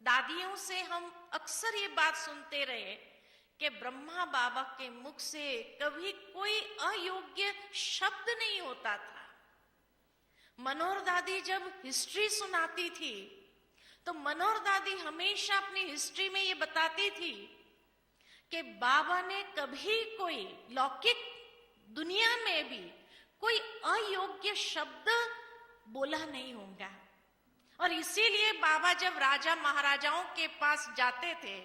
दादियों से हम अक्सर ये बात सुनते रहे कि ब्रह्मा बाबा के मुख से कभी कोई अयोग्य शब्द नहीं होता था। मनोहर दादी जब हिस्ट्री सुनाती थी तो मनोहर दादी हमेशा अपनी हिस्ट्री में ये बताती थी कि बाबा ने कभी कोई लौकिक दुनिया में भी कोई अयोग्य शब्द बोला नहीं होगा। और इसीलिए बाबा जब राजा महाराजाओं के पास जाते थे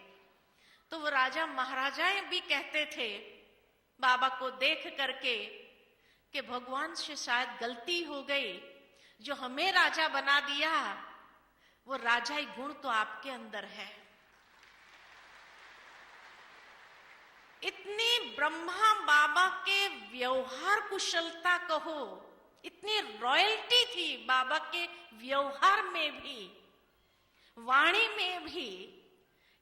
तो वो राजा महाराजाएं भी कहते थे बाबा को देख करके कि भगवान से शायद गलती हो गई, जो हमें राजा बना दिया वो राजाई गुण तो आपके अंदर है। इतनी ब्रह्मा बाबा के व्यवहार कुशलता कहो, इतनी रॉयल्टी थी बाबा के व्यवहार में भी, वाणी में भी,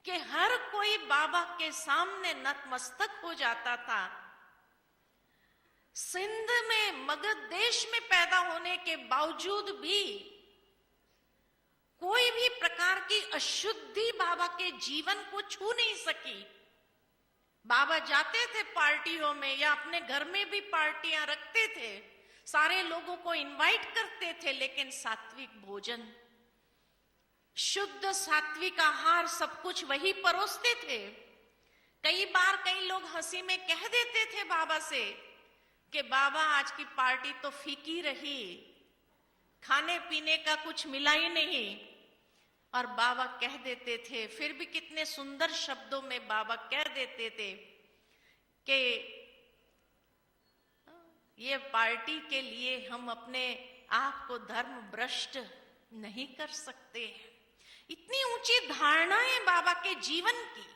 कि हर कोई बाबा के सामने नतमस्तक हो जाता था। सिंध में, मगध देश में पैदा होने के बावजूद भी कोई भी प्रकार की अशुद्धि बाबा के जीवन को छू नहीं सकी। बाबा जाते थे पार्टियों में या अपने घर में भी पार्टियां रखते थे, सारे लोगों को इनवाइट करते थे, लेकिन सात्विक भोजन, शुद्ध सात्विक आहार सब कुछ वही परोसते थे। कई बार कई लोग हंसी में कह देते थे बाबा से कि बाबा आज की पार्टी तो फीकी रही, खाने पीने का कुछ मिला ही नहीं। और बाबा कह देते थे, फिर भी कितने सुंदर शब्दों में बाबा कह देते थे कि ये पार्टी के लिए हम अपने आप को धर्म भ्रष्ट नहीं कर सकते। इतनी ऊंची धारणाएं बाबा के जीवन की,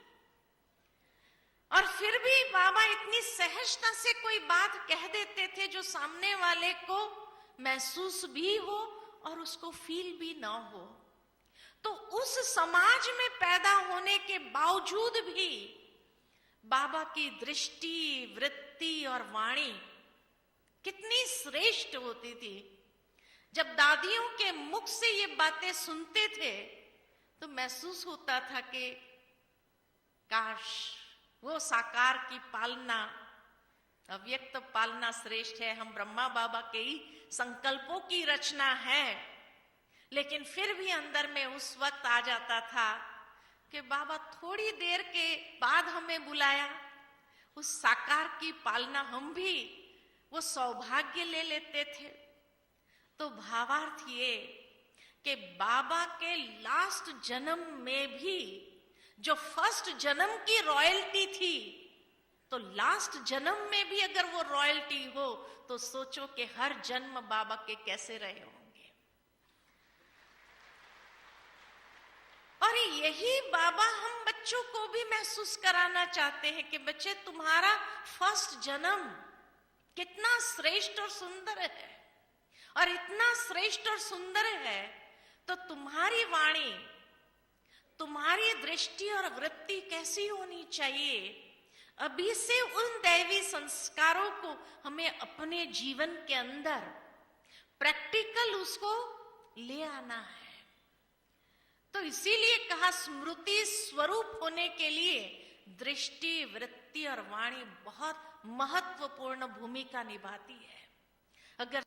और फिर भी बाबा इतनी सहजता से कोई बात कह देते थे जो सामने वाले को महसूस भी हो और उसको फील भी ना हो। तो उस समाज में पैदा होने के बावजूद भी बाबा की दृष्टि, वृत्ति और वाणी कितनी श्रेष्ठ होती थी। जब दादियों के मुख से ये बातें सुनते थे तो महसूस होता था कि काश वो साकार की पालना, अव्यक्त पालना श्रेष्ठ है। हम ब्रह्मा बाबा के ही संकल्पों की रचना है, लेकिन फिर भी अंदर में उस वक्त आ जाता था कि बाबा थोड़ी देर के बाद हमें बुलाया, उस साकार की पालना हम भी वो सौभाग्य ले लेते थे। तो भावार्थ ये कि बाबा के लास्ट जन्म में भी जो फर्स्ट जन्म की रॉयल्टी थी, तो लास्ट जन्म में भी अगर वो रॉयल्टी हो तो सोचो कि हर जन्म बाबा के कैसे रहे होंगे। और यही बाबा हम बच्चों को भी महसूस कराना चाहते हैं कि बच्चे, तुम्हारा फर्स्ट जन्म कितना श्रेष्ठ और सुंदर है, और इतना श्रेष्ठ और सुंदर है तो तुम्हारी वाणी, तुम्हारी दृष्टि और वृत्ति कैसी होनी चाहिए। अभी से उन दैवी संस्कारों को हमें अपने जीवन के अंदर प्रैक्टिकल उसको ले आना है। तो इसीलिए कहा, स्मृति स्वरूप होने के लिए दृष्टि, वृत्ति और वाणी बहुत महत्वपूर्ण भूमिका निभाती है। अगर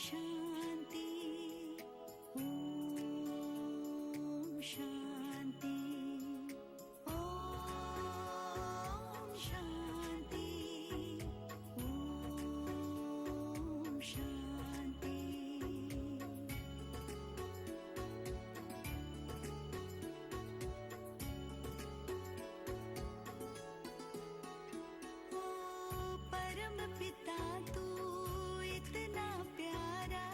शांति, ओम शांति, ओम शांति, ओम शांति। ओ परम पिता तू इतना प्यारा,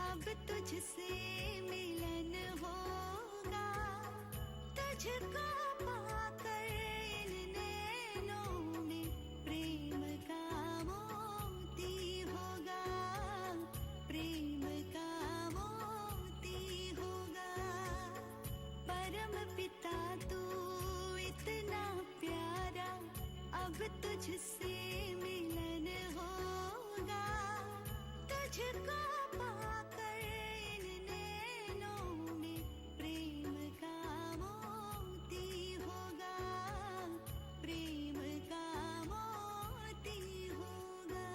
अब तुझसे मिलन होगा। तुझको पाकर इन नैनों में प्रेम का मोती होगा, प्रेम का मोती होगा। परम पिता तू इतना प्यारा, अब तुझसे मिलन होगा। तुझको पाकर इन नैनों में प्रेम का मोती होगा, प्रेम का मोती होगा।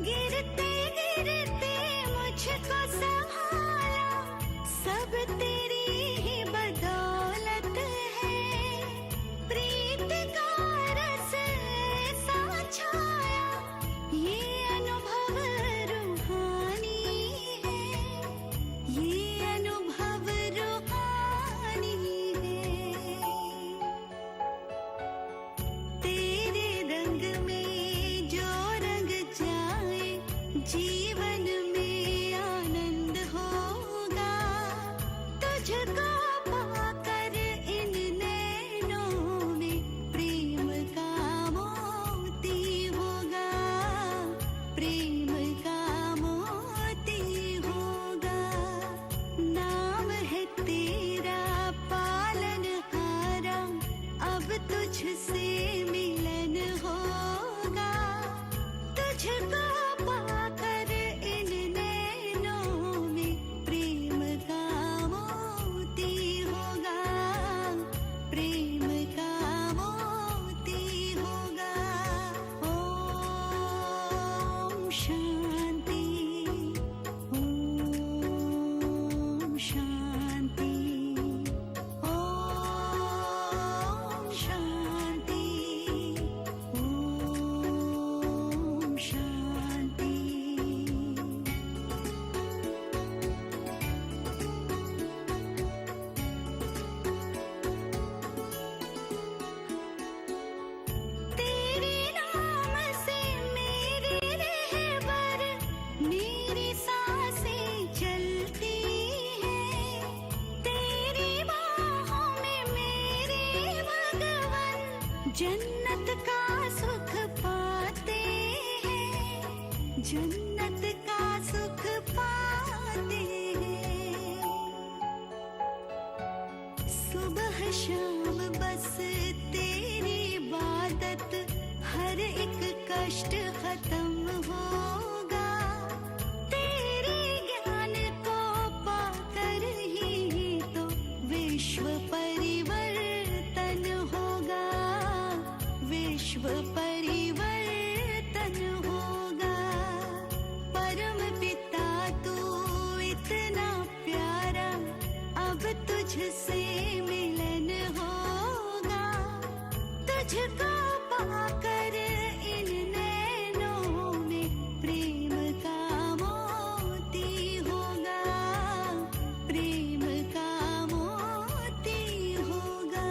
गिरते गिरते मुझको संभाला, सब तेरी ही बदौलत है। प्रीत का रस ऐसा छाया, ये अनुभव रूहानी है, ये अनुभव रूहानी है। तेरे रंग में जो रंग जाए, जीवन में आनंद होगा। तुझको पाकर इन नैनों में प्रेम का मोती होगा, प्रेम का मोती होगा। नाम है तेरा पालनहारा, अब तुझसे मिलन होगा। तुझको पाकर इन नैनों में प्रेम का मोती होगा, प्रेम का मोती होगा। ओम शांति, ओम शांति, ओम शांति, ओम शांति। तेरे नाम से मेरे रहबर, मेरी सांसें चलती हैं। तेरी बाहों में मेरे भगवन, जन्नत का सुख पाते हैं, जन्नत का सुख पाते हैं। सुबह शाम बस तेरी इबादत, हर एक कष्ट खत्म होगा। तेरे ज्ञान को पाकर ही तो विश्व परिवर्तन होगा, विश्व परिवर्तन होगा। परम पिता तू इतना प्यारा, अब तुझसे मिलन होगा। तुझको पाकर इन नैनों में प्रेम का मोती होगा, प्रेम का मोती होगा।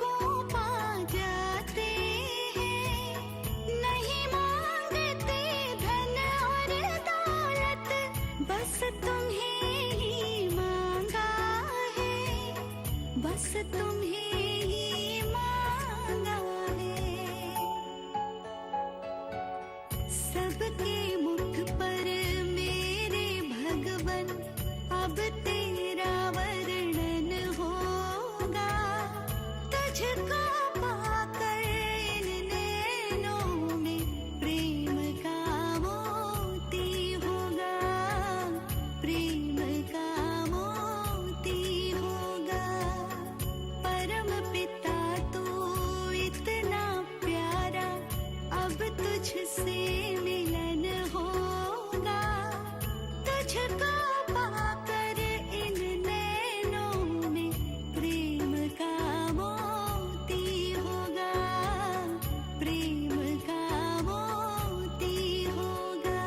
को पा जाते हैं, नहीं मांगते धन और दौलत, बस तुम्हें ही मांगा है, बस तुम्हें ही मांगा है। सबके मुख पर मेरे भगवन अब तेरा वर्णन होगा, तुझको पाकर इन नैनों में प्रेम का मोती होगा, प्रेम का मोती होगा। परम पिता तू इतना प्यारा, अब तुझसे मिलन होगा, तुझको पाकर इन नैनों में प्रेम का मोती होगा, प्रेम का मोती होगा।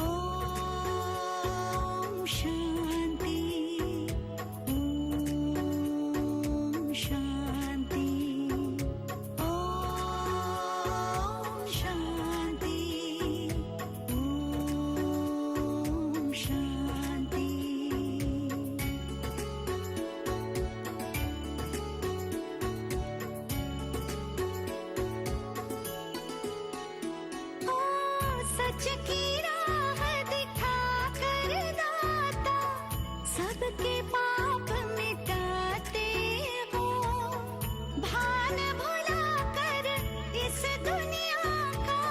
ओम शांति, ओम शांति, ओम शांति, ओम शांति। ओ सच की राह दिखा कर दाता, सबके पाप मिटाते हो, भान भुला कर इस दुनिया का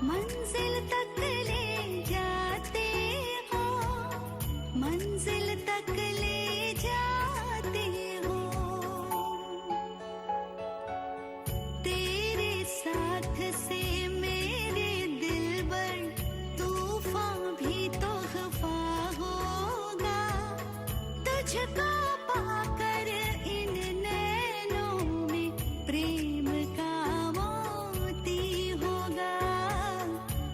मंजिल तक ले जाते हो, मंजिल तक ले जाते हो। तेरे साथ से मेरे दिलबर तूफान भी तोहफा होगा, तुझको पाकर इन नैनों में प्रेम का मोती होगा,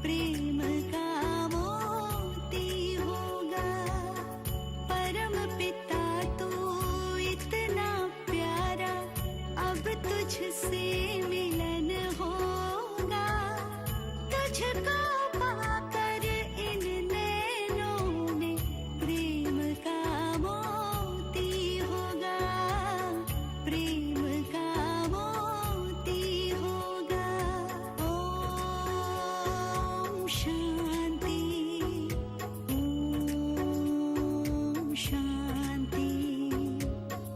प्रेम का मोती होगा। परम पिता तू इतना प्यारा, अब तुझसे मिलन होगा, तुझको पाकर इन नैनों में प्रेम का मोती होगा, प्रेम का मोती होगा। ओम शांति, ओम शांति,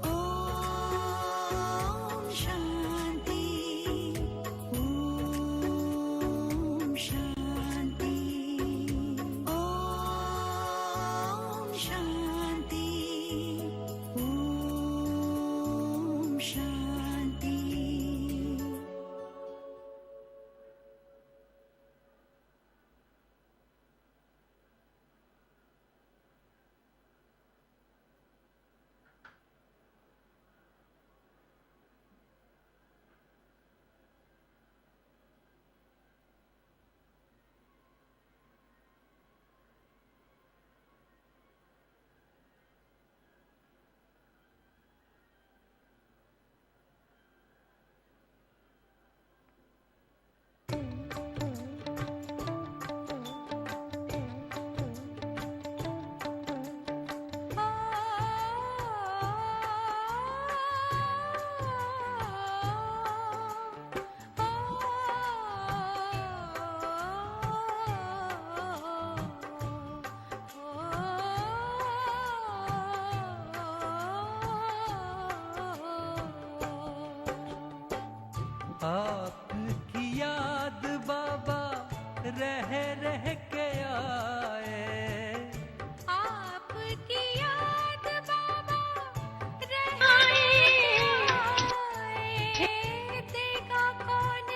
ओम शांति, ओम शांति, ओम शांति, ओम शांति। आपकी याद बाबा रह रह के आए, आपकी याद बाबा रह देखा कौन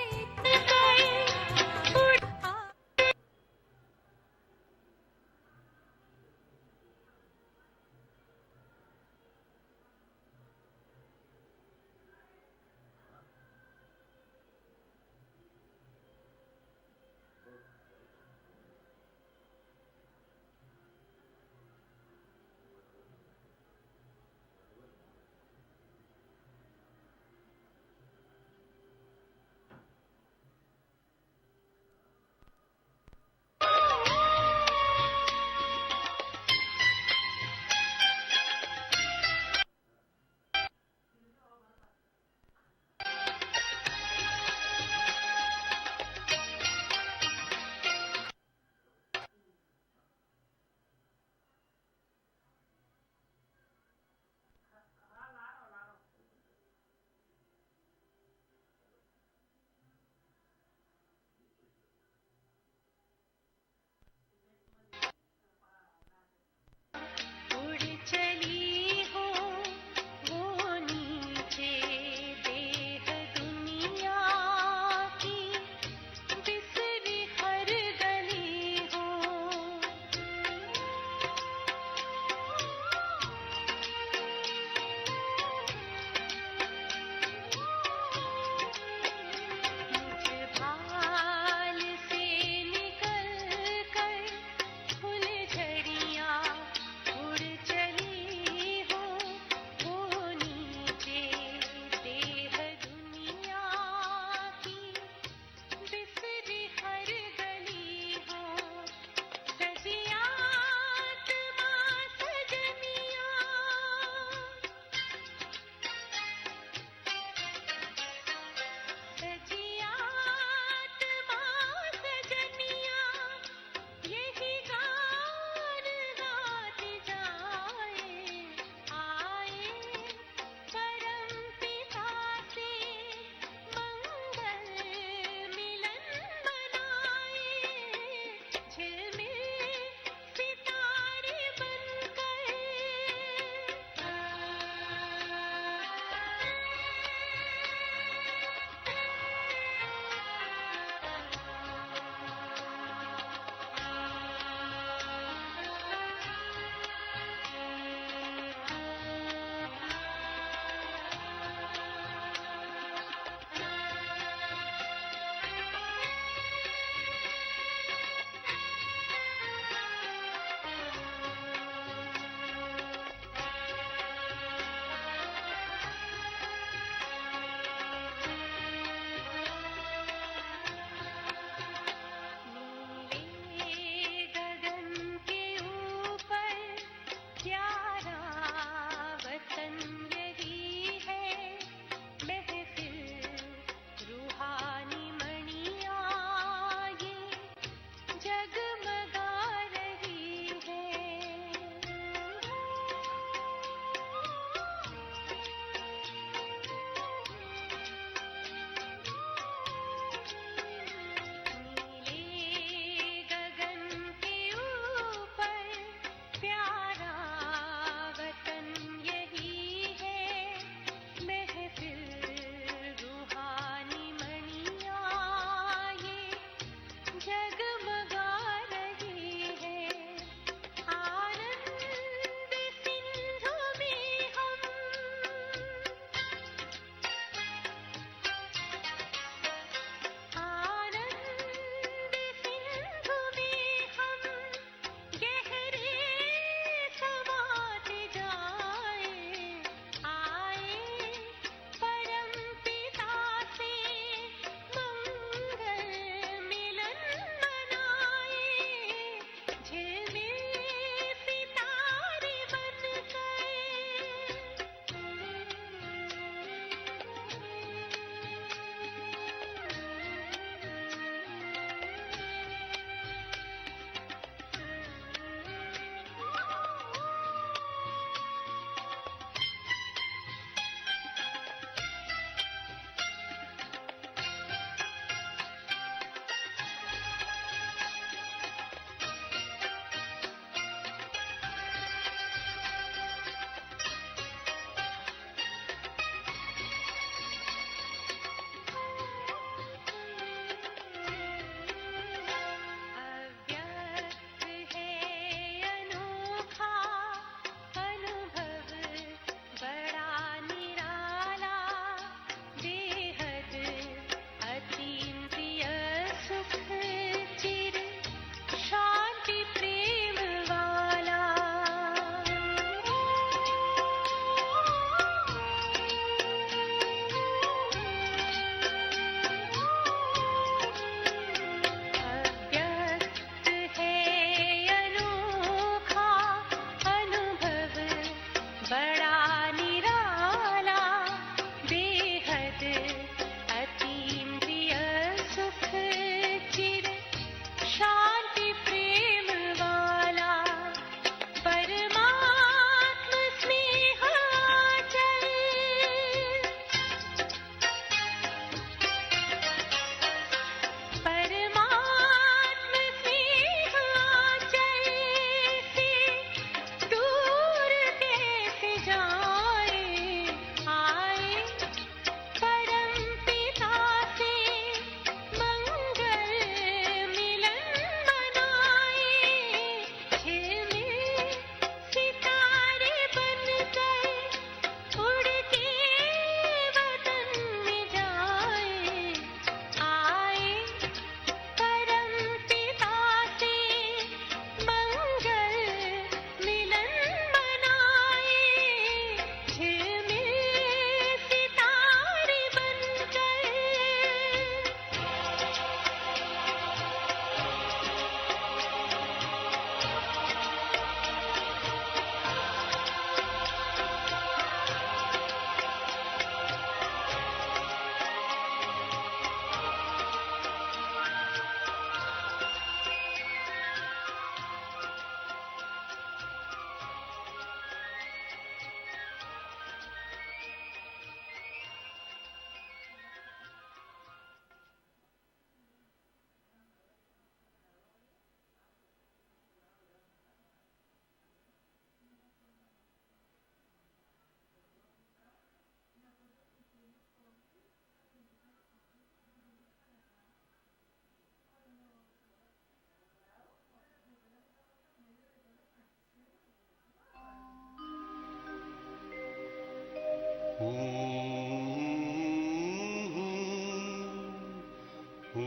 प्रभु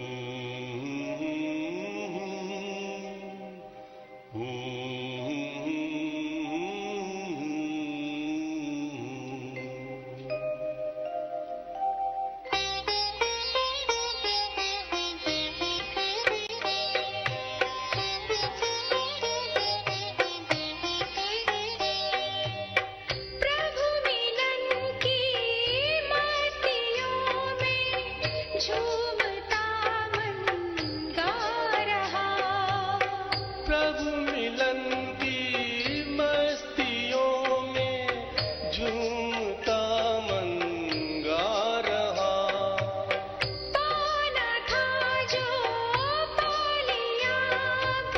मिलन की मस्तियों में झूमता मन गा रहा। प्रभु मिलन की मस्तियों में झूमता मन गा रहा। पाना था जो पा लिया अब,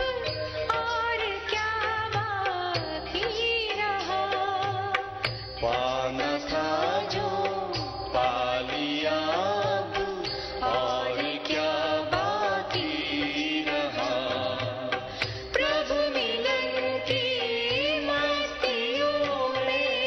और क्या बाकी रहा। पाना था जो पा लिया अब, और क्या बाकी रहा। प्रभु मिलन की मस्तियों में।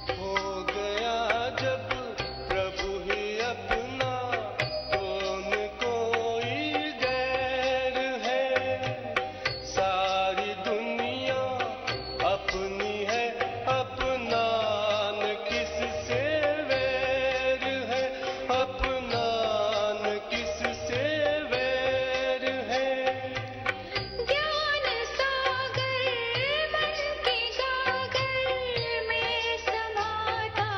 हो गया जब प्रभु ही अपना, कौन कोई गैर है। सारी दुनिया अपनी है, अपना न किससे वैर है। अपना न किससे वैर है। ज्ञान सागर मन के गागर में समाता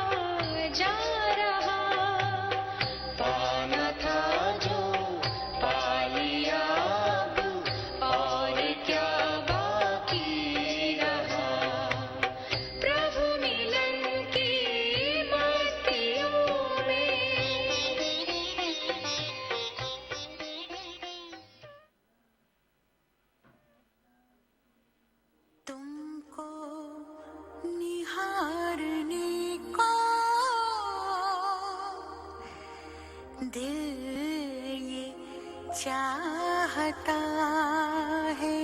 जा रहा। पाना था जो पा लिया अब, और क्या बाकी रहा। प्रभु मिलन की मस्तियों में। तुमको निहारने को दिल ये चाहता है।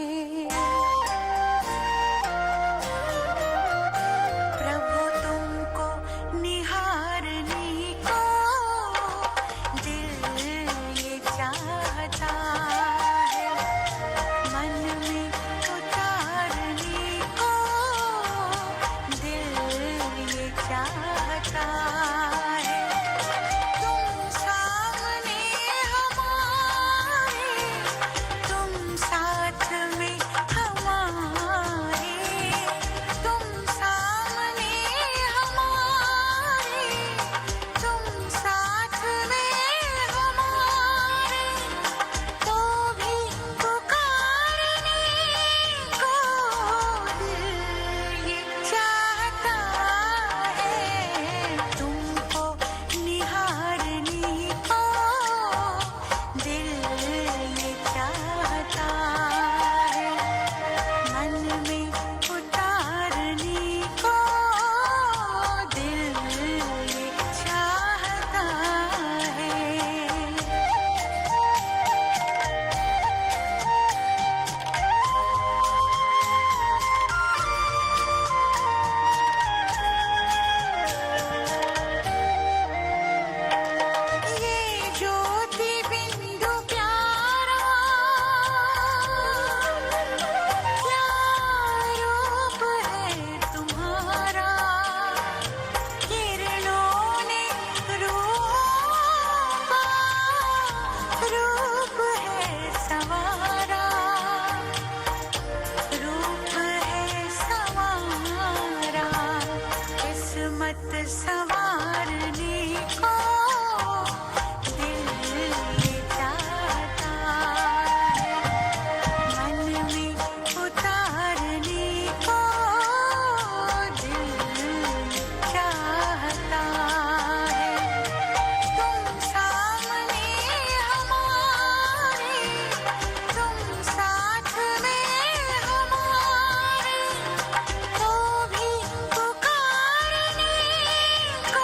प्रभु तुमको निहारने को दिल ये चाहता है। मन में उतारने को दिल ये चाहता है। तुम सामने हमारे, तुम साथ में हमारे। तुम सामने हमारे, तुम साथ में हमारे। तो भी पुकारने को दिल ये चाहता है। तुमको निहारने को दिल ये चाहता है। मन में उतारने को दिल ये चाहता है। ये ज्योति बिंदु प्यारा, क्या रूप है तुम्हारा। किरणों ने रूप है संवारा। रूप है संवारा। किस्मत संवारने को दिल ये चाहता है। मन में उतारने को दिल चाहता है। तुम सामने हमारे, तुम साथ में हमारे। तो भी पुकारने को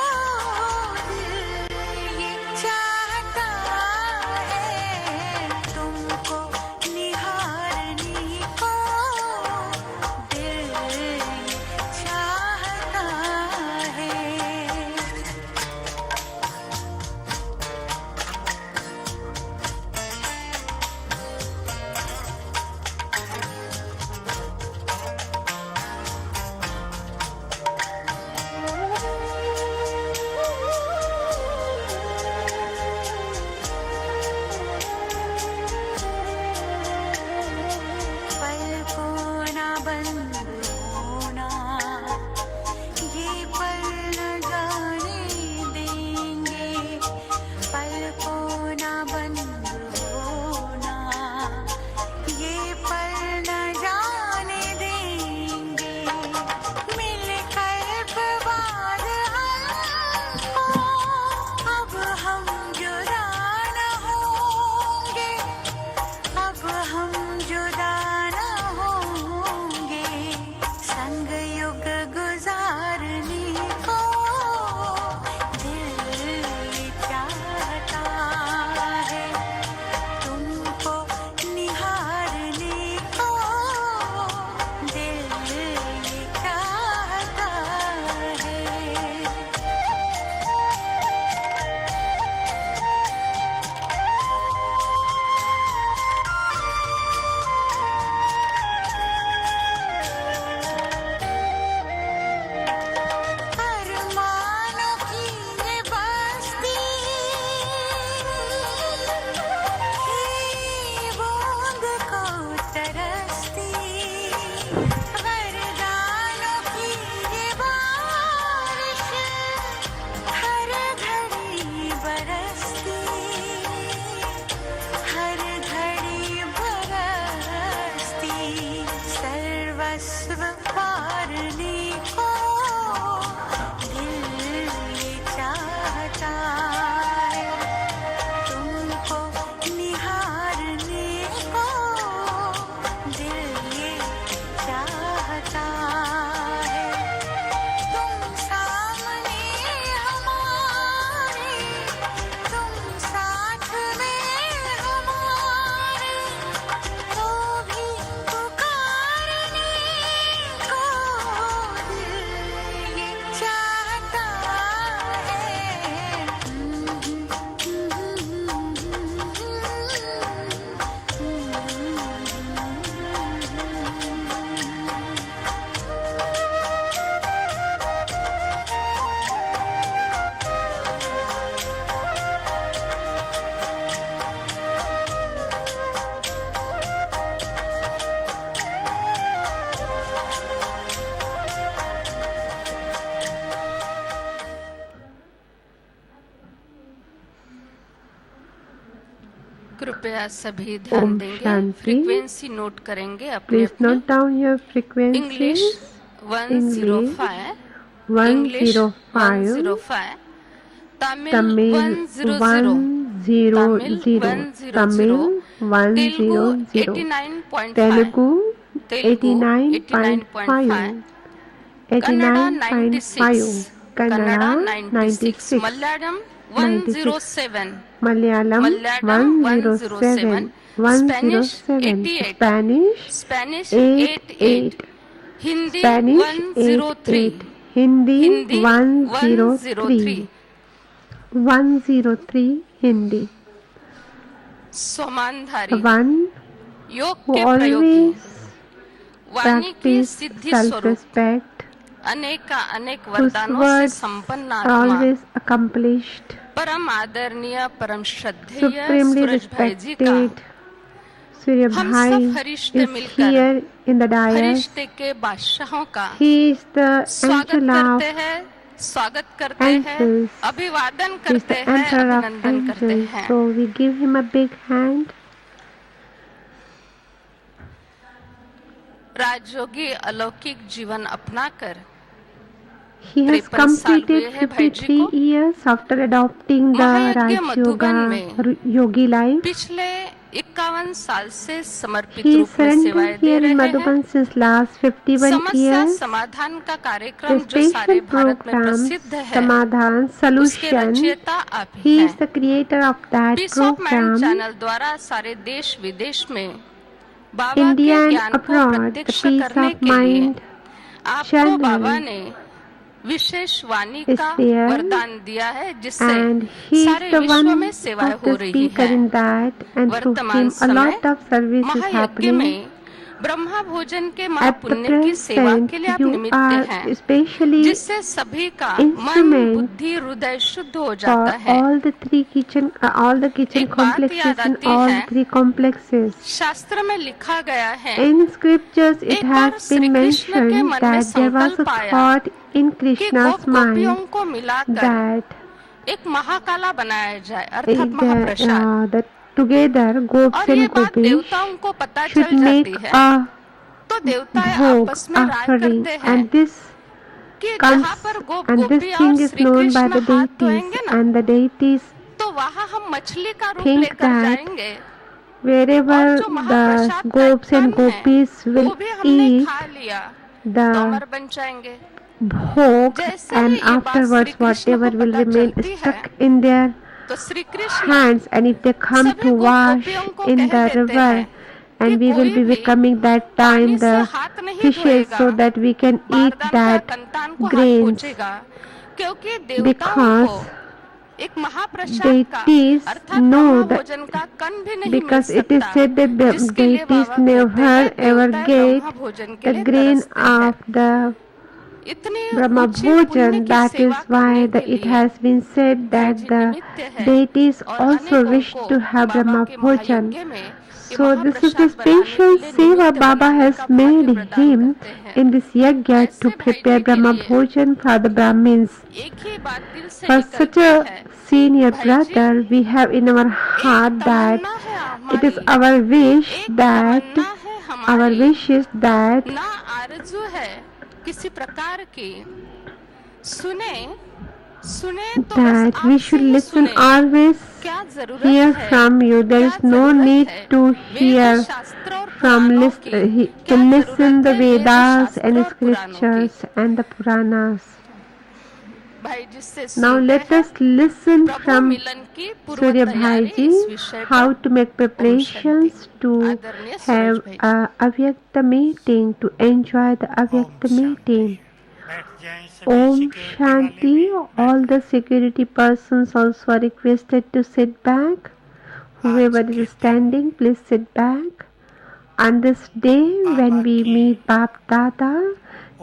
कृपया सभी ध्यान Om देंगे, Shanti. फ्रीक्वेंसी नोट करेंगे अपने Please अपने। note down your English frequencies. 105, English 105, 105, Tamil Tamil 100, Tamil 100, 100, Tamil Telugu 100, 89.5, Telugu Telugu 89.5, 89.5, Kannada 96, 89.5, Kannada Kannada 96, 96, Malayalam 96, 107, Malayalam Malayalam 107, 107, Spanish 107, 88, Spanish Spanish 88, 88, Hindi Spanish 103, 88, Hindi Hindi 103, 103 Hindi. सोमानधारी One योग who के प्रयोगी, always वाणी की practice सिद्धि स्वरूप, self-respect, अनेक अनेक whose वरदानों से words संपन्न are आत्मा, always accomplished, परम आदरणीय परम श्रद्धेय supremely सूरज भाई जी का respected. Surya हम सब Bhai फरिश्ते is मिलकर here in the dais. फरिश्ते के बादशाहों का He is the स्वागत angel करते of हैं, स्वागत करते हैं, angels. अभिवादन He is करते the हैं, emperor of अभिनंदन करते angels. हैं। So we give him a big hand. राजयोगी अलौकिक जीवन अपनाकर He has 53 साल हुए completed हैं भाई जी 53 को। years after adopting the महायज्ञ Raj मधुबन Yoga में Yogi life. पिछले 51 साल से समर्पित He is रूप में सेवाएं surrendered दे here in रहे हैं। Madhuban since last 51 समस्या years. समाधान का The कार्यक्रम जो सारे special भारत में program प्रसिद्ध है, Samadhan उसके Solution. रचयिता आप ही He हैं। is the creator of that peace of mind program. Channel द्वारा सारे देश विदेश में बाबा India के and ज्ञान को abroad, the प्रत्यक्ष peace करने of के लिए mind आपको channel बाबा ने विशेष वाणी is का there, वरदान दिया है, जिससे and he is सारे the विश्व one में सेवाएं of हो the रही speaker हैं। in that, and through वर्तमान him a समय lot of service is महायज्ञ happening. में ब्रह्मा भोजन के At the महापुण्य की सेवा present, के लिए आप you निमित्त are हैं, especially जिससे सभी का मन instrument बुद्धि हृदय शुद्ध हो जाता for है। all the kitchen एक बात complexes याद and आती all है, the 3 complexes. शास्त्र में लिखा गया है, In scriptures, it एक बार has श्री been कृष्ण के mentioned मन में that there was संकल्प a आया thought in कि Krishna's गोप गोपियों mind को मिलाकर that एक महाकाला बनाया जाए, अर्थात महाप्रसाद। that together gopis और ये and बात gopis देवताओं को पता should चल जाती make है, a तो देवताएं bhog आपस में राय offering, करते हैं and this कि comes जहाँ पर गोप and this गोपियाँ thing और is Shri known by Krishna the हाथ deities, धोएंगे ना, and the deities तो वहाँ हम मछली का रूप think लेकर that जाएंगे। wherever और जो the महाप्रसाद का gopis and कण है, gopis वो will भी हमने eat खा लिया, the तोमर बन जाएंगे। bhog, जैसे and ही ये बात afterwards श्री कृष्ण whatever को will पता remain चलती है, stuck in their तो Shri Krishna hands, and if they come सभी to गोप wash गोपियों को in कह the देते river, हैं कि and we will कोई be भी becoming that पानी time से the हाथ नहीं fishes, धोएगा, so that we can eat बारदान का that कंतान को हाथ grains, पहुंचेगा, क्योंकि देवताओं because को एक महाप्रसाद का deities अर्थात know ब्रह्मा that, भोजन का कण भी नहीं मिल because it is सकता, said that the जिसके लिए deities बाबा कहते never हैं ever देवताएं get ब्रह्मा भोजन के the लिए grain तरसते हैं। of the इतनी Brahma ऊंची पुण्य Bhojan. की That is सेवा why करने के it लिए has been said that ji the निमित्त है, deities और also अनेकों wish को to have बाबा Brahma के Bhojan. महायज्ञ में ये So this is the महाप्रसाद बनाने के special लिए seva निमित्त Baba बनाने has का भाग्य made प्रदान him करते हैं। in this yajna ऐसे to भाई prepare जी के Brahma लिए Bhojan for the Brahmins. एक ही बात दिल से For such निकलती a है, senior भाई जी, brother, we have in our heart एक that तमन्ना है it is हमारी, our wish एक that तमन्ना है our हमारी, wish is that ना आरज़ू है किसी प्रकार की, सुने सुने तो that बस we आपसे should ही listen सुने, always क्या जरूरत hear है, from you. There क्या is no जरूरत need है, to वेद hear शास्त्र और from पुराणों की, to क्या listen जरूरत the है वेद Vedas शास्त्र and और पुराणों की। scriptures and the Puranas. भाई जिससे Now सुनते let हैं, us listen प्रभु from मिलन की पूर्व Surya तैयारी Bhai इस ji विषय how पर to make preparations to आदरणीय have सूरज भाई a Avyakta meeting, to enjoy the Avyakta meeting. Om Shanti. All the security persons also are requested to sit back. Whoever is standing, please sit back. On this day when we meet Bab Dada,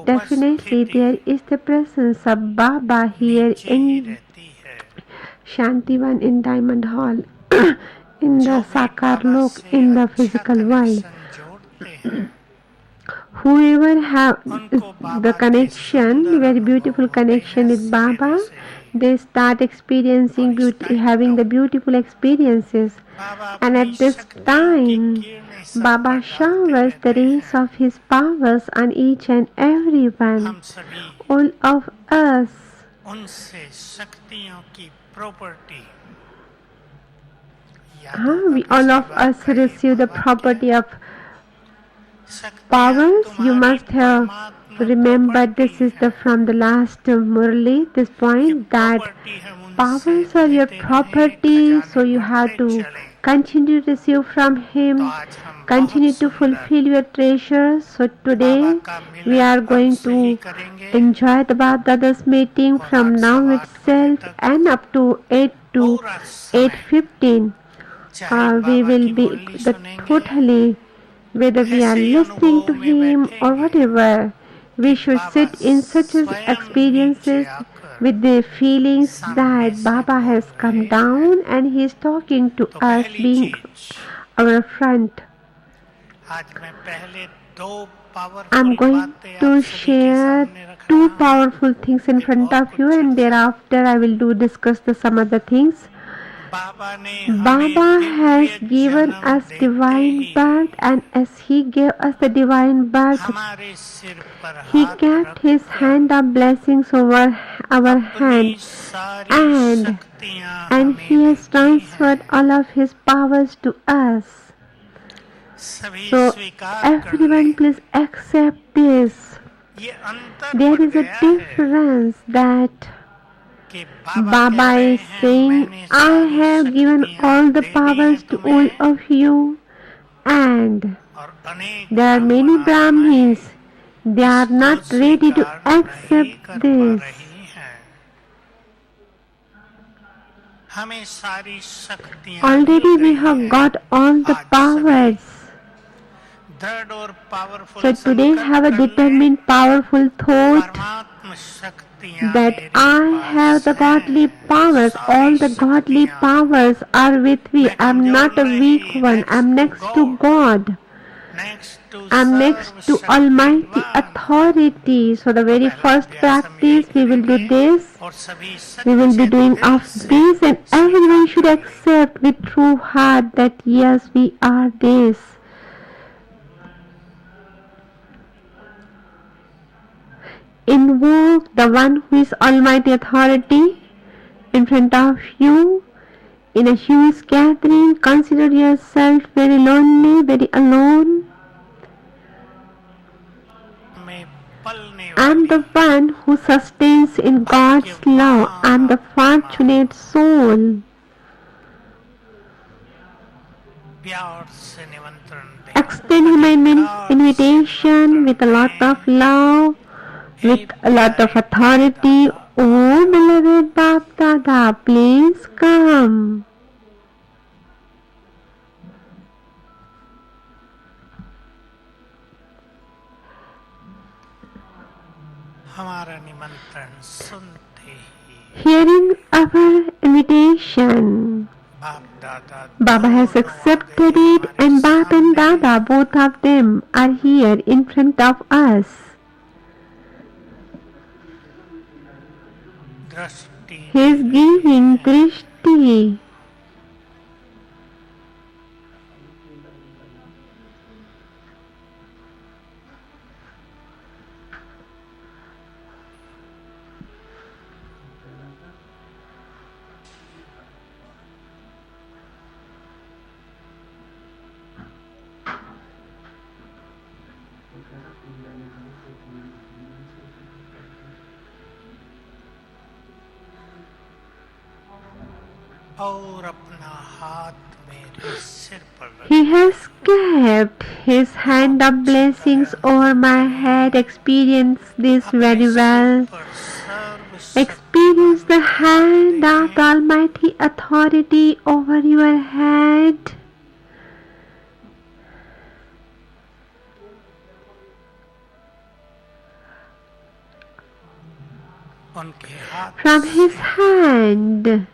definitely there is the presence of Baba here in Shantivan, in Diamond Hall, in the Sakar Lok, in the physical world. Whoever have the connection, very beautiful connection with Baba, they start experiencing having the beautiful experiences. And at this time, Baba showers the rays of his powers on each and every one, हम सभी all of us. उनसे शक्तियों की property We all of us receive the property of powers. You must have remembered this is from the last Murli, this point, that powers are your property, so you have to continue to receive from him, continue to fulfill your treasures. So today we are going to enjoy the Bab-Dada's meeting from now itself and up to 8 to 8:15. We will be totally, whether we are listening to him or whatever, we should sit in such experiences with the feelings that Baba has come down and he is talking to us, being our friend. I'm going to share two powerful things in front of you, and thereafter I will discuss some other things. Baba has given us divine birth, and as he gave us the divine birth, he kept his hand of blessings over our hand, and he has transferred all of his powers to us. So everyone please accept this. There is a difference that Baba is saying, I have given all the powers to all of you, and there are many Brahmins, they are not ready to accept this. Already we have got all the powers. So today have a determined powerful thought that I have the godly powers, all the godly powers are with me. I am not a weak one, I am next to God. I am next to Almighty Authority. So the very first practice we will do this. We will be doing of this, and everyone should accept with true heart that yes, we are this. Invoke the one who is Almighty Authority in front of you. In a huge gathering, consider yourself very lonely, very alone. I am the one who sustains in God's love. I am the fortunate soul. Extend him my invitation with a lot of love, with a lot of authority. Oh, beloved Bab-Dada, please come. Hearing our invitation, Baba has accepted it, and Bab and Dada, both of them, are here in front of us. He is giving drishti. He has kept his hand of blessings over my head. Experience this very well. Experience the hand of the Almighty Authority over your head. From his hand,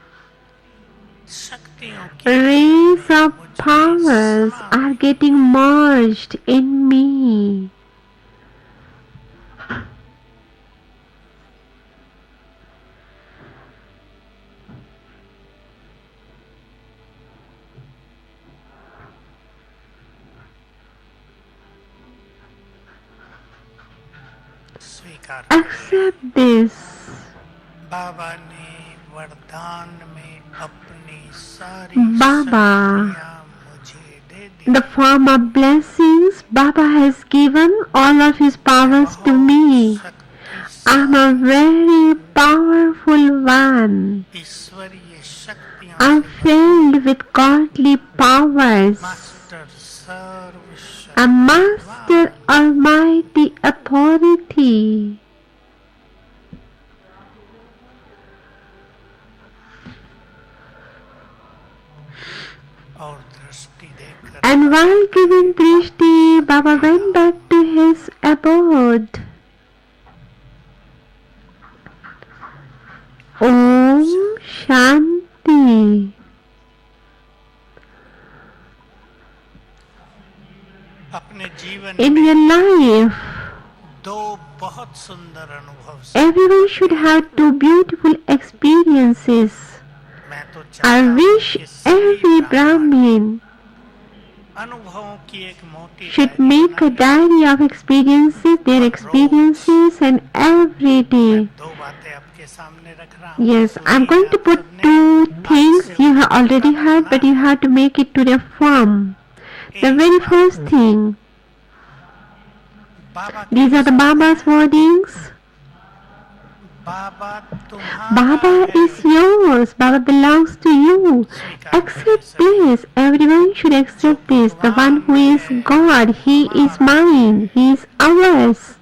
rays of powers are getting merged in me. स्वीकार करें। accept this. बाबा ने वरदान में अपनी सारी Baba, शक्तियां मुझे दे दी। the form of blessings, Baba has given all of his powers to me. I'm a very powerful one. ईश्वरीय शक्तियों I'm से filled with godly powers. Master A master almighty authority. और दृष्टि देकर And while giving Drishti, Baba went back to his abode. Om Shanti. अपने जीवन In में your life, दो बहुत सुंदर अनुभव से everyone should have two beautiful experiences. मैं तो I चाहता हूं wish कि सभी every Brahmin अनुभवों की एक मोटी should डायरी make a बनाकर diary of experiences, their experiences, and every day. दो बातें आपके सामने रख रहा हूं। Yes, I'm सुनिए, going to आप put सबने two आज things से you have already उनका heard, but you banana have to make it to the form. The एक very बात, first thing, बाबा के these are the शब्द Baba's हैं, wordings. बाबा तुम्हारा Baba है, is yours. Baba belongs to you. Accept this. Everyone should accept this. The one who is God, He is mine. He is ours.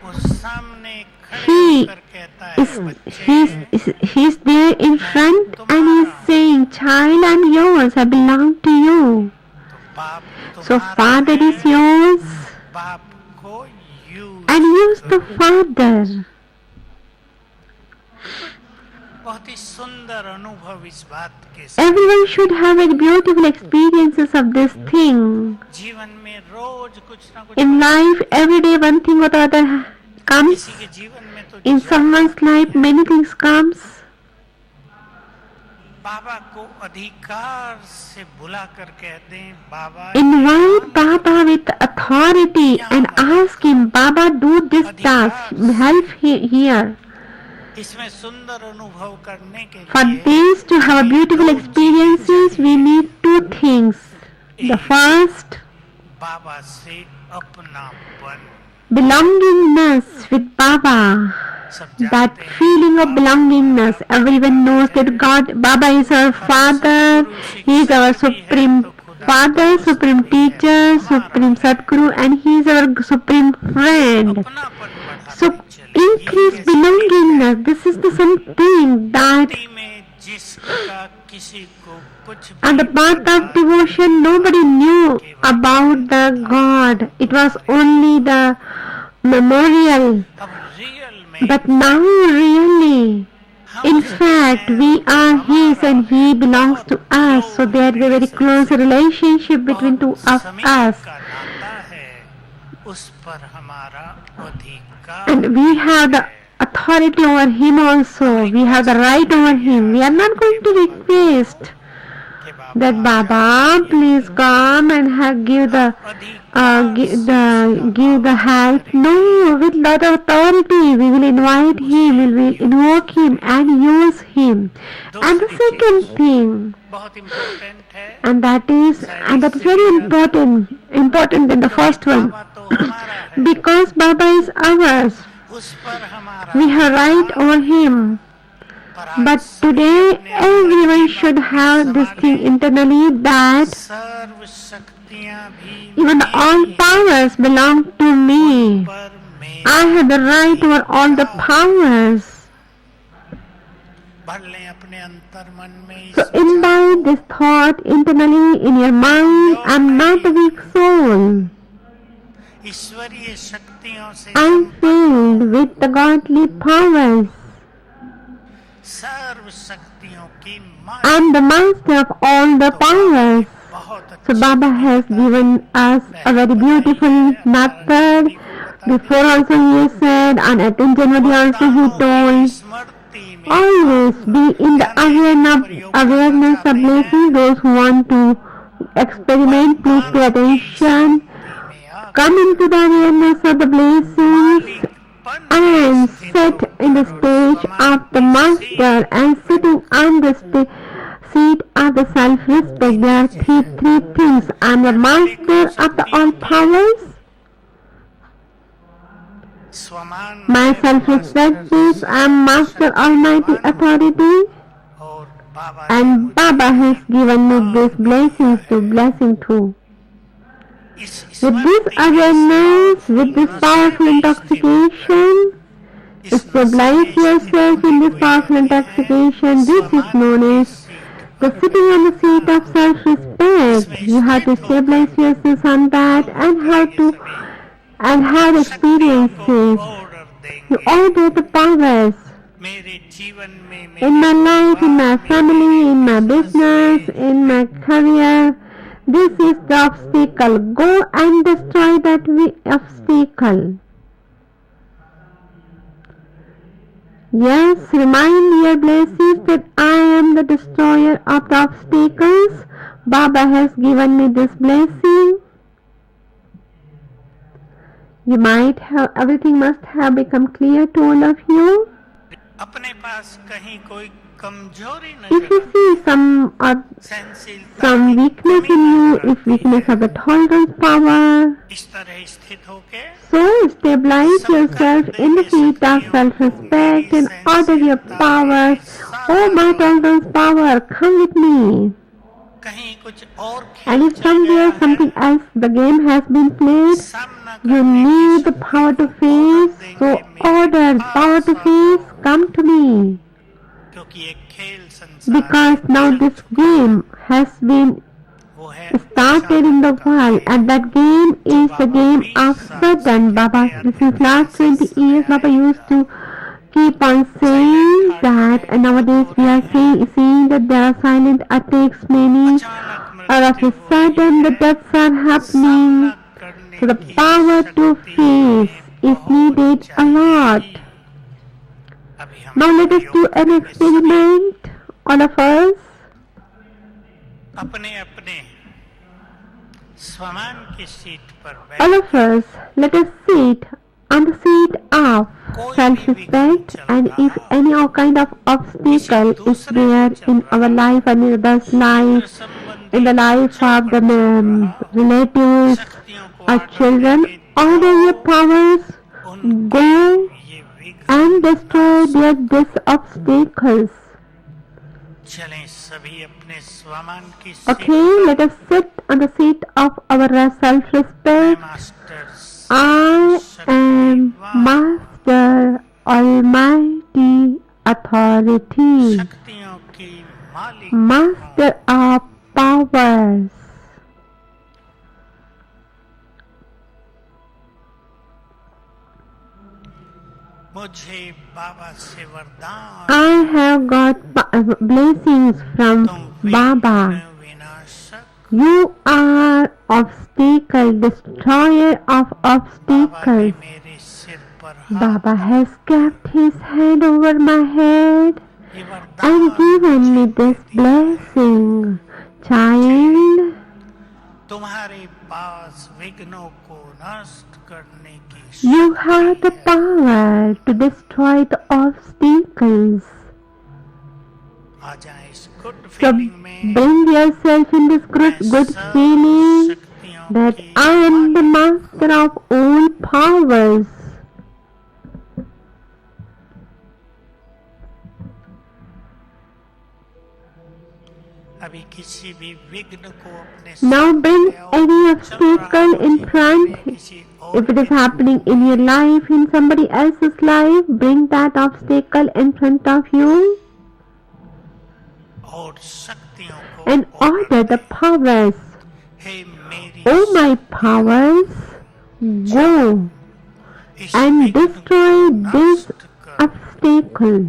वो सामने खड़े He होकर कहता है बच्चे He's there in front and He's saying, child, I'm yours. I belong to you. तो बाप So तुम्हारा Father है, is yours बाप को use and use the Father. बहुत ही सुंदर अनुभव इस बात के साथ Everyone should have a beautiful experiences of this thing. जीवन में रोज कुछ ना कुछ In life, every day one thing or the other comes. किसी के जीवन में तो In someone's life, many things comes. बाबा को अधिकार से बुला कर कहते हैं बाबा Invite Baba with authority and ask him, Baba, do this task. Help here. इसमें सुंदर अनुभव करने के For लिए this to have a beautiful experiences, we need two things. The first, बाबा से अपनापन belongingness with Baba. सब That जानते हैं feeling of belongingness. Everyone knows that God, Baba is our Father. He is our Supreme Father, Supreme Teacher, Supreme Sadguru, and He is our Supreme Friend. अपनापन So बढ़ाते चले increase belongingness. This is the something that भक्ति में जिसका किसी को कुछ भी on the path of devotion nobody knew about the God. It was only the memorial. अब रियल में But now really, in fact, we are His and He belongs to us. So there is a very close relationship between two of समीप us. का नाता है उस पर हमारा अधिकार And we have the authority over Him also. We have the right over Him. We are not going to request के बाबा that Baba, please come and give the give the help. No, with lot of authority, we will invite Him, we will invoke Him and use Him. And the second thing, बहुत important है and that is very important than the first one, बाबा तो हमारा है because Baba is ours. उस पर हमारा We have right over Him. पर आज But सभी today, अपने अंदर everyone जीवन should में have this thing संभालें। internally that सर्व शक्तियां भी even all powers belong to me. पर मैं I have the right over all the powers. भर लें अपने अंतर मन में इस So imbibe this thought internally in your mind. I'm not a weak soul. ईश्वरीय शक्तियों से I'm filled with the godly powers. सर्व शक्तियों की माँ I'm the master of all the powers. बहुत So Baba has given us a very beautiful method. Before also he has said, on 18th January also he told, स्मृति में always be in the awareness of blessing. Those who want to experiment, please pay attention. में आ Come into the awareness of the blessings I am set in the stage of the master and sitting on the seat of the self-respect. There are three things. I am the master of the all powers. स्वमान My self-respect is I am master almighty authority. और बाबा And Baba has given me these blessing too. With this awareness, with this powerful intoxication, stabilize yourself in this powerful intoxication. This is known as the sitting on the seat of self-respect. You have to stabilize yourself on that and have experiences. You order the powers. मेरे जीवन में In my life, in my family, in my business, in my career, this is the obstacle. Go and destroy that obstacle. Yes, remind your blessings that I am the destroyer of the obstacles. Baba has given me this blessing. You might have, everything must have become clear to all of you. अपने पास कहीं कोई कमजोरी If you नजर see some weakness in you, if weakness of the tolerance power, इस तरह स्थित होके so stabilize yourself in the seat of self-respect and order your powers. Oh, my tolerance power, come with me. कहीं कुछ और And if somewhere something else, the game has been played, सामना you need the power to face. So order power to face, come to me. क्योंकि ये खेल संसार Because now this game has been वो है started in the world, and that game is the game of Satan. Baba, this is last 20 years, Baba used to keep on saying that, and nowadays we are seeing that there are silent attacks, many, or of a sudden the deaths are happening. So the power to face is needed a lot. अभी हम Now let us do an experiment, all of us. अपने अपने स्वमान की seat पर All बैठ of us, let us sit on the seat of self-respect, and if any kind of obstacle is there in our life and in others' life, in the life of the relatives or children, order your powers, go ये विघ्न and destroy these obstacles. चलें सभी अपने स्वमान की seat Okay, let us sit on the seat of our self-respect. Master I am Master Almighty Authority, शक्तियों की मालिक Master of Powers. मुझे बाबा से वरदान I have got blessings from Baba. विनाशक You are obstacle, destroyer of बाबा ने obstacles. मेरे सिर पर Baba has kept his hand over my head ये and वरदान given me this blessing. Child, तुम्हारे पास विघ्नों को नष्ट करने की you have the power to destroy the obstacles. आ जाए इस गुड So फीलिंग में bring yourself in this good feeling शक्तियों that की I am the master of all powers. अभी किसी भी विघ्न को अपने Now bring any obstacle in front. किसी If it is happening in your life, in somebody else's life, bring that obstacle in front of you और शक्तियों को and order the powers. हे मेरी Oh my powers, go इस and विघ्न destroy को this नष्ट कर obstacle.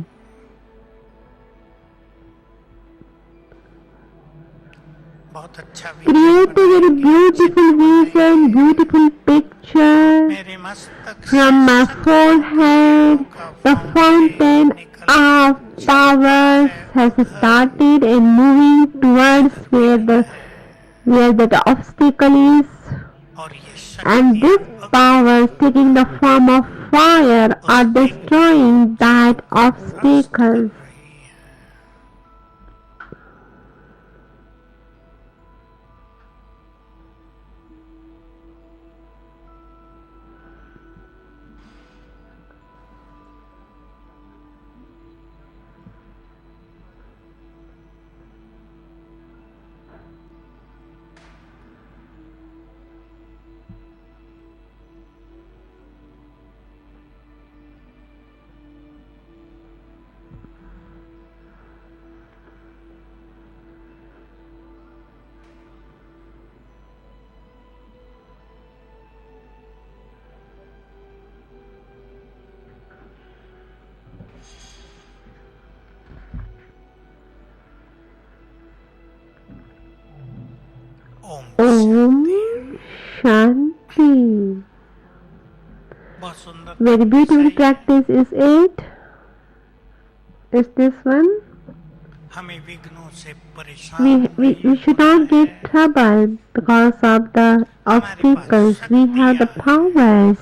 बहुत अच्छा Create a very beautiful vision, beautiful picture. मेरे मस्तक From my forehead, the fountain of powers has started and moving towards where the obstacle is. और ये And शक्ति this power is taking the form of fire are destroying that obstacles. Om Om Shanti. बहुत सुंदर Very beautiful practice is it? Is this one? हमें विघ्नों से परेशान We should not get trouble because of the obstacles. We have the powers.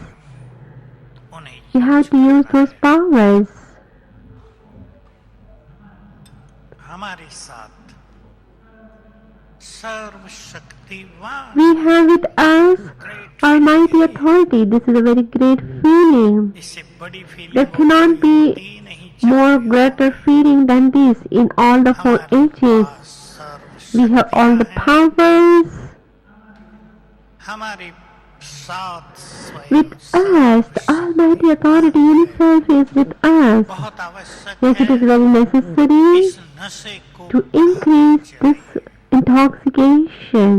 उन्हें We have to use those powers. हमारे साथ सर्वशक्तिवान We have with us Almighty Authority. This is a very great feeling. इससे बड़ी feeling There cannot be more greater feeling than this in all the four ages. We have all the powers हमारे साथ स्वयं with us. The Almighty Authority Himself is with us. बहुत आवश्यक Yes, it is है very necessary इस नशे को to increase this intoxication.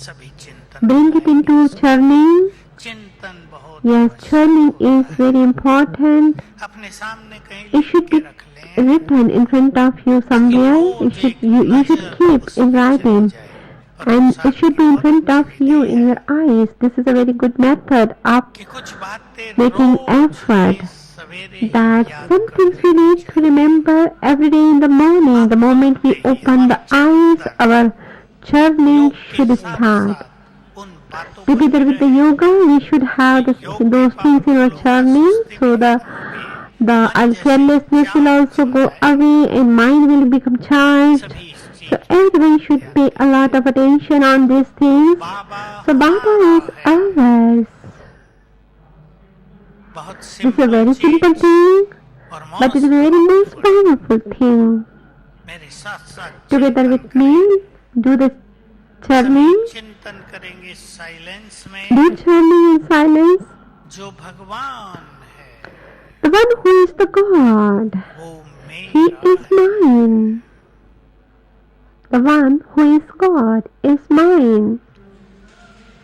सभी चिंतन Bring it into churning. चिंतन बहुत Yes, churning is very important. अपने सामने कहीं It लिख should के be रख लें written in front of you somewhere. You should keep in writing, and it should be in front of you in your eyes. This is a very good method of कि कुछ बातें making रोज effort. सवेरे That याद some कर things we need to remember every day in the morning. The moment we open the eyes, our churning should start. उन बातों को Together with the yoga, we should have those things in our churning, so the carelessness will also go away and mind will become charged. सभी इस चीज So everyone should pay a lot of attention on these things. So Baba is ours. बहुत This is a very simple simple चीज thing, और but it is a very most powerful thing. मेरे साथ साथ Together with me, do the churning. चिंतन करेंगे silence में Do churning in silence. जो भगवान है The one who is the God, वो He मेरा is mine. The one who is God is mine.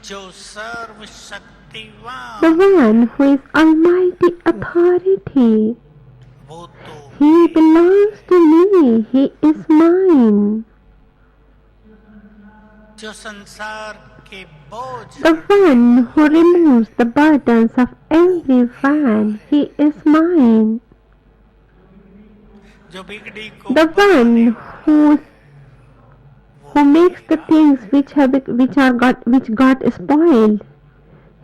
जो सर्वशक्तिवान The one who is Almighty Authority. वो तो He belongs to me. He is mine. जो संसार के बोझ The one who removes the burdens of everyone. He is mine. जो बिगड़ी को The one who makes the things which got spoiled.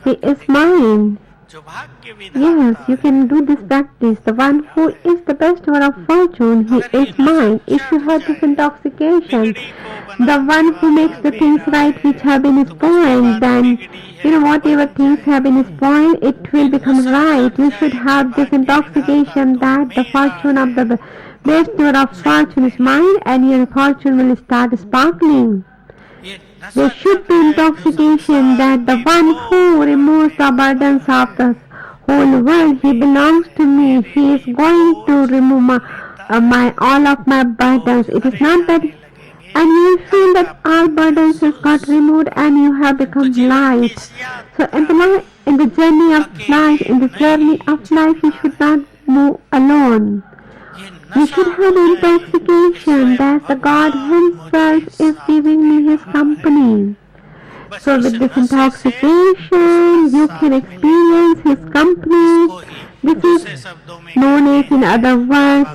He is mine. जो भाग्य Yes, विधाता you can do this practice. The one who is the bestower of fortune, he is mine. If you have this intoxication, the one who makes the things right which have been spoiled, then whatever things have been spoiled, it will become right. You should have this intoxication that the fortune of the bestower of fortune is mine, and your fortune will start sparkling. ये नशा There should be intoxication that the one who removes the burdens of the whole world, he belongs to me. He is going to remove all of my burdens. It is not that, and you feel that all burdens has got removed and you have become light. So in the journey of life, you should not move alone. ये You should have the intoxication that the God Himself is giving me His company. So with this intoxication, you can experience His company. This is known as, in other words,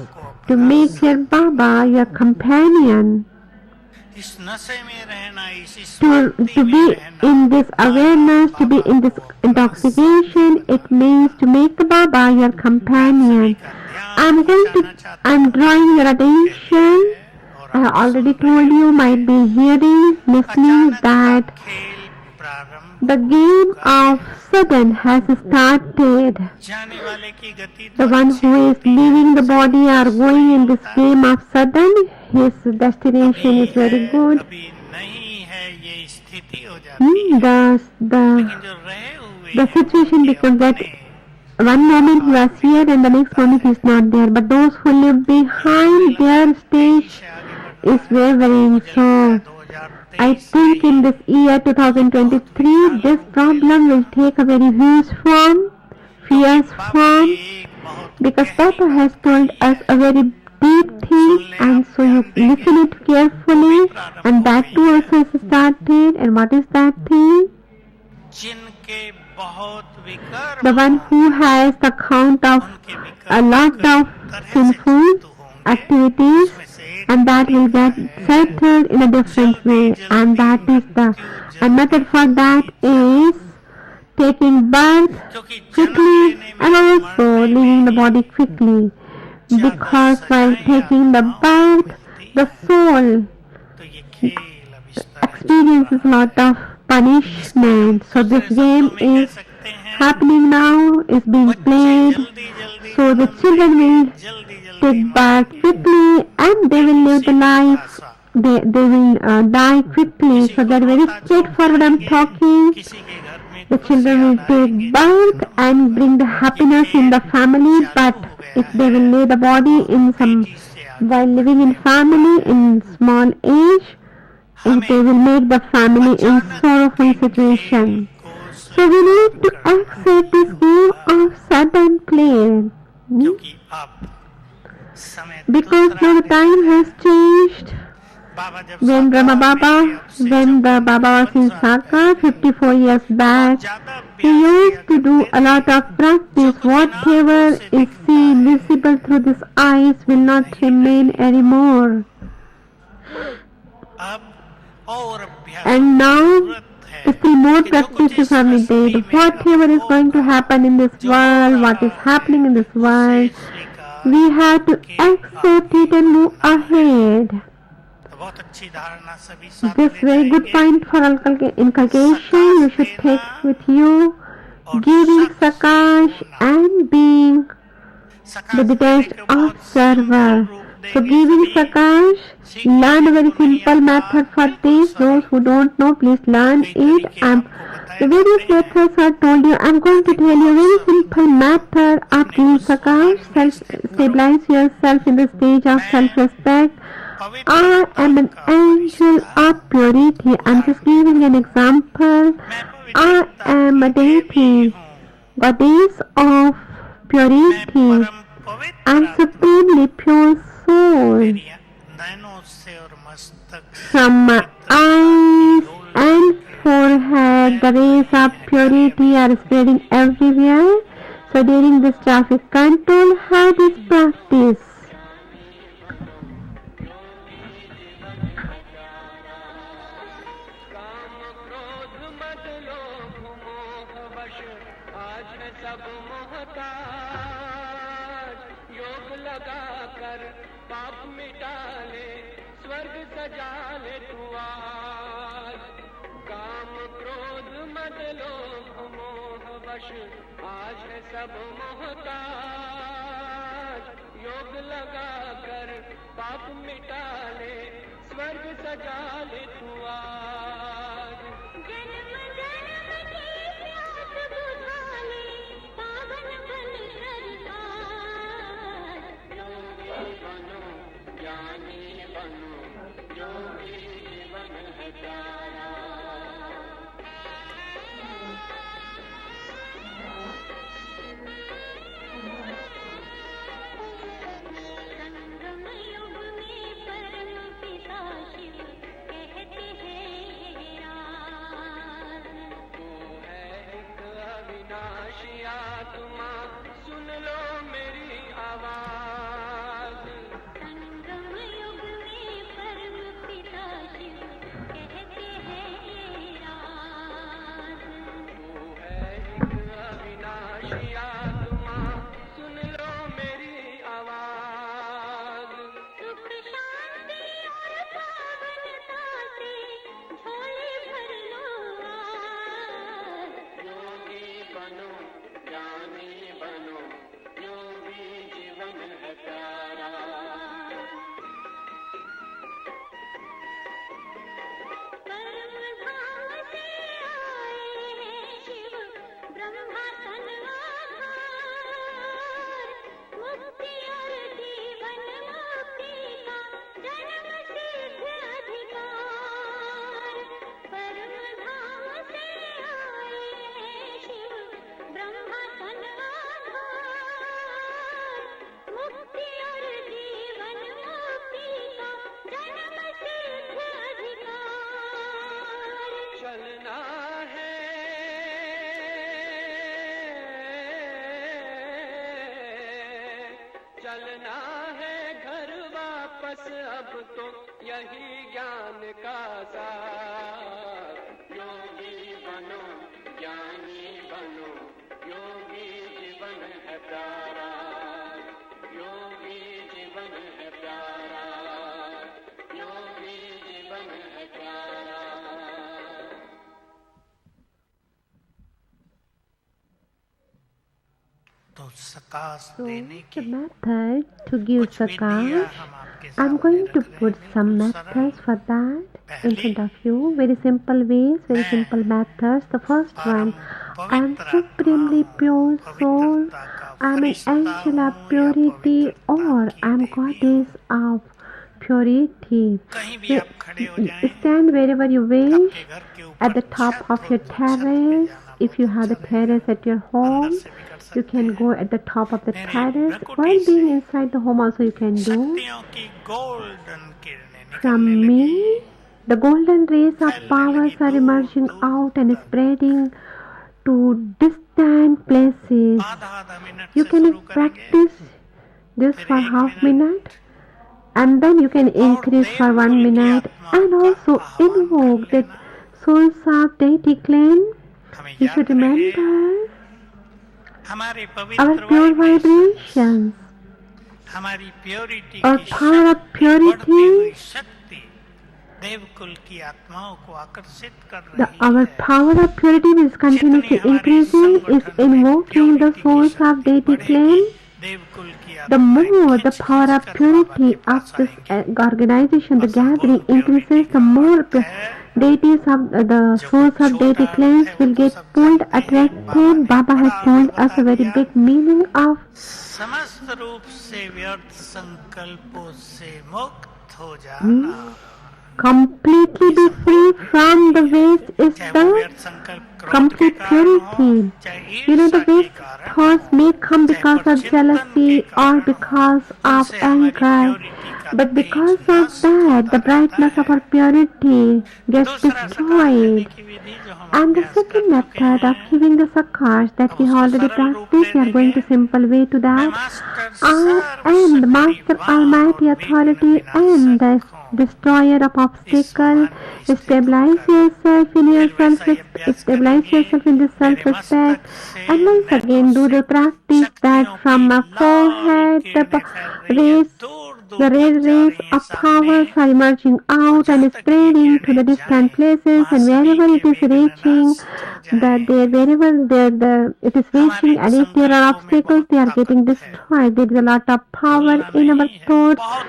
to make your Baba your companion. इस नशे में रहना, इस to स्मृति में be रहना, in this awareness, to be in this intoxication, it means to make the Baba your companion. I'm drawing your attention. I have already told you, might be hearing, listening, that खेल प्रारंभ the game of sudden has started. जाने वाले की गति The तो one अच्छी who is होती है, leaving the body or going in this game of sudden, his destination is very good. अभी नहीं है, ये स्थिति हो जाती है। The लेकिन जो रहे हुए the हैं, situation उनके becomes that अपने one moment he was here and the next moment he is not there. But those who live behind their stage is wavering. So I think in this year 2023, this problem will take a very huge form, fierce form, because Papa has told us a very deep thing, and so you listen it carefully, and that too also is started. And what is that thing? जिनके बहुत विकर्म The one who has the count of a lot of sinful activities, and that will get settled in a different way, and that is the method for that is taking birth quickly and also leaving the body quickly, because while taking the birth, the soul तो ये खेल अब इस तरह experiences a lot of punishment. So this game is happening now, is being played. So the children will take birth quickly and they will live the life. They will die quickly. So they're very straightforward. I'm talking. किसी के घर में The children will take birth and bring the happiness in the family. But if they will lay the body in some while living in family in small age, and they will make the family in sorrowful situation. So we need to accept this game of sudden play. क्योंकि अब समय Because now the time has changed. बाबा जब When Brahma Baba, when the Baba was in Saka 54 years back, he used to do a lot of practice. Whatever is seen, visible through these eyes will not remain anymore. अब और अभ्यास And now, जरूरत है still more practices are needed. Whatever is going to happen in this world, what is happening in this world, we have to accept it and move ahead. तो बहुत अच्छी धारणा सभी साथ This very good point for inculcation you should take with you, giving Sakash and being the detached observer. So giving Sakash, learn a very simple method for this. Those who don't know, please learn it. The various methods are told you. I'm going to tell you a very simple method of giving Sakash. Stabilize yourself in the stage of self-respect. I am an angel of purity. I'm just giving an example. I am a deity, goddess of purity. I'm supremely pure soul. नैनों से और मस्तक From my eyes and forehead, the rays of purity are spreading everywhere. So during this traffic control, have this practice. चलना है घर वापस अब तो यही ज्ञान का सार। योगी बनो ज्ञानी बनो, योगी जीवन है प्यारा, योगी जीवन है प्यारा, योगी जीवन है प्यारा। तो सकाश So देने the की method to give कुछ विधियां sakas, हम आपके I'm सामने going to रख रहे put हैं। some बहुत सरल, methods for that in front पहली, of you. Very simple ways, very मैं simple methods. The first परम one, I'm पवित्र आत्मा supremely हूँ, pure soul. पवित्रता का I'm an Firishta angel of हूँ या purity, पवित्रता or की I'm देवी हूँ। goddess of purity. कहीं भी So, आप खड़े हो जाएं, stand wherever you wish, आपके घर के at the ऊपर top छत of हो your तो छत पे terrace. जाना If you बहुत have the अच्छा रहेगा। terrace at your अंदर home, से भी कर you सकते can हैं। go at the top of the मेरी terrace. भ्रकुटी While से being inside the home also you can do. शक्तियों की गोल्डन किरणें निकलने From लगी, me, the golden rays of फैलने powers लगी are दूर emerging दूर out and तक। spreading to distant places. आधा आधा मिनट You से can शुरू करेंगे, practice this फिर for 1 half minute minute and then you can और increase for 1 देवकुल की minute आत्मा and का also आह्वान कर invoke the लेना। souls of deity clan. हमें You याद should रहे remember हमारे our पवित्र pure वाइब्रेशंस, vibrations, हमारी प्योरिटी our की power of शक्ति, बढ़ती purity. हुई शक्ति देवकुल की आत्माओं को आकर्षित कर रही Our है। power of purity is continuously जितनी हमारी increasing, is संगठन में invoking the प्योरिटी की souls of शक्ति deity बढ़ेगी, clan. देवकुल की The आत्माएं more the खिंच power खिंच of कर बाबा purity के of पास this आएंगी। organization, the और संपूर्ण gathering प्योरिटी increases, the का more अर्थ है, deities of the जो souls कुछ of deity छोटा अर्थ clans है वो will तो get सब pulled, जानते हैं। बाबा attracted. ने Baba बड़ा has अर्थ told us बता a very दिया, big meaning of समस्त रूप से व्यर्थ संकल्पों से मुक्त हो जाना। completely ये be free संपूर्ण from the प्योरिटी है, waste is चाहे वो the व्यर्थ संकल्प क्रोध के complete कारण हो, purity. चाहे You know, ईर्ष्या the के waste कारण thoughts हो, may come चाहे because of परचिंतन के jealousy or कारण हो, because of उनसे हमारी anger, प्योरिटी का but तेज because of नष्ट that, होता the brightness रहता of our है। purity gets दूसरा सकाश देने destroyed. की विधि जो हम And the अभ्यास कर second चुके method of हैं, giving the sakas that अब we उसको already सरल रूप practiced, they we are going to देंगे। simple way to मैं that. Master I am the Master सर्वशक्तिवान Almighty और विघ्न Authority and the विनाशक हूँ। destroyer of इस obstacle. सामान्य स्थित Stabilize होकर yourself in your फिर वैसा ही अभ्यास stabilize करेंगे। yourself in the मेरे self-respect. मस्तक से And once Naino again do से the practice that शक्तियों from की my लाल forehead किरणें the फैल रही हैं, rays, दूर the दूर red तक जा rays रही हैं of सामने, powers are emerging और out जहाँ and तक ये spreading to the किरणें distant जाएं places, वहाँ and सभी wherever के it is विघ्न reaching, नष्ट हो जाएं। that they wherever it is हमारे reaching, and if there are संकल्पों में obstacles, बहुत they are getting ताकत है, destroyed. There is a lot of power भूलना in our नहीं है, thoughts. बहुत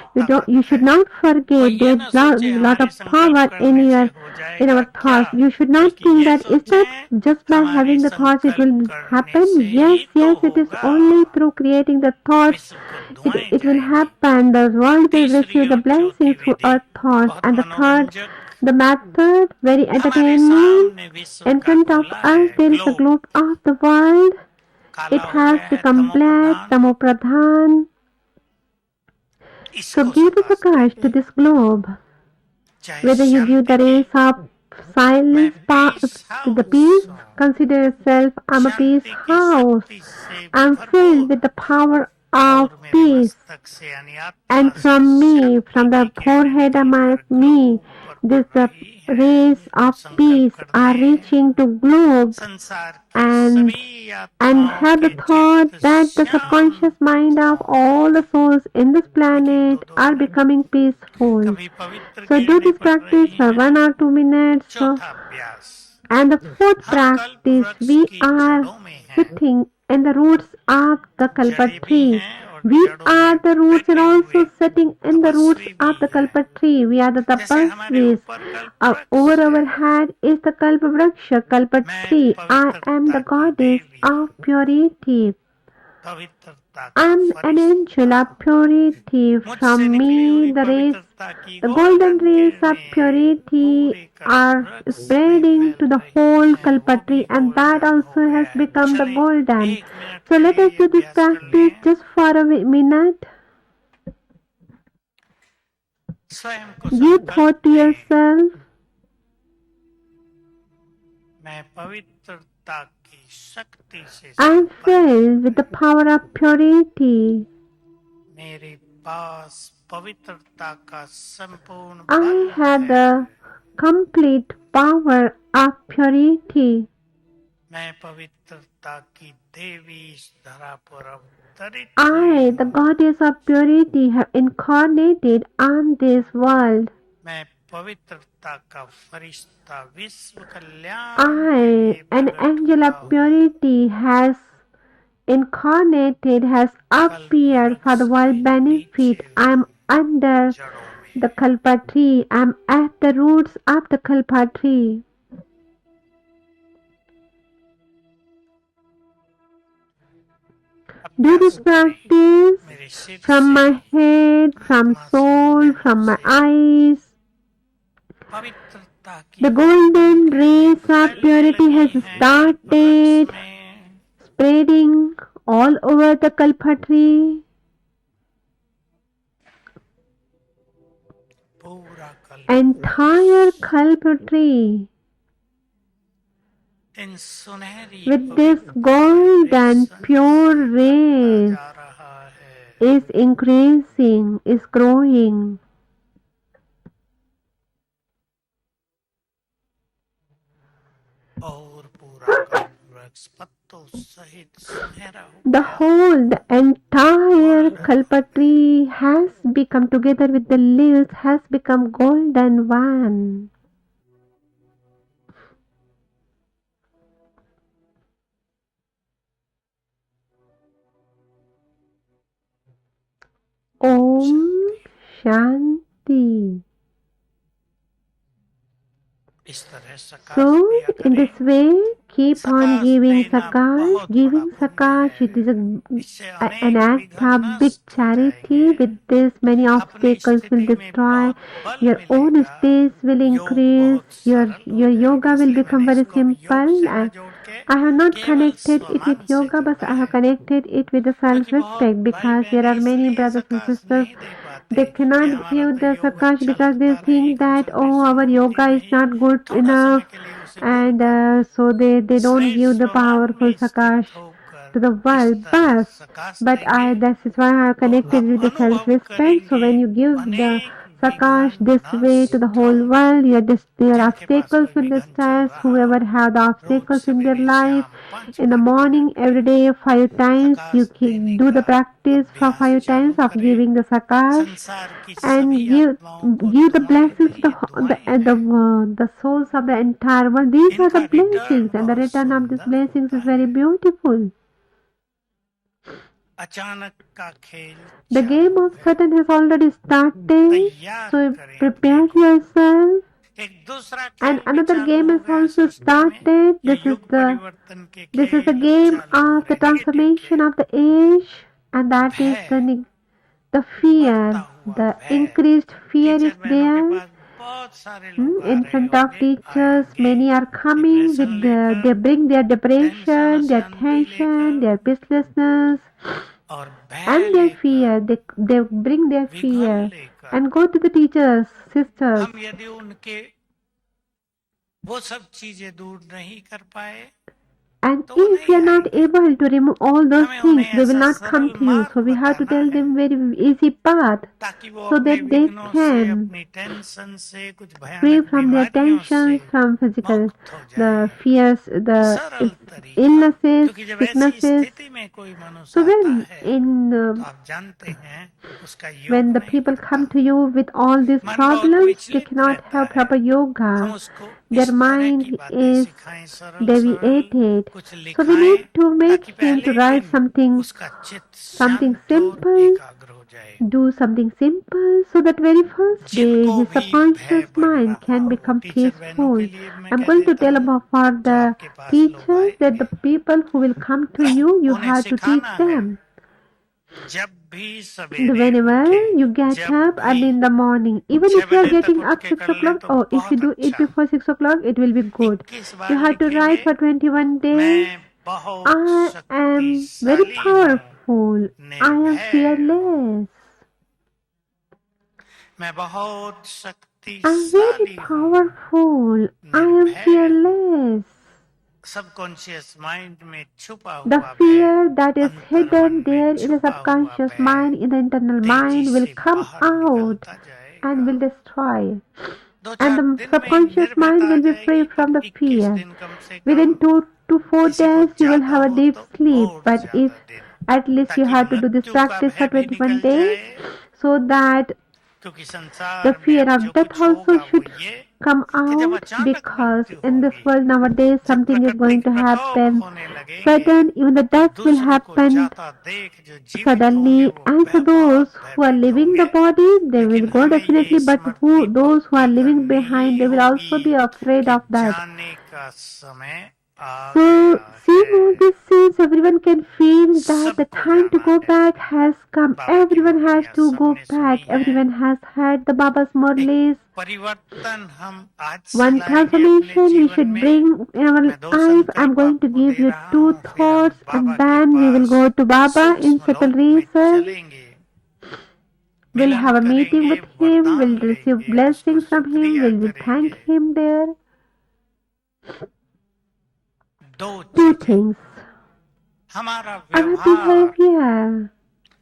You ताकत should है। not forget कोई ये there ना is सोचे a lot हमारे of संकल्प power in करने से your हो in जाएगा our क्या, thoughts. You should not बल्कि think ये that it's not सोचें just by हमारे having the thoughts it संकल्प will करने happen. से Yes, ही तो yes, it is होगा। only through creating the thoughts विश्व को दुआएं it will जाएंगी। happen. The world will तीसरी receive the और चौथी blessings through Vidhi our thoughts. बहुत And the third, मनोरंजक, the method, very हमारे entertaining. सामने विश्व In का front of गोला us, है, there is a globe globe of the world. काला It हो has गया है, become तमो black, प्रधान, Tamo Pradhan. So इसको give the सकाश sakash to देंगे। this globe. चाहे Whether you give शांति the की, rays of मैं silence, peace the house peace, हूँ, consider yourself, I'm a peace शांति की house. शक्ति से I'm filled भरपूर, with the power of और मेरे peace. मस्तक से यानी आत्मा And से from me, Shanti from the की किरणें forehead of निकलकर me, ग्लोब पर this पड़ the रही हैं। rays of संकल्प peace करते are हैं reaching to globe संसार की and सभी and आत्माओं have the के thought चित्त that the subconscious mind of शांत all the souls in this लेकिन planet 2-2 are minute becoming peaceful. कभी पवित्र So do किरणें this पड़ रही practice for हैं। 1 or 2 minutes. चौथा अभ्यास, And the fourth हम कल्प practice, वृक्ष we की are जड़ों में हैं, sitting in the roots of the kalpa जड़ें भी tree. हैं और We जड़ों are में the roots and बैठे also हुए sitting in the roots तपस्वी of भी the हैं। kalpa tree. We are the जैसे हमारे tapasvis. ऊपर कल्प वृक्ष Over है, our head is the kalpa vriksha, kalpa मैं tree. I am पवित्रता the की goddess देवी of हूँ, purity. पवित्रता का I'm an angel Firishta of हूँ। purity. मुझसे From निकली हुई me, the rays, पवित्रता की the golden rays of किरणें purity पूरे कल्प are वृक्ष में spreading to फैल the रही whole हैं, वो kalpa भी tree, and that गोल्डन हो also गया has है। become the चलें golden. 1 मिनट So के let लिए us do this अभ्यास कर practice लें। just for a minute. स्वयं को Give संकल्प thought to दें, yourself, मैं पवित्रता की शक्ति से I am संपन्न filled with the power of purity. मेरे पास पवित्रता का संपूर्ण I बल have है। the complete power of purity. मैं पवित्रता की देवी इस धरा पर अवतरित I, हुई the हूँ। goddess of purity, have incarnated on this world. मैं पवित्रता का फरिश्ता विश्व कल्याण के I, लिए an प्रकट angel हुआ of हूँ। purity, has incarnated, has appeared for the world benefit. I am under जड़ों में the kalpa tree. I am at the roots of the kalpa tree. Do this practice मेरे सिर from से my head, from आत्मा से, soul, Naino from my से eyes. पवित्रता की The golden किरणें rays of फैलने purity लगी has हैं started वृक्ष में। spreading all over the kalpa tree. पूरा कल्प Entire kalpa tree इन सुनहरी with this पवित्र gold and रेशम pure से भरता rays जा रहा है। is increasing, is growing. और पूरा कल्प वृक्ष पत्तों सहित सुनहरा हो The गया। whole, the entire kalpa tree has become, together with the leaves, has become golden one. Om Shanti. इस तरह सकाश So, दिया in करें। this way, keep on सकाश giving देना sakash. बहुत Giving बड़ा पुण्य sakash, है। it is इससे an अनेक act विघ्न of big नष्ट हो charity. जाएंगे। With this, many अपनी obstacles will स्थिति में destroy. बहुत बल Your own मिलेगा। space will योग increase. बहुत सरल हो Your जाएगा। yoga will इसलिए become मैंने very इसको अब योग simple. से न जोड़ के I have not केवल connected it स्वमान with से yoga, but जोड़ा I have है। connected it with the क्योंकि बहुत self-respect, भाई because there बहनें are many इसलिए brothers and सकाश sisters. नहीं दे पाते They कि cannot हमारा give तो the योग sakash अच्छा because they लगता नहीं, think that, oh, concentration our होती yoga is नहीं, not good थोड़ा समय enough, के लिए उसे भूल and कर so they don't श्रेष्ठ give the स्वमान में powerful स्थित sakash होकर to the इस world. तरह सकाश But देंगे this is why I have तो connected आप with the अनुभव self-respect. So करेंगे when you give the अनेक sakash विघ्न this way to the नष्ट whole होंगे। world, your जिनके पास obstacles कोई will विघ्न चल distress. रहा Whoever हो, have the rose obstacles in their सवेरे life, शाम 5 in the bar morning, every करके day, 5 times, सकाश देने do the का practice for अभ्यास 5 times चालू of करें। giving the sakash, संसार की and सभी आत्माओं को give the दुआएं दें। blessings to ये दुआएं हैं। the souls of the entire world. These are इनका the return blessings, and the बहुत return of these सुंदर blessings होता is very है। beautiful. अचानक का खेल The game चालू of है। Satan has already started, तैयार so करें अपने prepare को। yourself. एक दूसरा And खेल भी another चालू game हो is गया also सृष्टि में। started. ये युग परिवर्तन के This is the खेल अब game चालू हो of the रहे, नेगेटिव transformation खेल। of the age, and that is भय, the बढ़ता fear. हुआ The भय। increased fear is टीचर बहनों के there. पास बहुत सारे लोग आ In रहे front of होंगे, teachers, आएंगे many are coming depression with लेकर, they bring their tension depression, their अशांति tension, लेकर their businessness, और भय and their लेकर, fear. They bring their विघन fear लेकर। and go to the teachers, sisters. हम यदि उनके वो सब चीजें दूर नहीं कर पाए And तो वो if we नहीं are not आएंगे। able to remove all those हमें things, उन्हें they will ऐसा not come सरल to you. मार्ग So we have to बताना tell है them very easy path, ताकि वो so अपने that they विघ्नों से, can अपनी टेंशन से, कुछ free भयानक from their बीमारियों से tensions, from physical, मुक्त हो the जाए। fears, the सरल तरीका, illnesses, क्योंकि जब ऐसी sicknesses. स्थिति में कोई मनुष्य So आता when है तो आप जानते हैं उसका योग when the नहीं people बढ़ता। come to you with all these मन बहुत problems, they विचलित cannot रहता have है। proper हम yoga. उसको Their इस तरह mind की बातें is सिखाएं, सरल सरल deviated. कुछ So we लिखाएं need to make ताकि him to पहले write दिन something उसका चित्त something शांत और simple, एकाग्र हो जाए। do something simple, so that very first day जिनको his भी subconscious भय बढ़ mind रहा can हो, become टीचर बहनों peaceful. के लिए मैं I'm कह going to देता tell हूँ about for जो the आपके पास लोग teachers that आएंगे the people who will come to you, you उन्हें have to teach सिखाना है them. जब भी सवेरे Whenever उठे, you get जब up भी early in the morning, even 6 if you are बजे तक getting उठ up के 6 कर लें o'clock, तो or if you बहुत do it अच्छा। before 6 o'clock, it will be good. 21 You bar have to write लिखेंगे for 21 days. मैं बहुत I am very शक्तिशाली हूँ, powerful. I am निर्भय हूँ। fearless. मैं बहुत I'm very शक्तिशाली हूँ, powerful. I am निर्भय हूँ। fearless. सबकॉन्शियस माइंड में छुपा The हुआ fear that is अंतर्मन hidden में there in the छुपा हुआ subconscious भय mind, in the internal तेजी mind, will से come बाहर out निकलता जाएगा। and will destroy. दो And चार the दिन में subconscious mind निर्भयता uh will be जाएगी, free पर from the 21 fear. दिन कम से Within कम 2 to 4 किसी को days, you will ज्यादा have a हो deep तो sleep. और But if ज्यादा दिन, at least you ताकि have to do this मृत्यु का practice भय for भी 21 निकल days, जाए, so that क्योंकि the संसार में fear अब of जो death कुछ also होगा वो should ये come कि जब out, अचानक because मृत्यु in this होगी, world nowadays जब something is going प्राकृतिक to प्रकोप happen. होने लगेंगे, Sudden, even the तो death will दूसरों को happen जाता देख जो जीवित होंगे suddenly, वो and for those बहुत who are भयभीत leaving the होंगे, body, they will लेकिन go हमें ये definitely, but Smriti those who are पक्की leaving करनी behind, he they will also be होगी afraid कि of that. जाने का समय आ So, गया seeing है। all this since everyone can feel that the सबको time to जाना go है। back has come. बाबा की Everyone has मुरलियाँ to go सबने सुनी back. हैं। Everyone has heard the Baba's एक Murlis. परिवर्तन हम आज से One लाएंगे अपने transformation we जीवन should में। bring in our मैं 2 life. I'm संकल्प going to आपको give दे you रहा 2 हूँ, फिर हम thoughts, बाबा and के then we will pass go to Baba in सूक्ष्म subtle लोक में research. चलेंगे, We'll Milan have a meeting करेंगे, with him. वरदान We'll receive लेंगे, उसको blessings from him. शुक्रिया We'll करेंगे। thank him there. 2 2 चीजें, things. हमारा Our व्यवहार, behavior.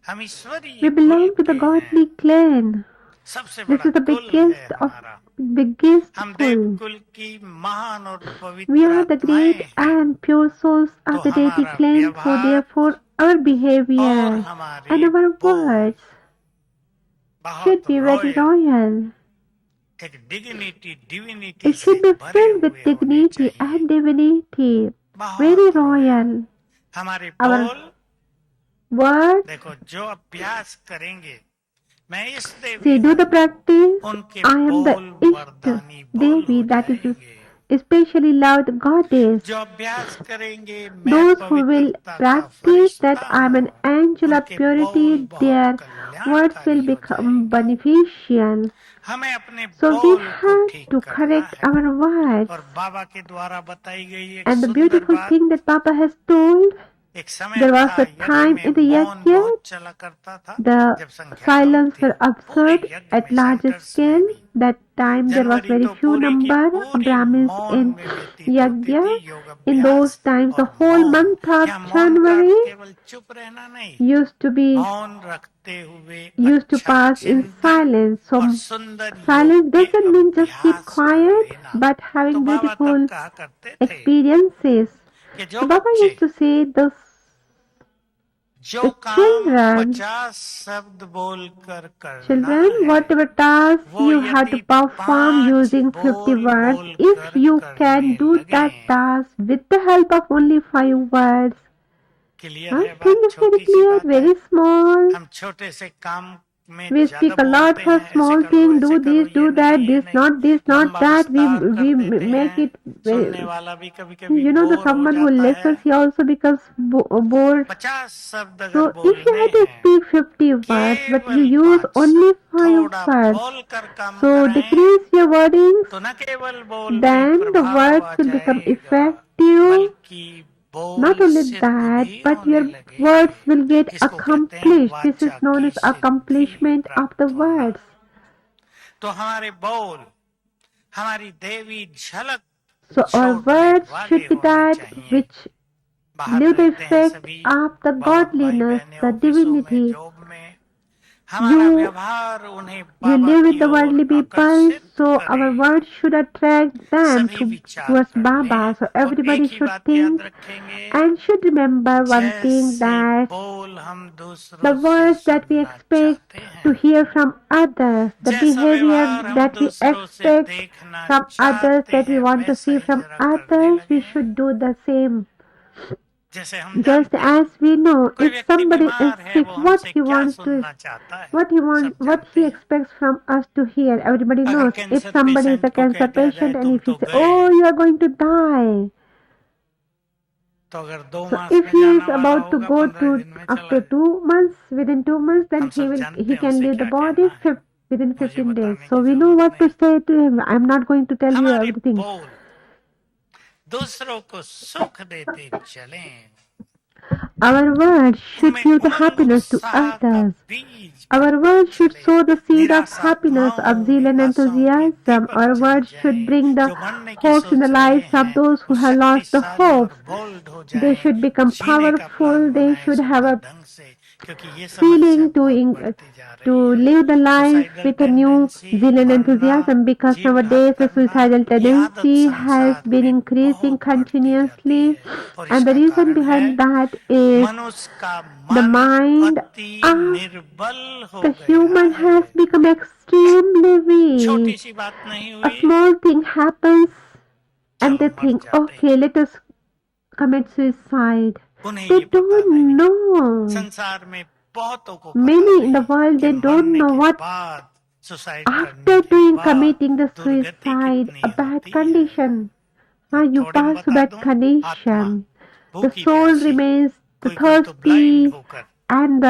हम ईश्वरीय We कुल belong to the के हैं, godly clan. सबसे This बड़ा is the कुल है biggest of हमारा। biggest हम देव pull. कुल की महान और We पवित्र are the आत्माएं great हैं, and pure souls तो of the deity हमारा clan. So व्यवहार therefore, our और behavior हमारे and our बोल words बहुत should be very royal, royal. एक डिग्निटी डिविनिटी It से should be भरे filled with हुए होने dignity चाहिए, and divinity. Very बहुत रॉयल। royal. हमारे Our बोल words, देखो, जो अभ्यास करेंगे, मैं इस see, देवी do the हूँ, practice. उनके I am the बोल Ishta वरदानी बोल हो Devi, that is जाएंगे। especially loved goddess. जो अभ्यास करेंगे मैं Those who will पवित्रता का practice that Firishta I am an हूँ, angel of उनके purity, बोल बहुत their words कल्याणकारी will हो become जाएंगे। beneficial. हमें अपने So we बोल को have ठीक to करना correct है, our words. और बाबा के द्वारा बताई गई एक And the सुंदर beautiful बात, thing that Papa has told, एक समय there was था a यज्ञ time में in the मौन yajna, बहुत चला करता था, the जब संख्या कम silence थी, were पूरे observed यज्ञ at में large सेंटर्स में scale. भी। That time there was January very तो few पूरी की number of पूरी Brahmins मौन in में व्यतीत होती yajna. थी। योग In those अभ्यास times, the और whole मौन, month of क्या मौन का January केवल चुप रहना नहीं, used to be मौन रखते हुए used to अच्छा pass in चिंतन silence. So और सुंदर silence योग के doesn't mean just keep अभ्यास कर quiet, लेना। but तो having बाबा beautiful तब कहा करते थे experiences. कि जो So Baba बच्चे used to say जो the काम children, 50 शब्द बोलकर करना children, है, whatever task वो you have to यदि perform 5 using 50 बोल words, if बोलकर you करने can do that लगे, task with the help of only 5 words, clear है thing बात, is very छोटी सी clear, बात है। very small. हम छोटे से काम में We ज्यादा speak a lot बोलते for हैं, ऐसे small करो, things, ऐसे do करो, this, ये do that, नहीं, ये this, नहीं, not लंबा that. विस्तार कर We देते make हैं, it. सुनने वाला भी कभी कभी You know, the बोर हो someone who जाता है। listens, he also becomes bored. 50 शब्द अगर So if you बोलने have to हैं, speak 50 words, but you केवल use 5 only शब्द, 5 थोड़ा words, बोलकर काम so करें, decrease your wordings, तो न केवल बोल में then the प्रभाव words आ will become जाएगा, effective. बल्कि बोल Not only सिद्ध that, भी but होने your लगेंगे। words will get इसको कहते हैं accomplished. This वाचा is known की as Siddhi accomplishment of the प्राप्त होना। words. तो हमारे बोल हमारी देवी झलक So our छोड़ने words वाले should be होने that चाहिए। which बाहर leave the रहते हैं effect सभी, of the बहुत भाई godliness, बहने the ऑफिसों में, divinity. जॉब में, हमारा You व्यवहार उन्हें You बाबा live with की the ओर worldly people, आकर्षित so our करे। words should attract them सभी विचार towards कर Baba. लें So और everybody एक ही should बात याद think रखेंगे, and should remember one thing, जैसे that बोल हम the दूसरों से words that we सुनना expect चाहते to हैं, hear from others, the जैसा behavior व्यवहार हम that we दूसरों से expect देखना from others, चाहते that we हैं, want to वैसा see ही from जरा करने others, we लगे। should do the same. जैसे हम Just जानते हैं, as we know, कोई if व्यक्ति somebody is बीमार है, sick, वो what हमसे he क्या wants to सुनना चाहता है, what he सब wants, what जानते he हैं। expects from us to hear. Everybody अगर knows. If cancer somebody is patient a को cancer कह दिया जाए patient and तुम if he तो says, गए, "Oh, you are going to die," तो अगर 2 so मास if में he जाना is वाला about to होगा, go 15 to दिन में चला after जाए। 2 months, within 2 months, then हम सब जानते he हैं can उसे leave the क्या body कहना है, within मुझे 15 days. बताने So की we know जरूरत what to नहीं। say to him. I'm not going to tell you हमारे everything. बोल दूसरों को सुख देते चलें, Our words should उनमें give the Umang happiness to उत्साह का others. बीज Our words should चले, sow the seed of निराशा happiness, of आत्माओं zeal में and आशाओं के enthusiasm. दीपक Our जल words should जाएं, bring the जो मरने की hopes in the सोच रहे lives of हैं those वो who have lost the शक्तिशाली और hopes. बोल्ड हो They जाएं, should become जीने का प्लान powerful. They बनाएं should have सुंदर a ढंग से, क्योंकि ये समस्या feeling बहुत बढ़ती जा to रही है। live the life suicidal with a new tendency zeal and मरना, enthusiasm, because जीव घात nowadays the करना, suicidal ये आदत tendency has संसार been में increasing बहुत बढ़ती जाती continuously, है, और and the इसका reason कारण है behind that is मनुष्य का the मन mind अति of निर्बल हो the गया human है। has become extremely छोटी weak. सी बात नहीं A हुई, small thing happens and चलो they मर think, जाते okay, let us commit suicide. उन्हें They ये पता don't नहीं। know. संसार में बहुतों को पता Many in the नहीं world, कि they don't मरने know के what बाद, सुसाइड करने after के doing बाद committing the दुर्गति suicide, कितनी a bad होती है। condition. You थोड़े में pass through बता bad दूं, आत्मा condition. The भूखी soul प्यासी, remains कोई कोई तो ब्लाइंड thirsty होकर and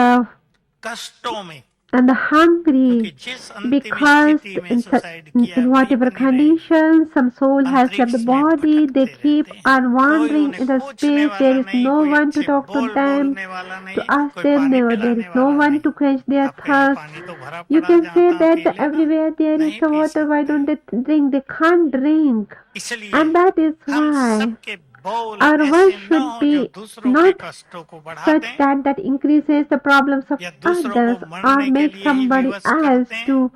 कष्टों में, the क्योंकि hungry, जिस अंतिम because स्थिति में सुसाइड in किया है वही whatever बनी रहेगी। conditions some soul has left the अंतरिक्ष में body, they भटकते keep रहते हैं, on कोई wandering उन्हें in the पूछने space. There वाला is नहीं, no कोई one to अच्छे talk to बोल them, बोलने वाला to नहीं, ask कोई them. पानी There is पिलाने no वाला one नहीं। to quench their आप कहेंगे thirst. पानी तो भरा You पड़ा, can जहाँ say तहाँ पी that लेना, everywhere there is नहीं the पी water, why सकते। don't they drink? They can't drink. इसलिए And that is हम why सबके बोल our ऐसे words न should हो जो be दूसरों के not कष्टों को बढ़ा such दें that increases the problems of या दूसरों को others or मरने के make लिए ही somebody विवश कर else दें। to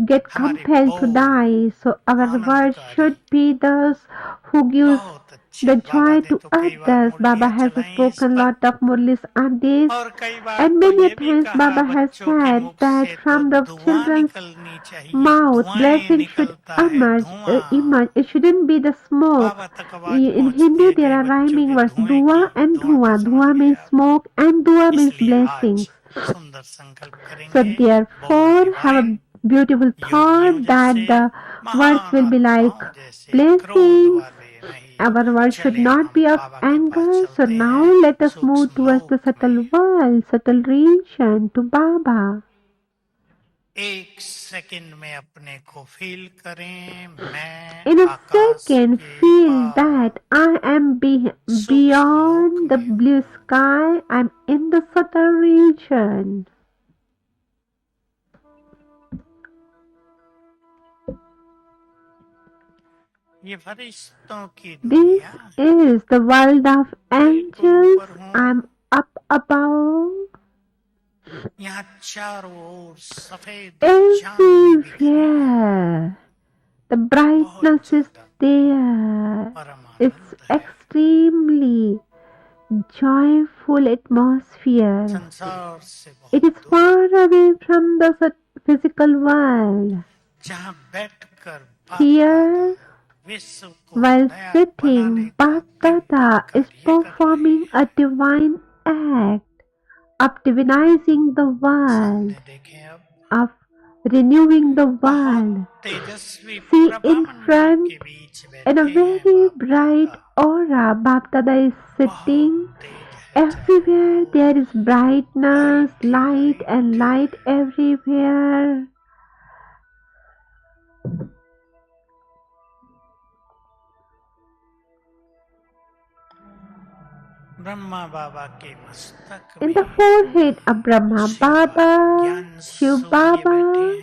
get हमारे compelled to बोल die. So our words आनंदकारी, should be those who gives बहुत अच्छे। the बाबा joy ने to तो कई बार others. Baba मुरलियाँ has चलाई इस spoken पर, lot of murlis on this, और कई बार and तो many ये भी times कहा Baba has बच्चों के said मुख that से तो from the धुआं children's निकलनी चाहिए, mouth धुआं blessing should निकलता है, emerge. धुआं। It shouldn't be the smoke. बाबा तक आवाज In पहुंचती Hindi है there कई are बच्चों rhyming के words, धुएं dua की, and धुआं dhua. तो समझ Dua गए means आप। smoke and dua means इसलिए blessings. आज सुंदर संकल्प So करेंगे, बोल therefore have divine, a beautiful योगियों thought that जैसे, the words will be like महान जैसे, क्रोध blessings. वाले नहीं। Our words should चले not हम be of बाबा के पास anger. So चलते now हैं let us move सूक्ष्म towards the लोक subtle में। world, subtle region to Baba. एक सेकंड में अपने को फील करें, मैं In a आकाश second, के feel par, that I am सूक्ष्म beyond लोक the में blue sky. I'm in the subtle region. ये फरिश्तों की This दुनिया है, is the world of बिल्कुल angels. ऊपर हूँ, I'm up above. यहाँ चारों ओर सफेद चांदनी बिखरी है, Everywhere the बहुत brightness is ज्यादा there. परम It's आनंद है। extremely joyful atmosphere. संसार से It बहुत is दूर, far away from the physical world. जहाँ बैठकर बाप Here, दादा विश्व को while नया sitting, बनाने का Bap Dada दिव्य is कार्य कर रहे performing हैं। a divine act of divinizing the world, सामने देखें अब of renewing the बहुत world. Tejashwi See Prabha in Mandal front, के बीच in a बैठे हैं very बाप bright दादा, aura, Bap Dada is बहुत sitting. तेज है Everywhere चारों there is brightness, light he light and light light है। everywhere. ब्रह्मा बाबा के मस्तक In में the forehead of Brahma Shiv Baba Baba, ज्ञान Shiv सूर्य बैठे Baba,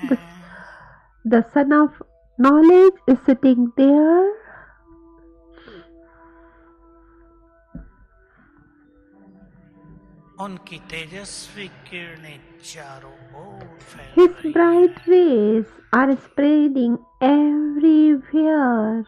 हैं, the son of knowledge, is sitting there. उनकी तेजस्वी किरणें चारों ओर फैल His रही bright हैं। rays are spreading everywhere.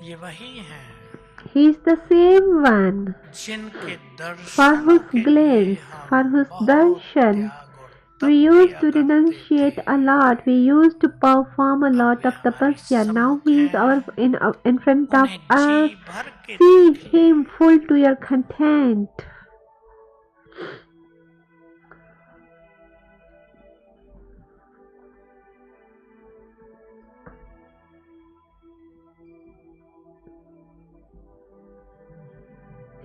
ये वही हैं He is the same one जिनके for दर्शनों whose के लिए glance, for हम whose बहुत darshan त्याग और we तप used किया to करते renunciate थे। a lot. We used to perform a अब lot वे of हमारे tapasya. Now सम्मुख he is हैं, in front of उन्हें us. जी भर के See देख लें। him full to your content.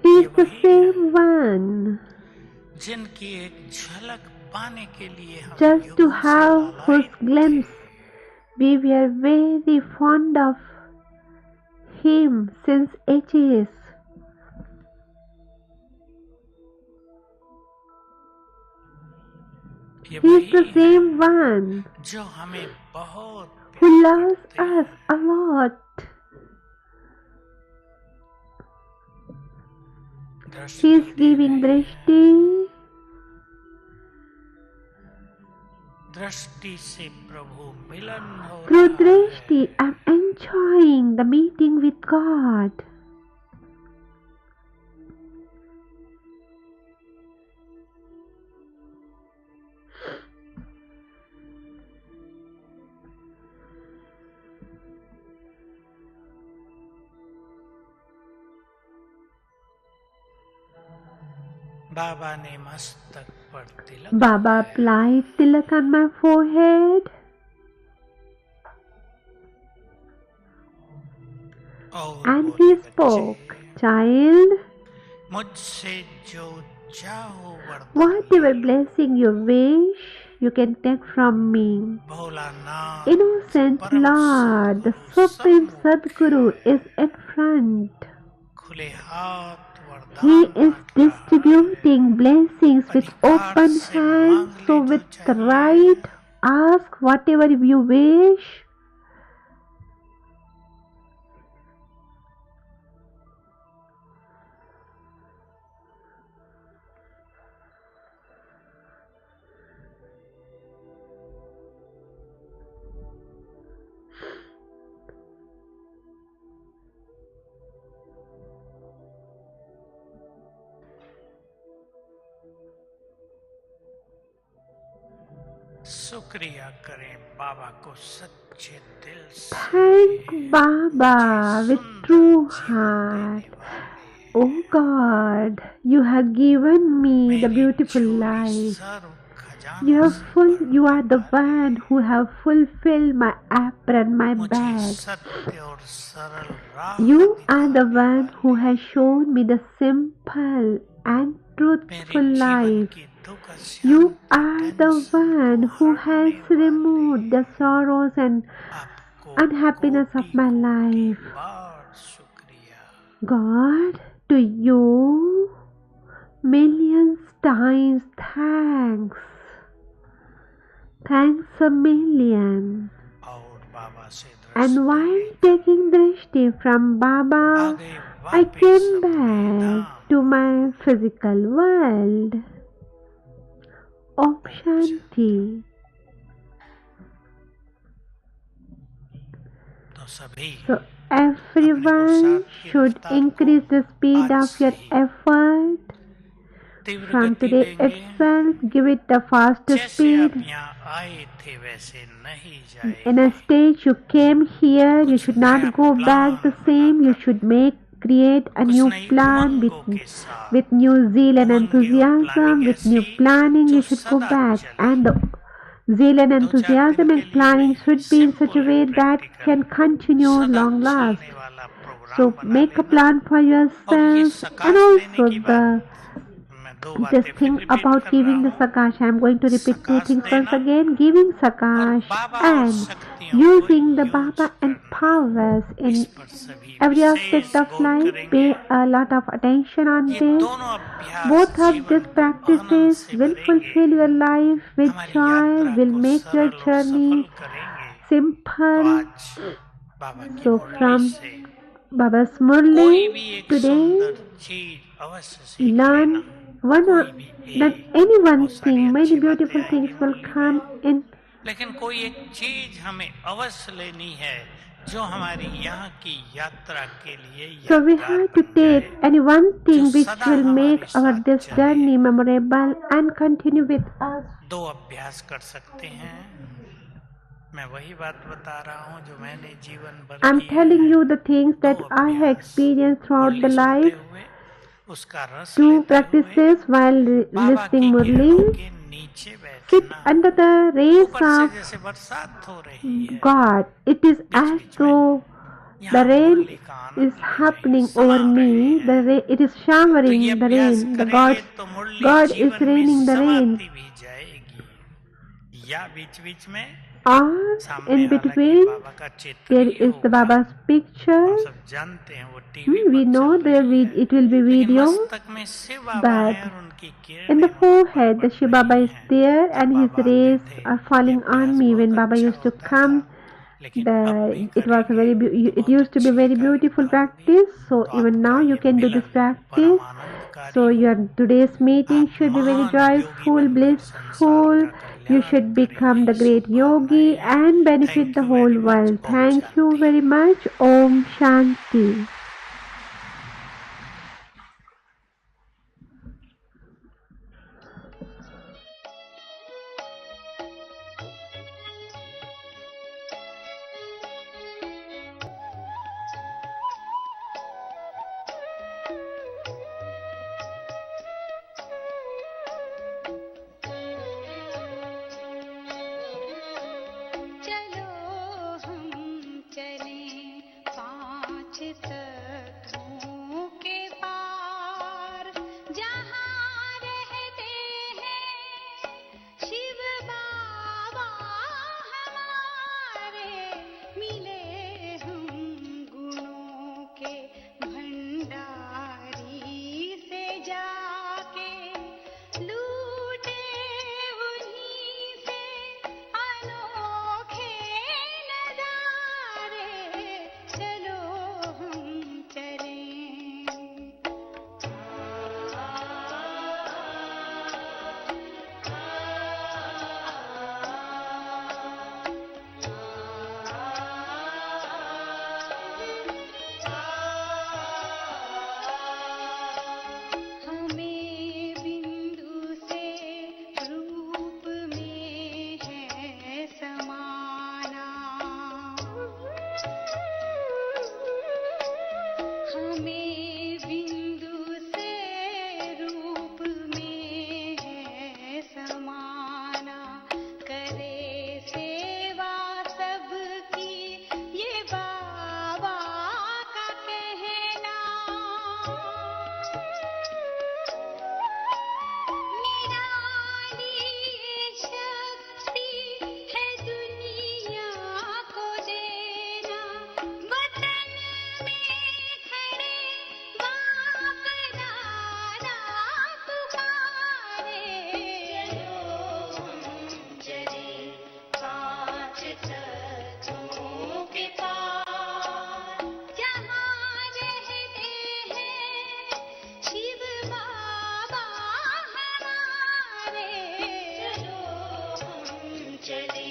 He ये is the वही हैं same one जिनकी एक झलक पाने के लिए हम just to युगों से have whose लालायित थे। glimpse. We were very fond of him since ages. ये He is वही the है same one जो हमें बहुत who प्यार loves करते us हैं। a lot. दृष्टि He is दे giving रहे हैं। drishti. दृष्टि से प्रभु मिलन हो Through रहा है। drishti, I'm enjoying the meeting with God. बाबा ने मस्तक पर तिलक Baba लगाया। applied tilak on my forehead और and बोले, he spoke, बच्चे, child, मुझसे जो चाहो वरदान whatever ले लो। blessing you wish, you can take from me. Bholanath Innocent परम Lord, the सद्गुरु Supreme सम्मुख Sadguru है। is in front. खुले हाथ He वरदान is मांग रहा है। distributing blessings with अधिकार open से hands, मांग so ले जो with the चाहिए। right, ask whatever you wish. शुक्रिया करें बाबा को सच्चे दिल से। Thank Baba with सुंदर true जीवन heart. देने वाले। Oh God, you have given me the मेरी beautiful झोली life. सर्व You खजानों से you are भरने the one वाले। who have fulfilled my apron, my मुझे bag. सत्य और सरल राह You are the दिखाने one who वाले। has shown me the simple and मेरे truthful जीवन life. की दुख You Shanti are the tension one को who Harne has removed the वाले। sorrows and आपको unhappiness of my कोटि life. बार शुक्रिया। God, to you, millions times thanks. Thanks a million. और बाबा से And दृष्टि while लेकर taking drishti from Baba, आगे I वापस came अपने back Dham. to my physical world. Om Shanti. तो सभी So everyone should increase the speed of your effort. तीव्र From गति today देंगे। itself, give it the fast जैसे आप speed. यहाँ आए थे वैसे नहीं In a जाएंगे। stage you came here, you कुछ should नया not go back the plan same. You बनाकर, should create a कुछ new नई plan उमंगों के साथ। with new zeal and उमंगें और enthusiasm. प्लानिंग With new ऐसी planning, जो you should go सदा back, चले। and the zeal and 2-4 दिन enthusiasm के and लिए planning नहीं, should be in such a simple way and that practical, can continue सदा long last. चलने वाला प्रोग्राम So बना make a लेना। plan for और ये yourself, and सकाश देने also की बात, मैं दो just बातें फिर think रिपीट about कर giving the रहा हूँ। sakash. I am going to repeat two सकाश things once देना again. Giving और sakash बाबा और and शक्तियों को using the use Baba and करना। powers इस in पर सभी every wishes aspect of Gaur life. करेंगे। Pay a lot of attention on ये this. दोनों अभ्यास Both of जीवन these को आनंद practices से will भरेंगे। fulfill your life with हमारी joy, यात्रा will को make your सरल और सफल journey करेंगे। तो simple. आज बाबा की So मुरली from से Baba's कोई Murli भी एक today, सुंदर चीज अवश्य सीख learn लेना। one कोई भी that एक, any one बहुत सारी thing, many अच्छी बातें beautiful आएंगी things will मुरली come में, in. लेकिन कोई एक चीज हमें अवश्य लेनी है जो हमारी यहाँ की यात्रा के लिए So we यादगार have to बन take जाए, any one जो thing which सदा will make हमारे our साथ this चले। journey memorable and continue with us. दो अभ्यास कर सकते हैं। मैं वही बात बता रहा हूँ जो मैंने जीवन भर I'm किए telling हैं। you the things दो that I have अभ्यास, experienced throughout मुरली the सुनते life. हुए उसका रस Two लेते हुए practices while बाबा listening की किरणों Murli. के नीचे Sit बैठना। under the rays ऊपर से of जैसे बरसात हो रही है, God. It is beach as बीच में though The यहाँ rain मुरली का आनंद is ले रहे हैं, happening समा over रहे me. हैं। It is तो showering ये the अभ्यास rain. करेंगे तो मुरली God is जीवन में raining the rain. समाती भी जाएगी। या बीच बीच में Or सामने in हालांकि between, बाबा का चित्र there ही is the होगा, Baba's picture. हम सब जानते हैं वो टीवी We पर know चल रही है, it will be लेकिन video, मस्तक में शिव बाबा but है और उनकी in the किरणें मुझ पर forehead, the पड़ Shiv रही Baba is हैं। there जब and his बाबा आते rays थे are ये falling on अभ्यास me बहुत when Baba अच्छा used to होता come. था, लेकिन अब भी It was a करेंगे तो it बहुत used to be a अच्छी very एकाग्रता beautiful होगी। practice. So तो even आपका now you ये can do this Milan practice. परम आनंदकारी So हो। your today's meeting आप should be very महान योगी joyful, बनकर संसार blissful. का You कल्याण should करेंगे, become the great शुभकामनाएं yogi हैं। and benefit thank the you whole very much. world. ओम Thank you शांति। very much. Om Shanti. चलो हम चलें पाँच तत्वों के पार जहाँ रहते हैं शिव बाबा हमारे मिले हम गुणों के भंडारी से जाके लूटे उन्हीं से अनोखे नजारे चलो हम चलें हमें बिंदु से रूप में है समाना हमें बिंदु से रूप में है समाना करे सेवा सबकी ये बाबा का कहना निराली शक्ति है दुनिया को देना वतन में खड़े बाप दादा पुकारे चलो हम चले पाँच तत्वों के पार जहाँ रहते हैं शिव बाबा हमारे चलो हम चले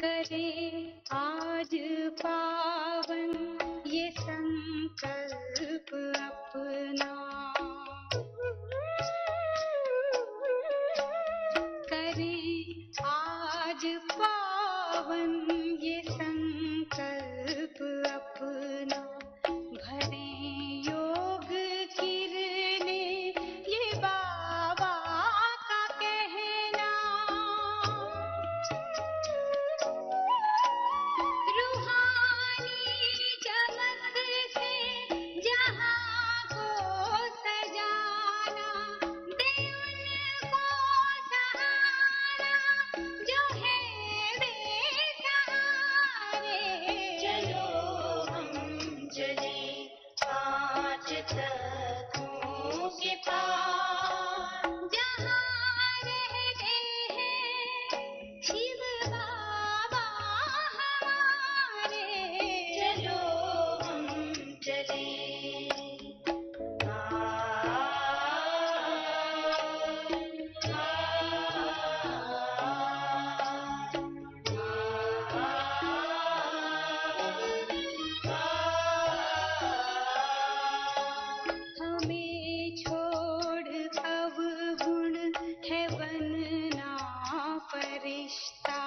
करे आज पावन ये संकल्प अपना करे आज पावन ये संकल्प अपना भरे योग किरणें ये बाबा का कहना रूहानी चमक से जहां को सजाना दे उनको सहारा जो है बेसहारे चलो हम चले पाँच तत्वों के पार जहाँ रहते हैं शिव बाबा हमारे चलो हम चले हमें छोड़ अवगुण है बनना फरिश्ता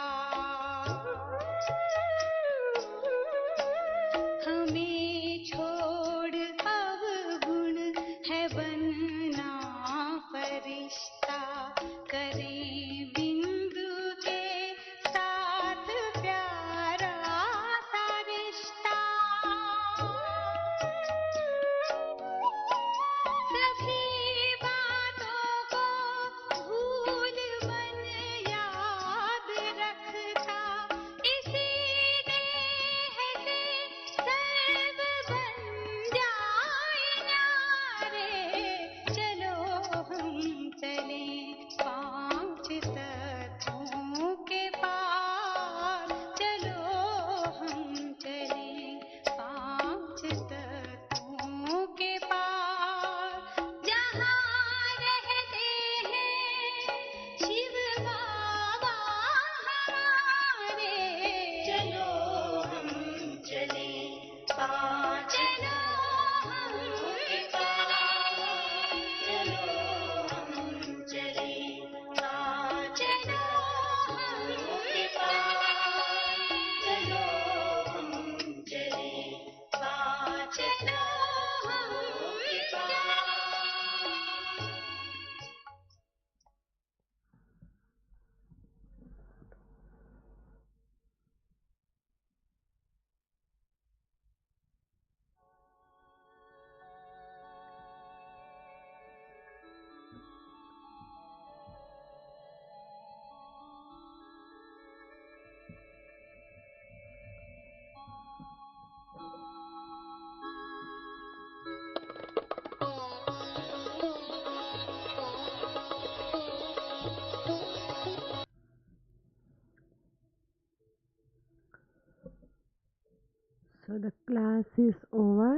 So the class is over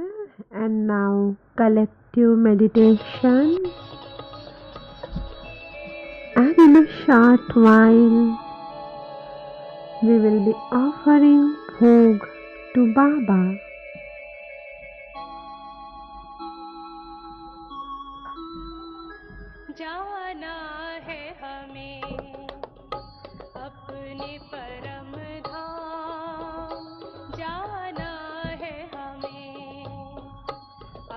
and now collective meditation, and in a short while we will be offering bhog to Baba. जाना है हमें अपने परम धाम, जाना है हमें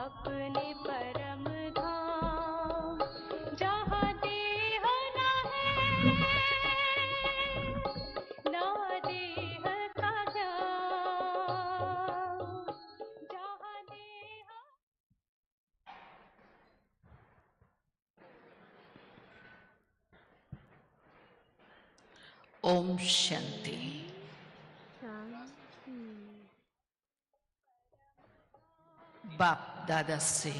अपने परम धाम, जहाँ देह ना है ना देह का ध्यान, जहाँ देह ओम शांति। बाप दादा से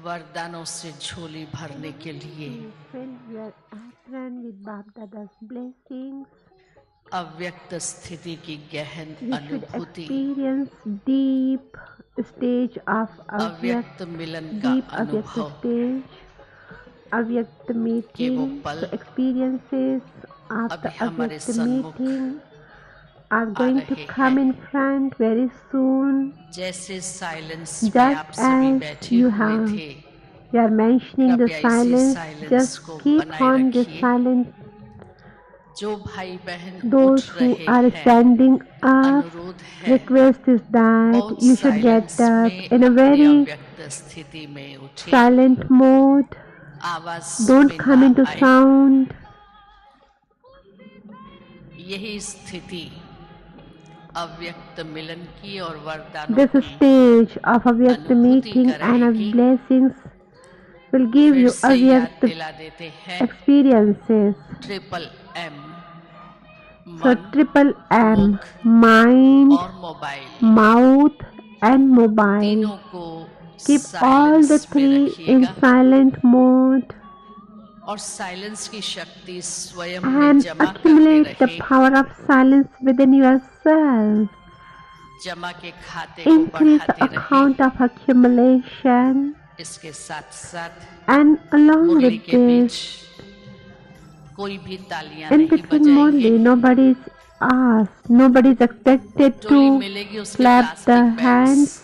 वरदानों से झोली भरने के लिए Fill your apron with Bab Dada's blessings. अव्यक्त स्थिति की गहन You should अनुभूति, experience deep stage of अव्यक्त मिलन का deep avyakta अनुभव stage, avyakta के वो meeting, पल so experiences of अभी the हमारे avyakta सन्मुख meeting are going to रहे come हैं। in front very soon. जैसे साइलेंस में Just आप सभी as बैठे you हुए have, थे, you are mentioning the कृपया इसी silence, silence just को keep बनाए on the रखिए। silence. जो भाई बहन Those उठ who रहे are हैं, standing up, अनुरोध है request is that बहुत you should get silence up में in a अपनी very अव्यक्त स्थिति में उठे, silent mode. आवाज Don't में come ना into आए। sound. यही स्थिति अव्यक्त मिलन की और वरदानों This की stage of avyakta अनुभूति meeting and of कराएगी। blessings will give फिर you से याद avyakta दिला देते हैं experiences. ट्रिपल एम, So मन, triple M, मुख mind, और मोबाइल, mouth and mobile. तीनों को Keep all साइलेंस the में three in रखिएगा silent mode और साइलेंस की शक्ति स्वयं में and जमा करते accumulate the रहे। power of silence within yourself. जमा के खाते को Increase the बढ़ाते रहे। account of accumulation, इसके साथ साथ and along मुरली with के बीच this, कोई भी तालियां in नहीं between बजाएंगे। Murli, nobody is asked, nobody is expected Toli to मिलेगी उसके clap the plastic hands, bags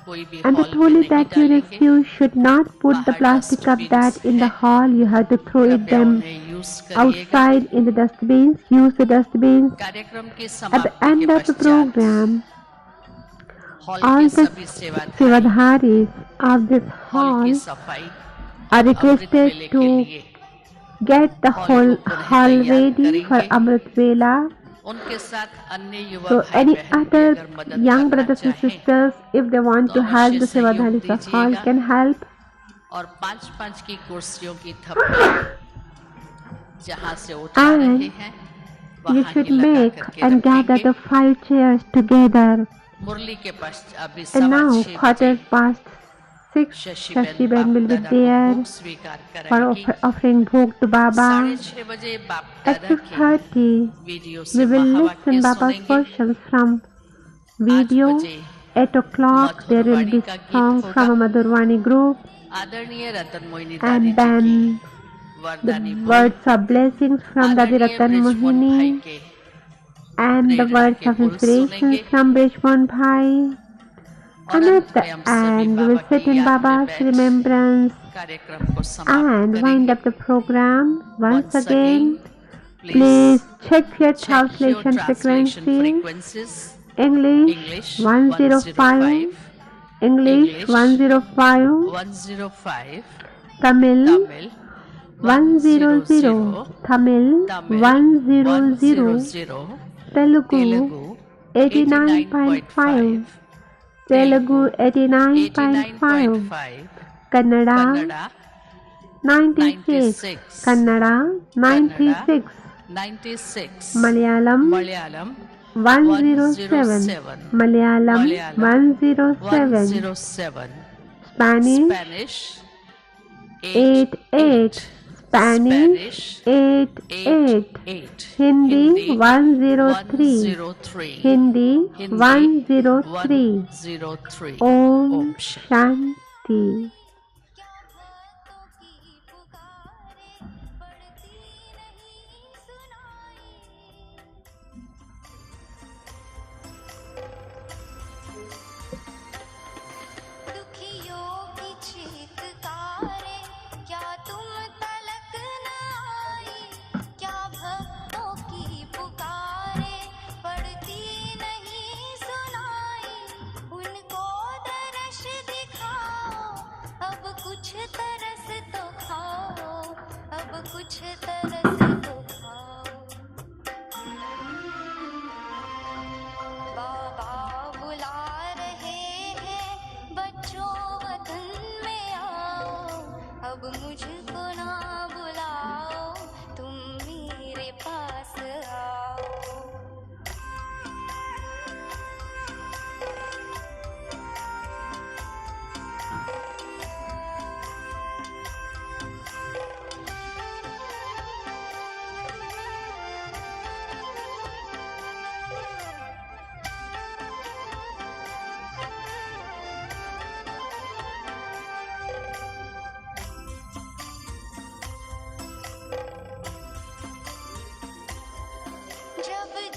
कोई भी and the हॉल में toli नहीं that you डालेंगे। receive should not put the बाहर plastic cup dustbins that in the है, hall. You have to throw it कृपया them उन्हें यूज करिएगा। outside in the dustbins. Use the dustbins. कार्यक्रम की At the समाप्ति end के of the पश्चात program, हॉल all के the सभी सेवाधारी Sevadharis of this हॉल की hall सफाई are और अमृत requested मेले के to लिए get the हॉल whole को पुनः hall तैयार ready for करेंगे। Amrit Vela. उनके साथ अन्य युवा So भाई any बहन भी other अगर मदद young करना brothers and चाहें sisters, if they want तो to help अवश्य the सहयोग Sevadharis of hall, दीजिएगा। can help. और 5-5 की कुर्सियों की थप्पी जहां से उठा And रहे हैं You वहां should ही लगा make करके and gather रखेंगे। the 5 chairs together. मुरली के पश्चात अभी And now, 6:15 quarter बजे past 6, शशिबेन Shashiben will be बाप दादा को there भोग स्वीकार for कराएगी। offering bhog to Baba. 6:30 बजे बाप At दादा के 6:30, वीडियो we से will महावाक्य listen Baba's सुनेंगे। versions from 8 video. बजे 8 o'clock, there will मधुरवाणी be का गीत song होगा। from a Madhurwani group, आदरणीय रतन मोहिनी दादी and जी then की the वरदानी बोल, words of blessings from Dadi आदरणीय Ratan ब्रिजमोहन भाई Mohini, के and the प्रेरणा words के of बोल inspiration सुनेंगे। from Brishmon Bhai. और And अंत at the में हम सभी end, we Baba will sit की in याद में Baba's बैठ remembrance कार्यक्रम को समाप्त and wind करेंगे। up the program. Once Once again, please please check your check your translation translation frequency. frequencies. English English 105, English 105, 105, Tamil Tamil 100, Tamil Tamil 100, 100, Telugu Telugu 89.5, 89.5, Telugu 89.5, 89.5, Kannada Kannada 96, 96, Kannada 96, 96, Malayalam Malayalam 107, Malayalam 107, 107, Spanish Spanish 88, Spanish 88, Hindi 103, Hindi 103. Om Shanti.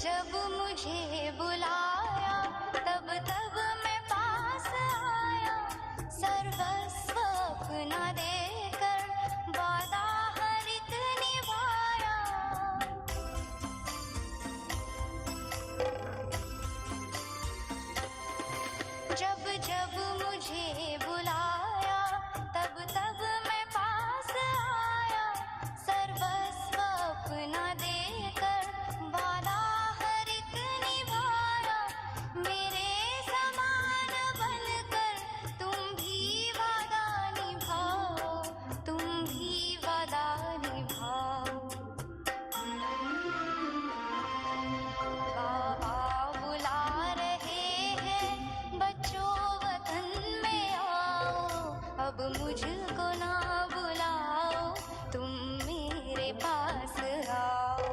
जब मुझे बुलाया तब तब मैं पास आया, सर्वस्व अपना देकर वादा हर एक निभाया। जब जब मुझे बुलाया तब तब मैं पास आया, सर्वस्व अपना देकर वादा मेरे समान बनकर तुम भी वादा निभाओ, तुम भी वादा निभाओ। बाबा बुला रहे हैं बच्चों वतन में आओ, अब मुझको ना बुलाओ, तुम मेरे पास आओ।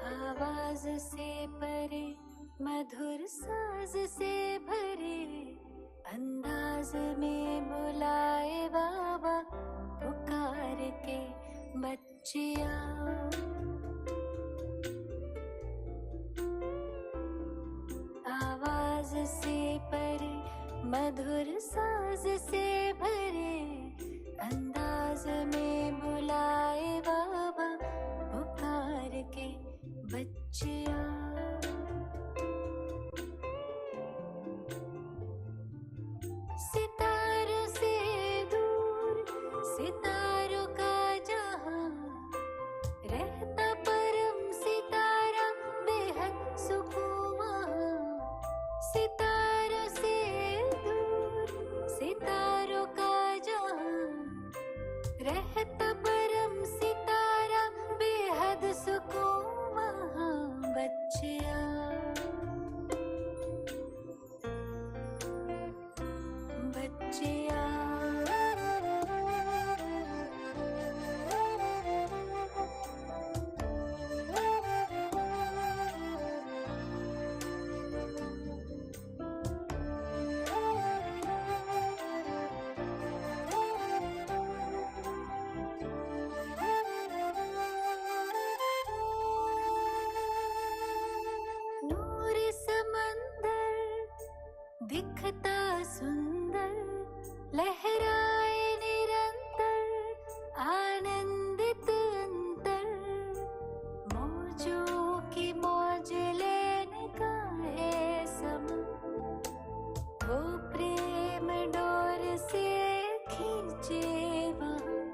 आवाज से परे मधुर साज से भरे अंदाज में बुलाए बाबा पुकार के बच्चिया आवाज से परे मधुर साज से भरे अंदाज में बुलाए बाबा पुकार के बच्चिया सितारों से दूर सितारों का जहां रहता परम सितारा बेहद सुकून वहां सितारों से दूर सितारों का जहां रहता परम सितारा बेहद सुकून वहां बच्चिया बच्चिया नूर समंदर दिखता सुंदर लहराए निरंतर आनंदित अंतर मौजों की मौज लेने का है समय वो प्रेम डोर से खींचे वहाँ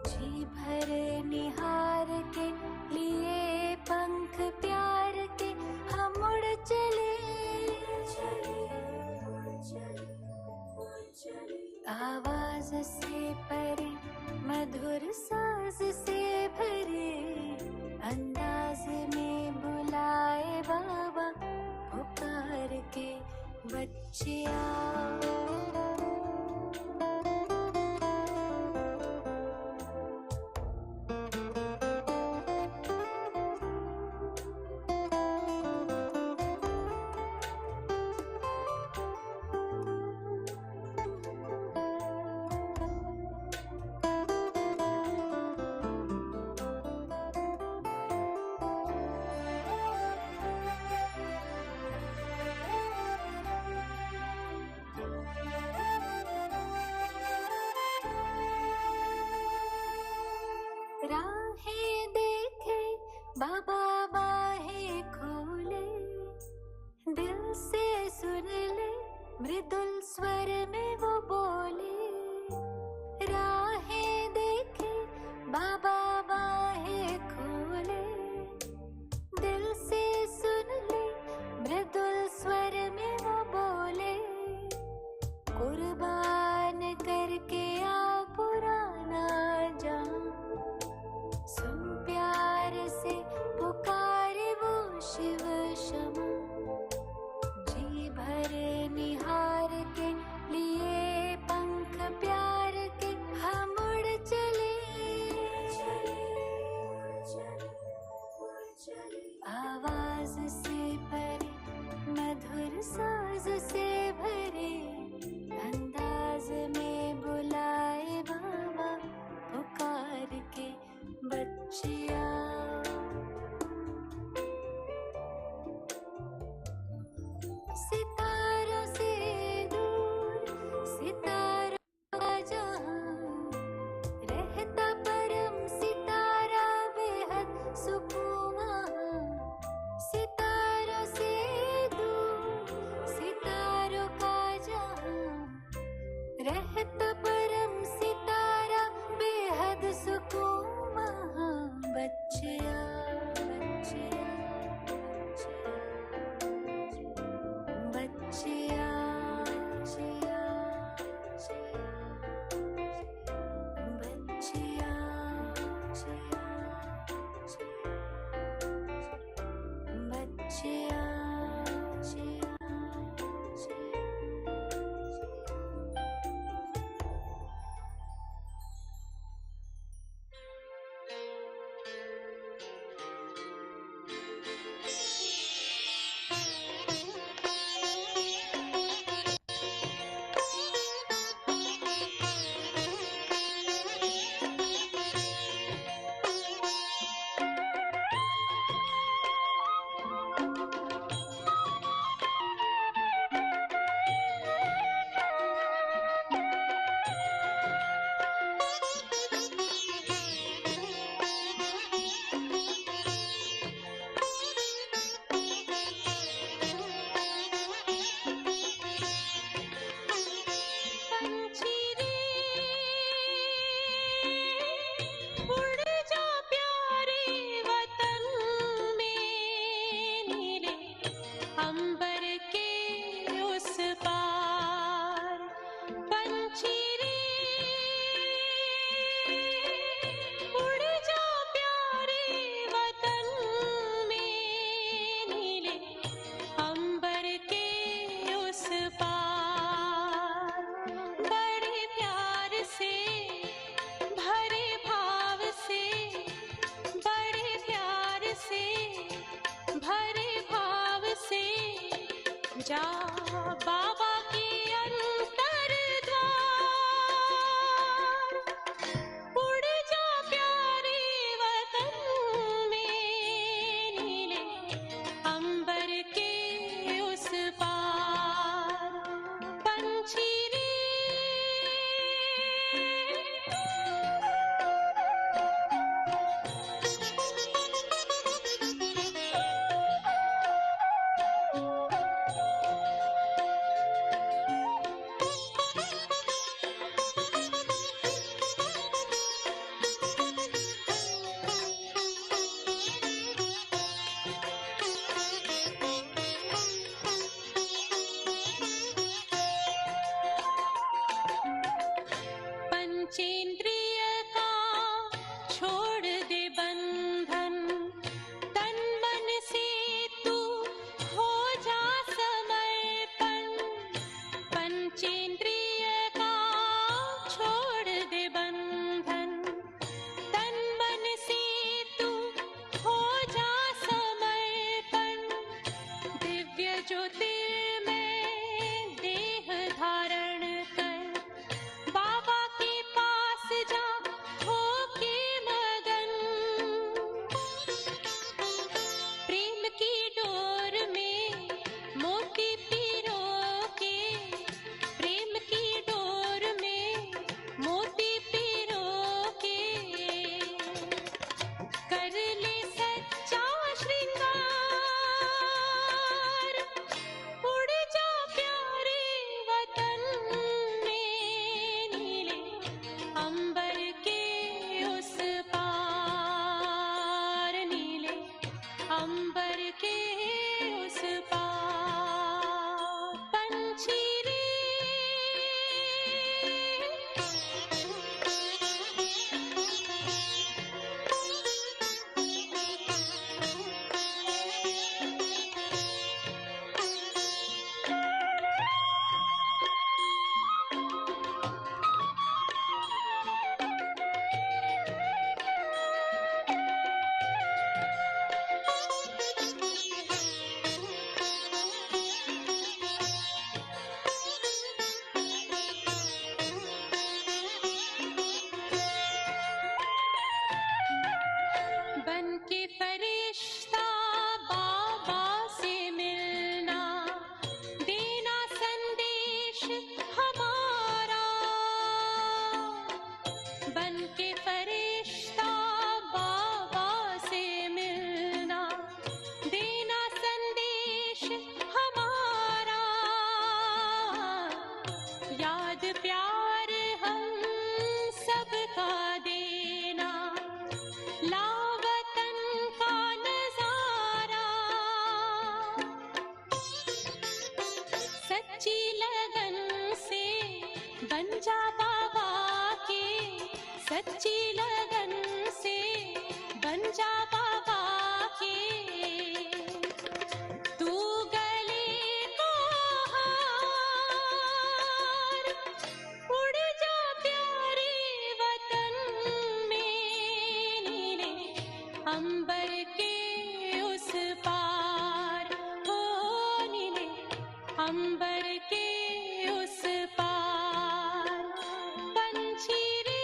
जी भर निहार के लिए पंख प्यार के हम उड़ चले आवाज से परे मधुर साज से भरे अंदाज में बुलाए बाबा पुकार के बच्चिया राहें देखे बाबा बाहें खोले दिल से सुन ले मृदुल स्वर में वो बोले राहें देखे बाबा बाहें खोले दिल से सुन ले मृदुल स्वर में वो बोले कुर्बान करके आ पुराना जान सुन प्यार से पुकारे वो शिव क्षमा जी भर निहार के लिए पंख प्यार के हम उड़ चले आवाज से परे मधुर साज से भरे अंदाज में बुलाए बाबा पुकार के बच्चिया सितारों से दूर सितारों का जहां रहता परम सितारा बेहद सुकून वहां सितारों से दूर सितारों का जहां रहता परम सितारा बेहद सुकून वहां बच्चिया बच्चिया बच्चिया बच्चिया बच्चिया जा बाबा के अंतर द्वार, उड़ जा प्यारे वतन में, नीले अंबर के उस पार। पंछी रे पंचेंद्रिय का छोड़ दे बंधन, तन मन से तू हो जा समर्पण। पंचेंद्रिय का छोड़ दे बंधन, तन मन से तू हो जा समर्पण। दिव्य ज्योतिर्मय देह धारण कर, बाबा के पास जा होके मगन। प्रेम की डोर में मोती पिरो के, प्रेम की डोर में मोती पिरो के, कर ले सच्चा श्रृंगार। उड़ जा प्यारे वतन में, नीले अंबर के उस पार, नीले अंबर के उस पार। पंछी रे बन के फरिश्ता बाबा से मिलना, देना संदेश हमारा। बन के फरिश्ता बाबा से मिलना, देना संदेश हमारा। याद प्यार हम सबका देना, लावतन का नजारा। सच्ची लगन से बन जा बाबा के, सच्ची लगन से बन जा बाबा के। तू गले को हार, उड़ जा प्यारे वतन में, नीले अंबर के उस पार। हो नीले अंबर के उस पार। पंछी रे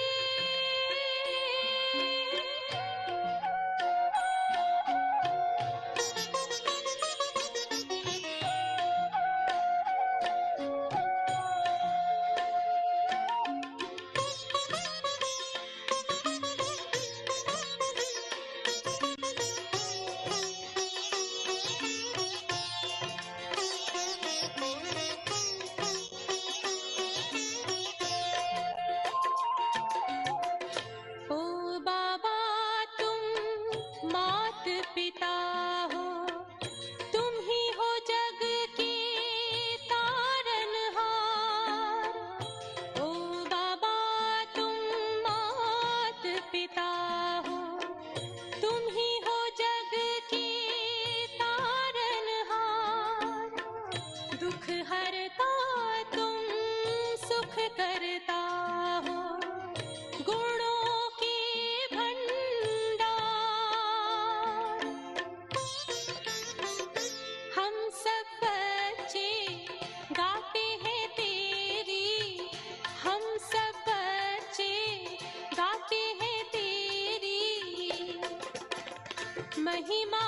महिमा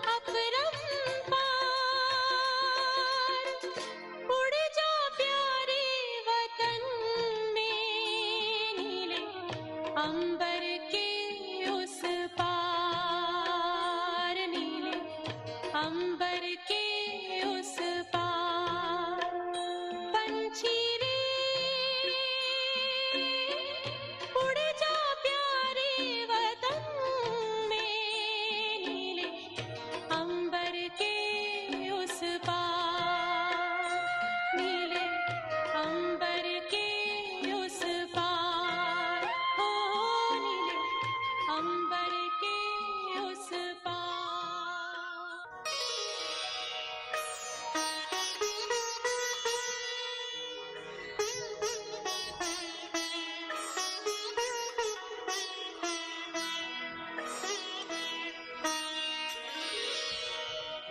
अपरंपार। उड़ जा प्यारे वतन में, नीले अंबर के उस पार, नीले अंबर के उस पार। पंछी रे उड़ जा प्यारे वतन में, नीले अंबर के उस पार, नीले अंबर के उस पार, हो नीले अंबर के उस पार।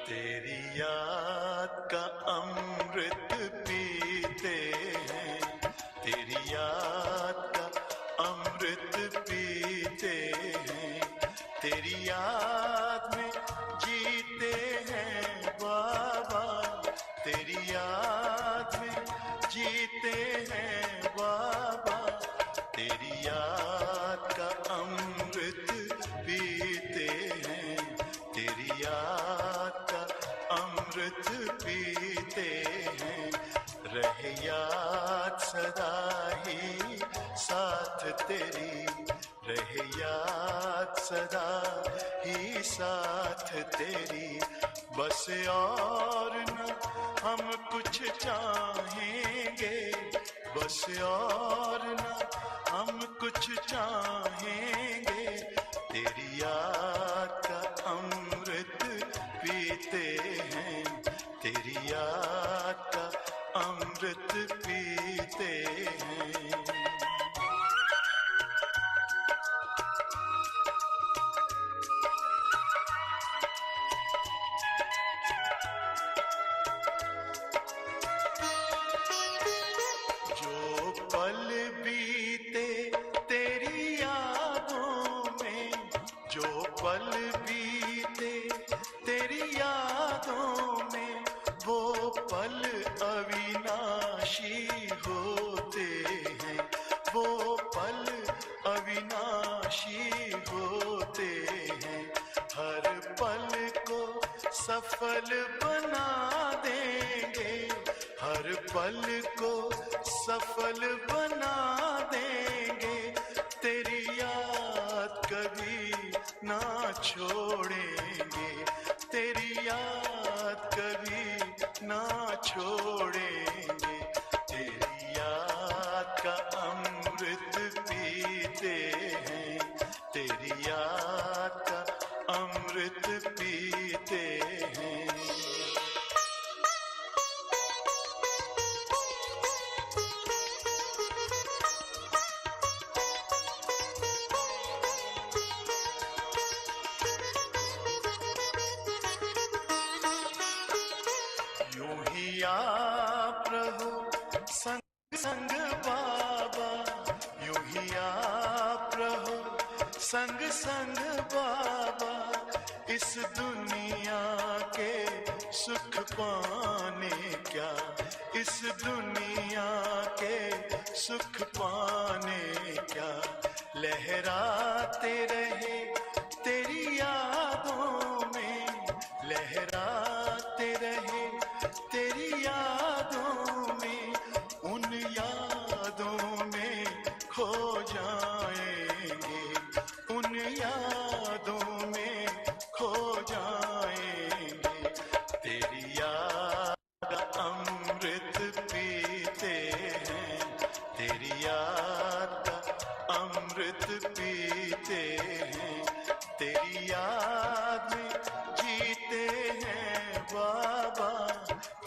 तेरी याद का अमृत पीते हैं, तेरी याद का अमृत पीते हैं, तेरी याद में जीते हैं बाबा, तेरी याद में जीते हैं बाबा, तेरी याद का अमृत पीते हैं, तेरी याद का अमृत पीते हैं। रहे याद सदा ही साथ तेरी, रहे याद सदा ही साथ तेरी। बस और न हम कुछ चाहेंगे, बस और न हम कुछ चाहेंगे, तेरी याद का अमृत पीते हैं, तेरी याद का अमृत पीते हैं। जो पल बीते तेरी यादों में, जो पल बीते तेरी यादों में, वो पल अविनाशी होते हैं, वो पल अविनाशी होते हैं। हर पल को सफल बना देंगे, हर पल को सफल बना देंगे, तेरी याद कभी ना छोड़ेंगे, तेरी याद कभी ना छोड़ेंगे। तेरी याद का अमृत पीते हैं, तेरी याद का अमृत पीते हैं। यूं ही आप रहो संग संग बाबा, यूं ही आप रहो संग संग बाबा, इस दुनिया के सुख पाने क्या, इस दुनिया के सुख पाने क्या, लहराते रहे तेरी यादों में, लहराते रहे तेरी यादों में, उन यादों में खो जाएंगे, उन यादों में खो जाएंगे। तेरी याद का अमृत पीते हैं, तेरी याद का अमृत पीते हैं, तेरी याद में जीते हैं बाबा,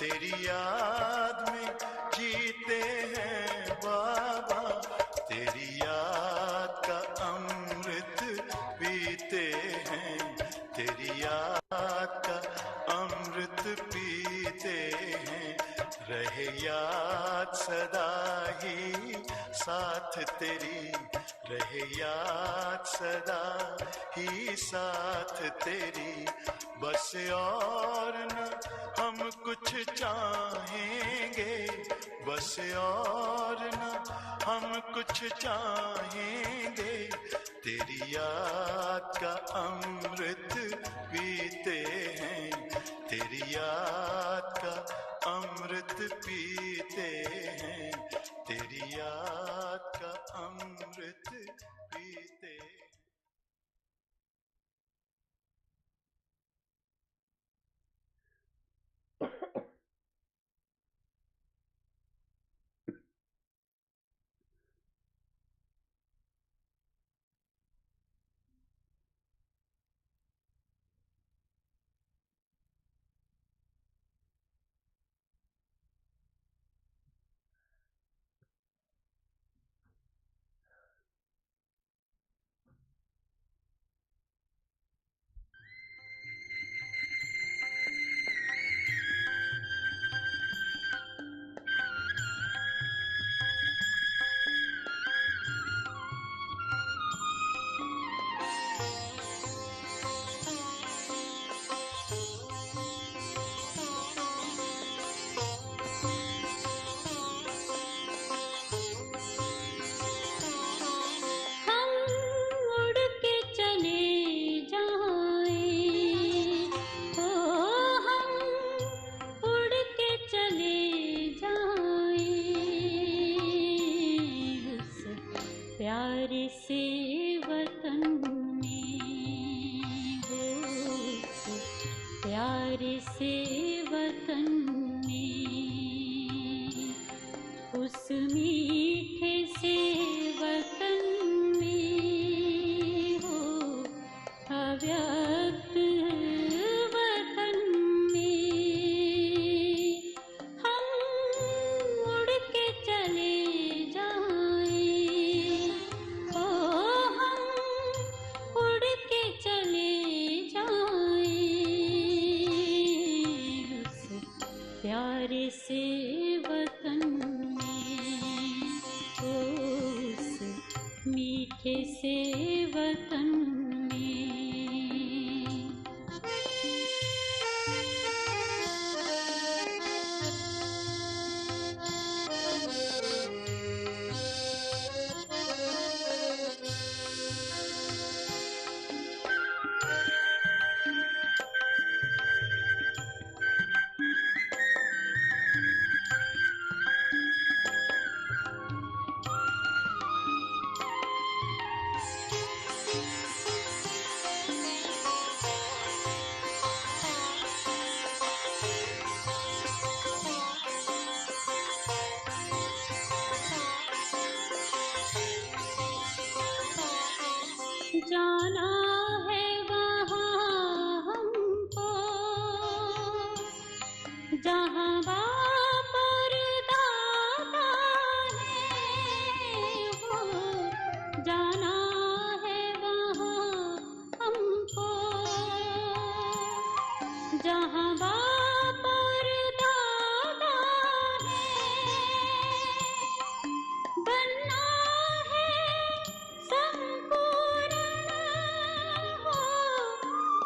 तेरी याद में जीते हैं बाबा, तेरी याद का अमृत पीते हैं, तेरी याद का अमृत पीते हैं। रहे याद सदा ही साथ तेरी, रहे याद सदा ही साथ तेरी, बस और न हम कुछ चाहेंगे, बस और न हम कुछ चाहेंगे, तेरी याद का अमृत पीते हैं, तेरी याद का अमृत पीते हैं, तेरी याद का अमृत पीते हैं। हम उड़ के चले जाएं, ओ हम उड़ के चले जाएं, उस प्यार से वतन में, उस प्यार से वतन में, उस मीठे से वतन में, हो अव्यक्त वतन में, हम उड़ के चले जाएं, ओ हम उड़ के चले जाएं, उस प्यार से वतन में, उस मीठे से वतन में। जाना है वहाँ हमको, जहाँ बाप और दादा है, हो जाना है वहाँ हमको, जहाँ बाप और दादा है, बनना है संपूर्ण, हो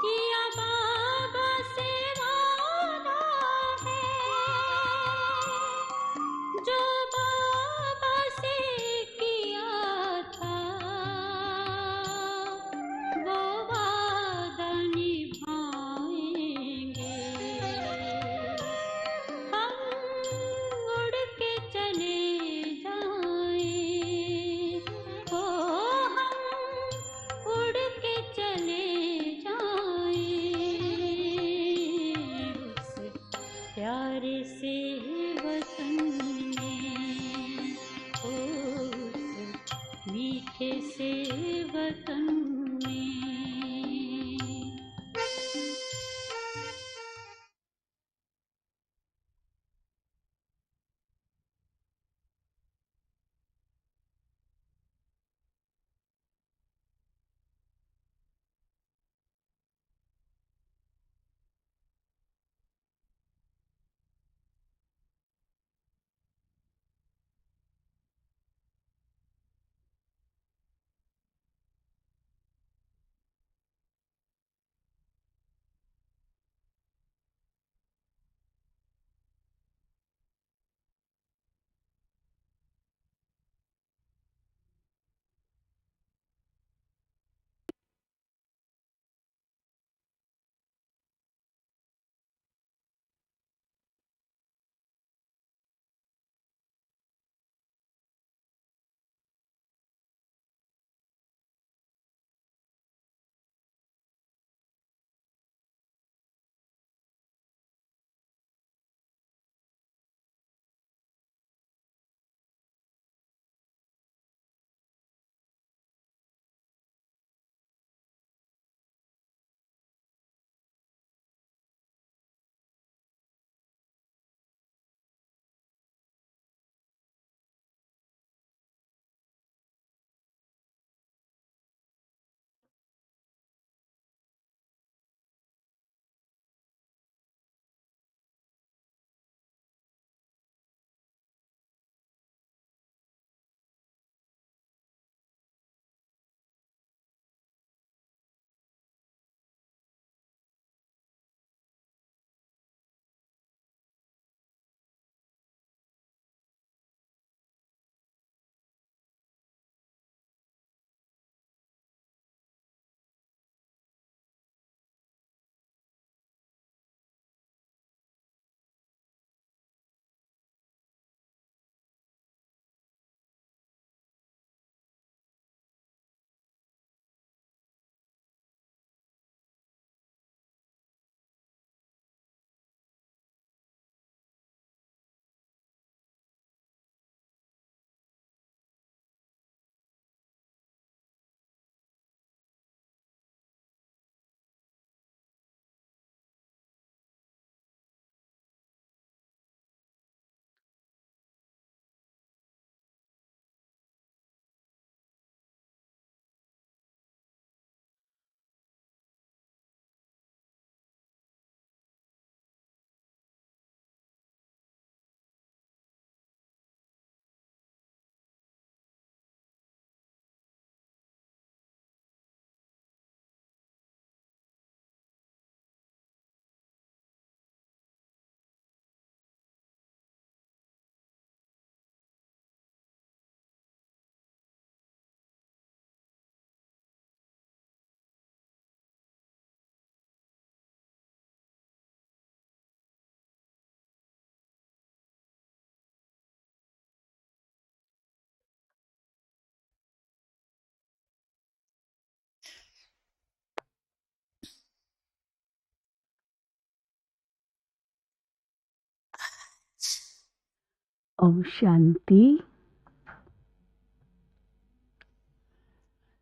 किया बाबा से वादा है, जो बाबा से किया था, वो वादा निभाएंगे, Om Shanti.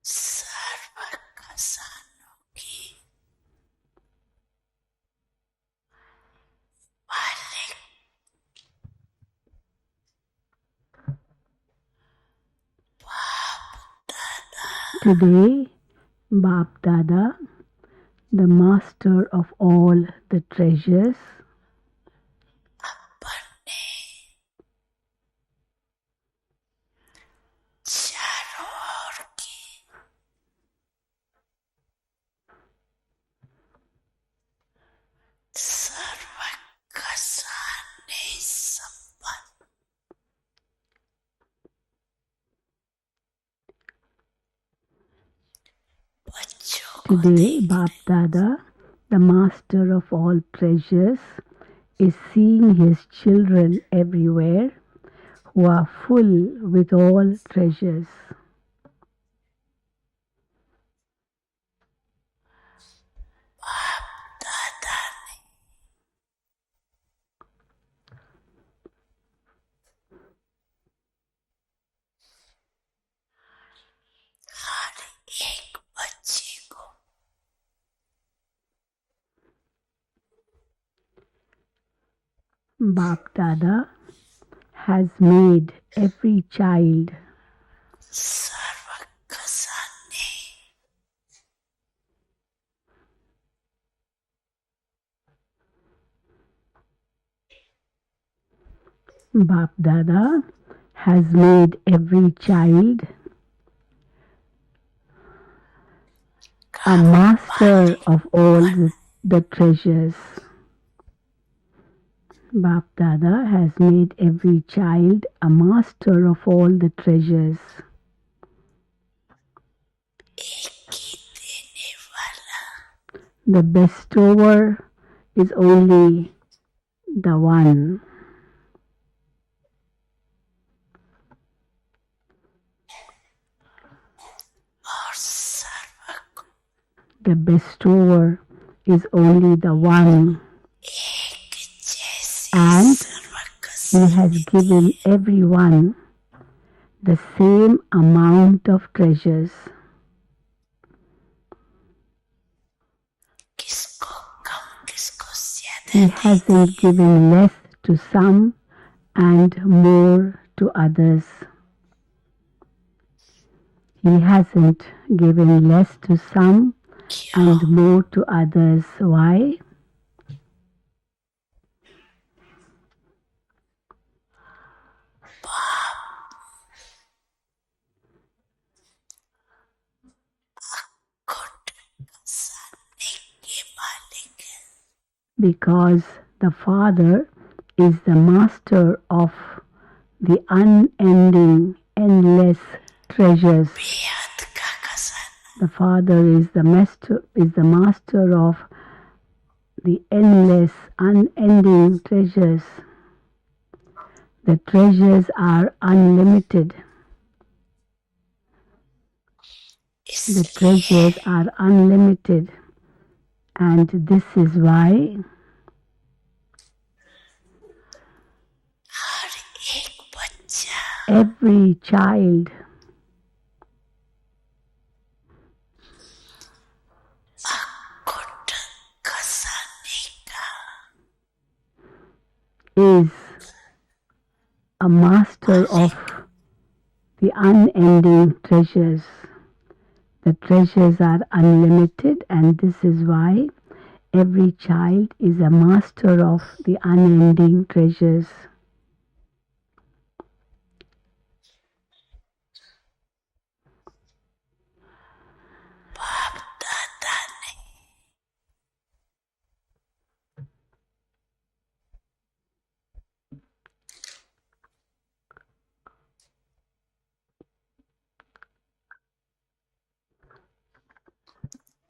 सर्व खजानों की मालिक Today, Bap Dada, the master of all the treasures, अपने चारों ओर की सर्व खजाने संपन्न बच्चों को today, Bap Dada, the master of all treasures, is seeing his children everywhere who are full with all treasures. बाप दादा ने हर एक बच्चे को Bap Dada has made every child सर्व खजाने Bap Dada has made every child a master of all the treasures. Bap Dada has made every child a master of all the treasures. एक ही देने वाला The bestower is only the one. और सर्व को The bestower is only the one. एक जैसे And serve he has खजाने given everyone the same amount of treasures. किसको कम किसको He ज्यादा दे hasn't given less to some and more to others. He hasn't given less to some and more to others. Why? खुद खजाने के मालिक है Because the Father is the master of the unending, endless treasures. बेहद का खजाना The Father is the master of the endless, unending treasures. The treasures are unlimited. The इसलिए treasures are unlimited. And this is why हर एक बच्चा every child खुद खजाने का is a master of the unending treasures. The treasures are unlimited, and this is why every child is a master of the unending treasures. बाप दादा ने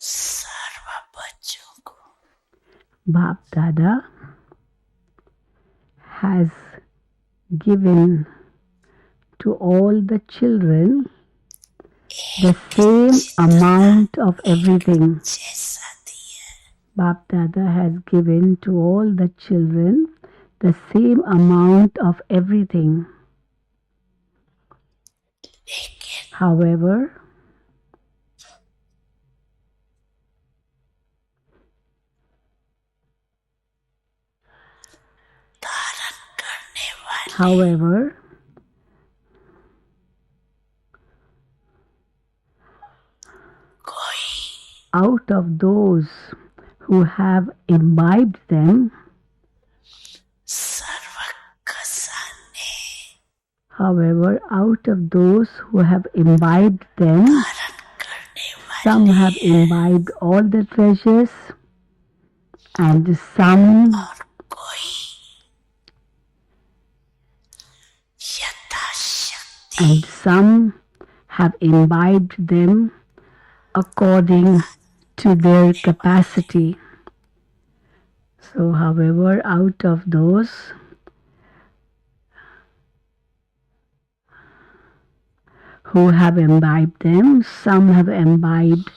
सर्व बच्चों को Bap Dada has given to all the children the same amount of everything. जैसा दिया Bap Dada has given to all the children the same amount of everything. However, out of those who have imbibed them, out of those who have imbibed them, some have imbibed all the treasures, and some have imbibed them according to their capacity. So, however, out of those who have imbibed them, some have imbibed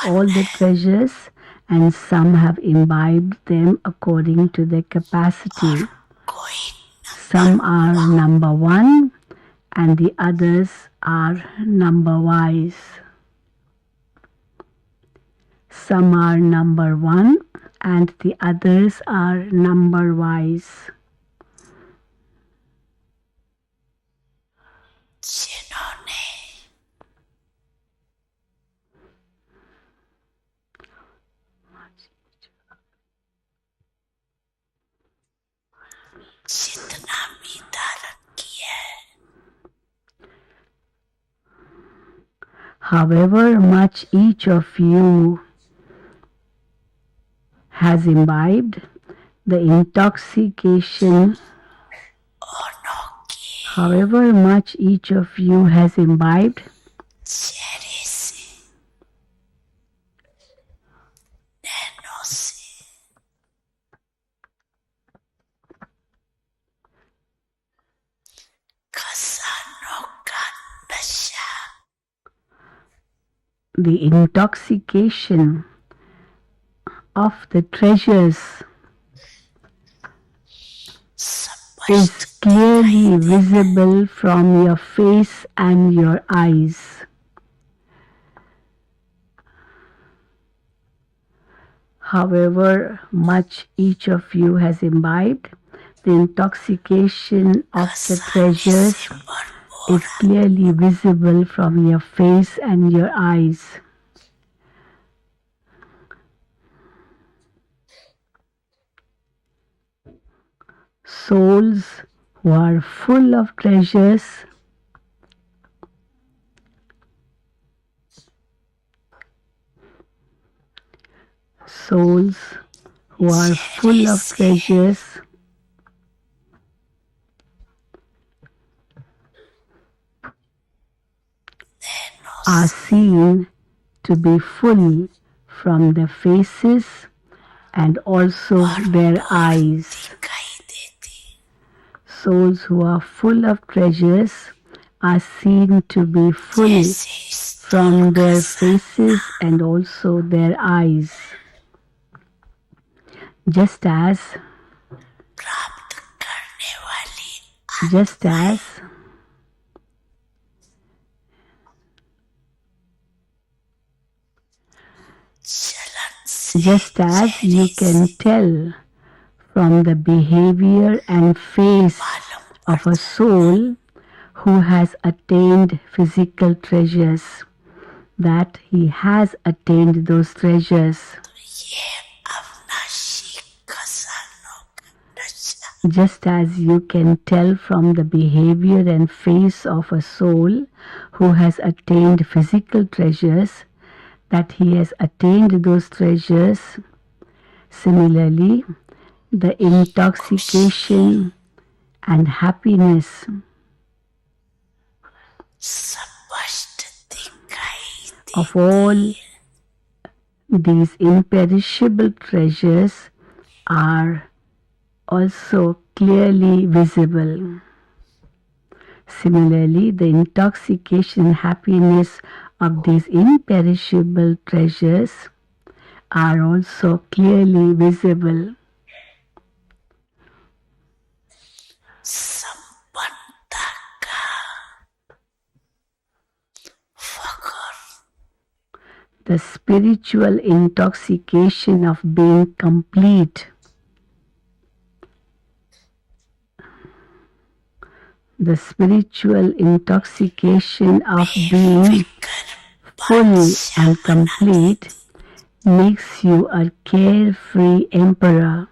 all the treasures, and some have imbibed them according to their capacity. Some are number one, and the others are number wise. Some are number one, and the others are number wise. However much each of you has imbibed, the intoxication, however much each of you has imbibed, the intoxication of the treasures is clearly visible from your face and your eyes. However much each of you has imbibed, the intoxication of the treasures is clearly visible from your face and your eyes. Souls who are full of treasures are seen to be full from their faces and also their eyes. Souls who are full of treasures are seen to be full from their faces and also their eyes. Just as you can tell from the behavior and face of a soul who has attained physical treasures, that he has attained those treasures. Just as you can tell from the behavior and face of a soul who has attained physical treasures that he has attained those treasures, similarly, the intoxication and happiness of all these imperishable treasures are also clearly visible. Similarly, the intoxication and happiness of these imperishable treasures are also clearly visible. the spiritual intoxication of being complete. The spiritual intoxication of being full and complete makes you a carefree emperor.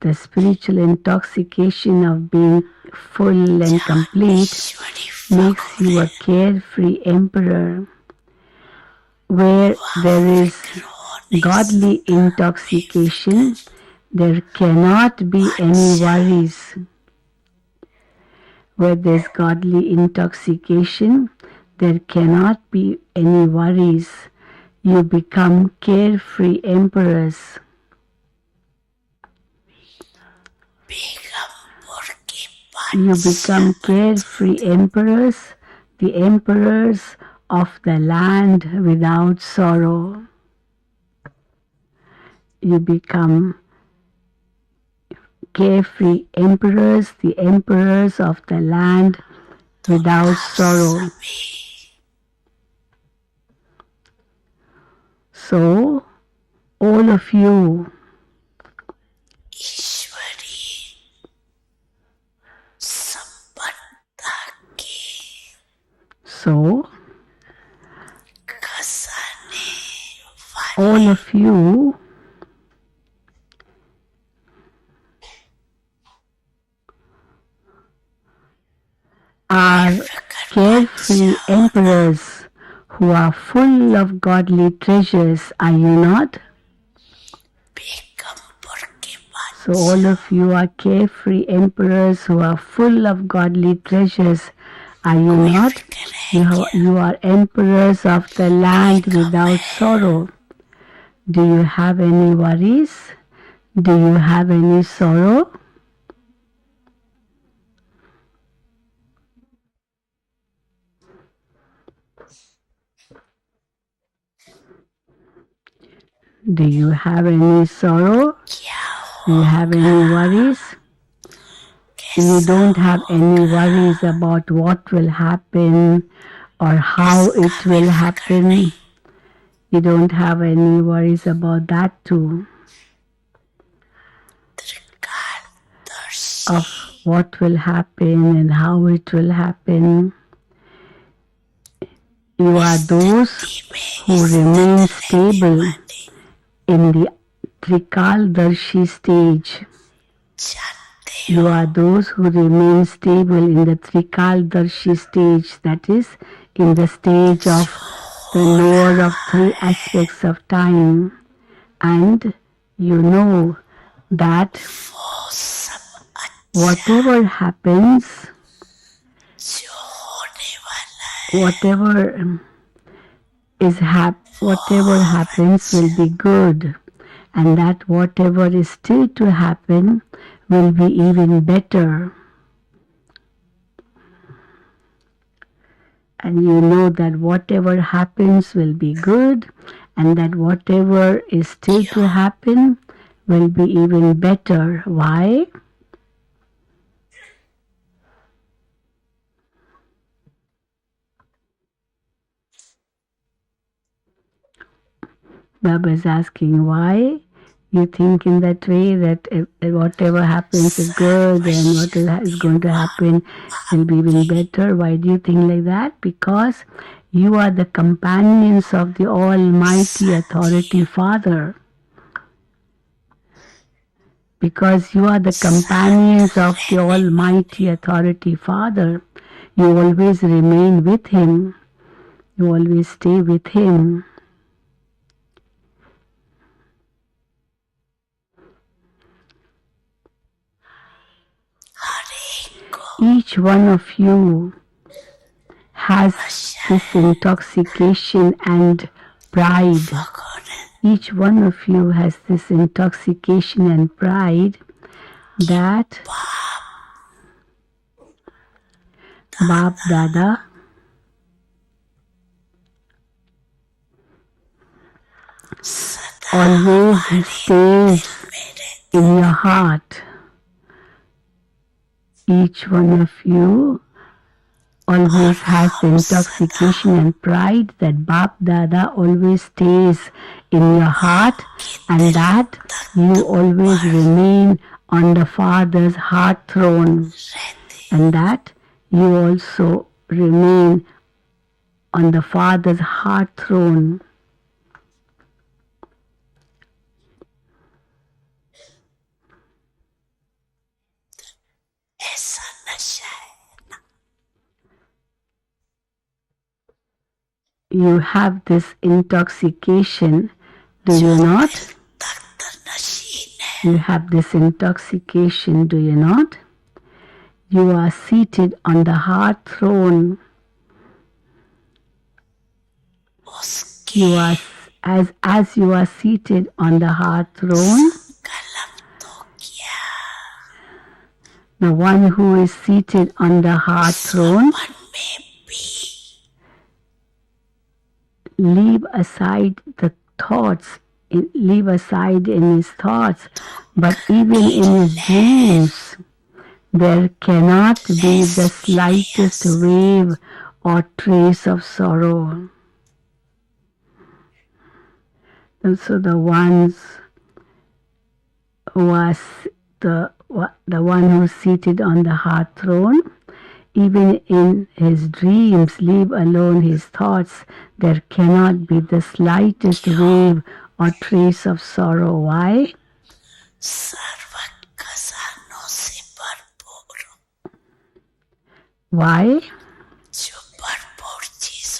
The spiritual intoxication of being full and complete makes you a carefree emperor. Where there is godly intoxication, there cannot be any worries. Where there is godly intoxication, there cannot be any worries. You become carefree emperors. You become carefree emperors, the emperors of the land without sorrow. You become carefree emperors, the emperors of the land without sorrow. So, all of you, so, all of you are carefree emperors who are full of godly treasures, are you not? So all of you are carefree emperors who are full of godly treasures, are you not? You are emperors of the land without sorrow. Do you have any worries? Do you have any sorrow? Do you have any sorrow? Do you have any worries? You don't have any worries about what will happen or how it will happen. You don't have any worries about that too. Of what will happen and how it will happen. You are those who remain stable in the Trikaldarshi stage. You are those who remain stable in the Trikaldarshi stage, that is, in the stage of the lower of three aspects of time. And you know that whatever happens, whatever happens will be good, and that whatever is still to happen will be even better. And you know that whatever happens will be good, and that whatever is still to happen will be even better. Why? Baba is asking why you think in that way, that whatever happens is good and what is going to happen will be even better. Why do you think like that? Because you are the companions of the Almighty Authority Father. Because you are the companions of the Almighty Authority Father, you always remain with Him. You always stay with Him. Each one of you has this intoxication and pride. Each one of you has this intoxication and pride that Baap Dada always stays in your heart. Each one of you always has the intoxication and pride that Bap Dada always stays in your heart, and that you always remain on the Father's heart throne, and that you also remain on the Father's heart throne. You have this intoxication, do you not? You have this intoxication, do you not? You are seated on the heart throne. You are, as you are seated on the heart throne, the one who is seated on the heart throne, leave aside the thoughts, leave aside in his thoughts, but even in his dreams, there cannot be the slightest wave or trace of sorrow. And so the ones who are the one who is seated on the heart throne, even in his dreams, leave alone his thoughts, there cannot be the slightest wave or trace of sorrow. Why? Why?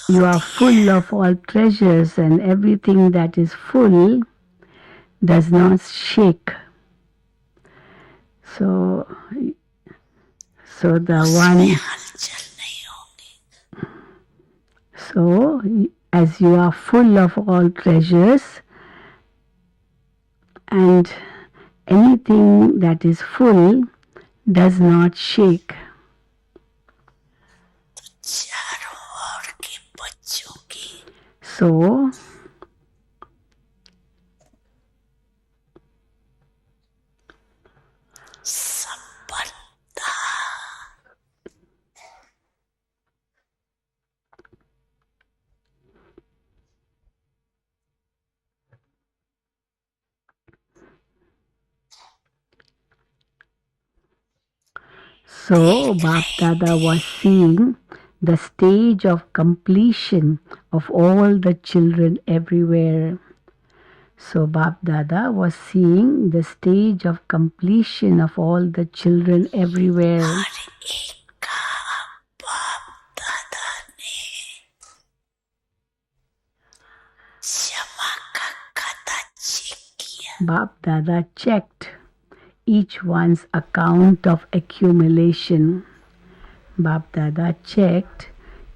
You are full of all treasures, and everything that is full does not shake. So as you are full of all treasures, and anything that is full does not shake. So Bap Dada was seeing the stage of completion of all the children everywhere. So Bap Dada was seeing the stage of completion of all the children everywhere. Bap Dada checked each one's account of accumulation. Bap Dada checked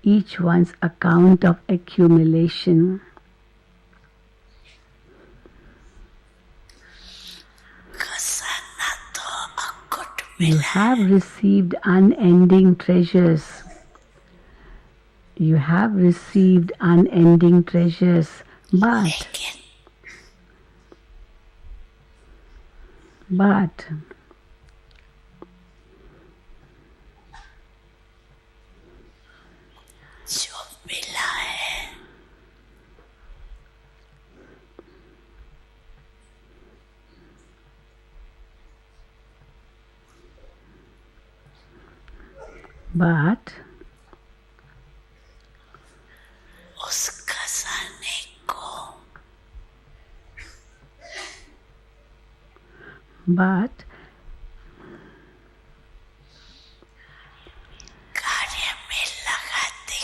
each one's account of accumulation. You have received unending treasures. You have received unending treasures, but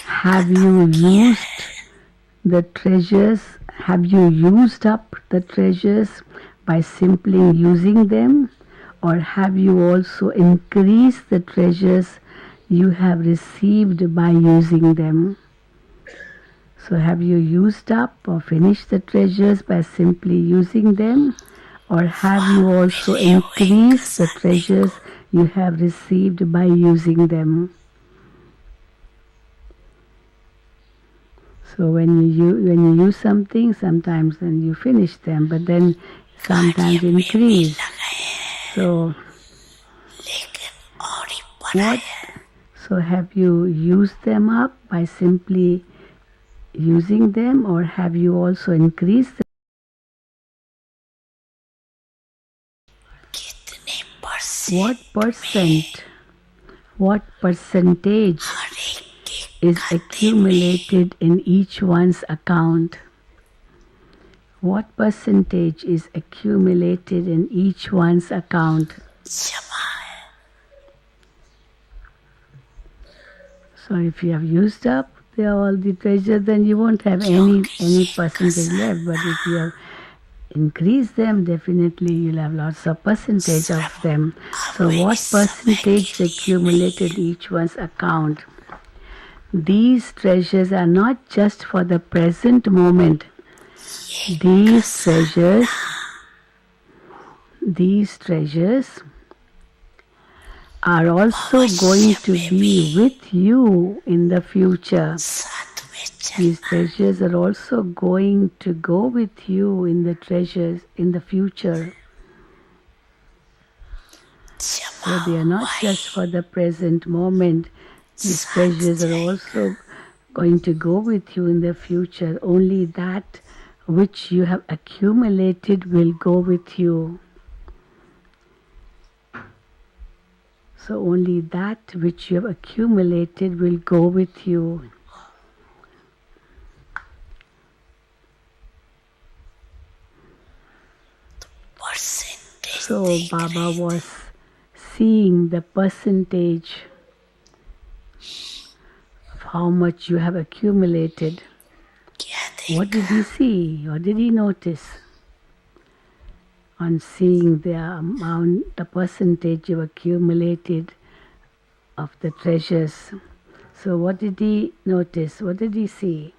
have you used the treasures? Have you used up the treasures by simply using them? Or have you also increased the treasures you have received by using them? So have you used up or finished the treasures by simply using them? Or have you also increased the treasures you have received by using them? So when you use something, sometimes then you finish them, but then sometimes So have you used them up by simply using them, or have you also increased them? What percentage is accumulated in each one's account? What percentage is accumulated in each one's account? So if you have used up all the treasure, then you won't have any percentage left. But if you have increased them, definitely you'll have lots of percentage of them. So what percentage is accumulated in each one's account? These treasures are not just for the present moment. These treasures are also going to be with you in the future. These treasures are also going to go with you in the treasures in the future. So they are not just for the present moment. These treasures are also going to go with you in the future. Only that which you have accumulated will go with you. So only that which you have accumulated will go with you. So Baba was seeing the percentage of how much you have accumulated. What did he see? What did he notice? On seeing the amount, the percentage you accumulated of the treasures. So what did he notice? What did he see?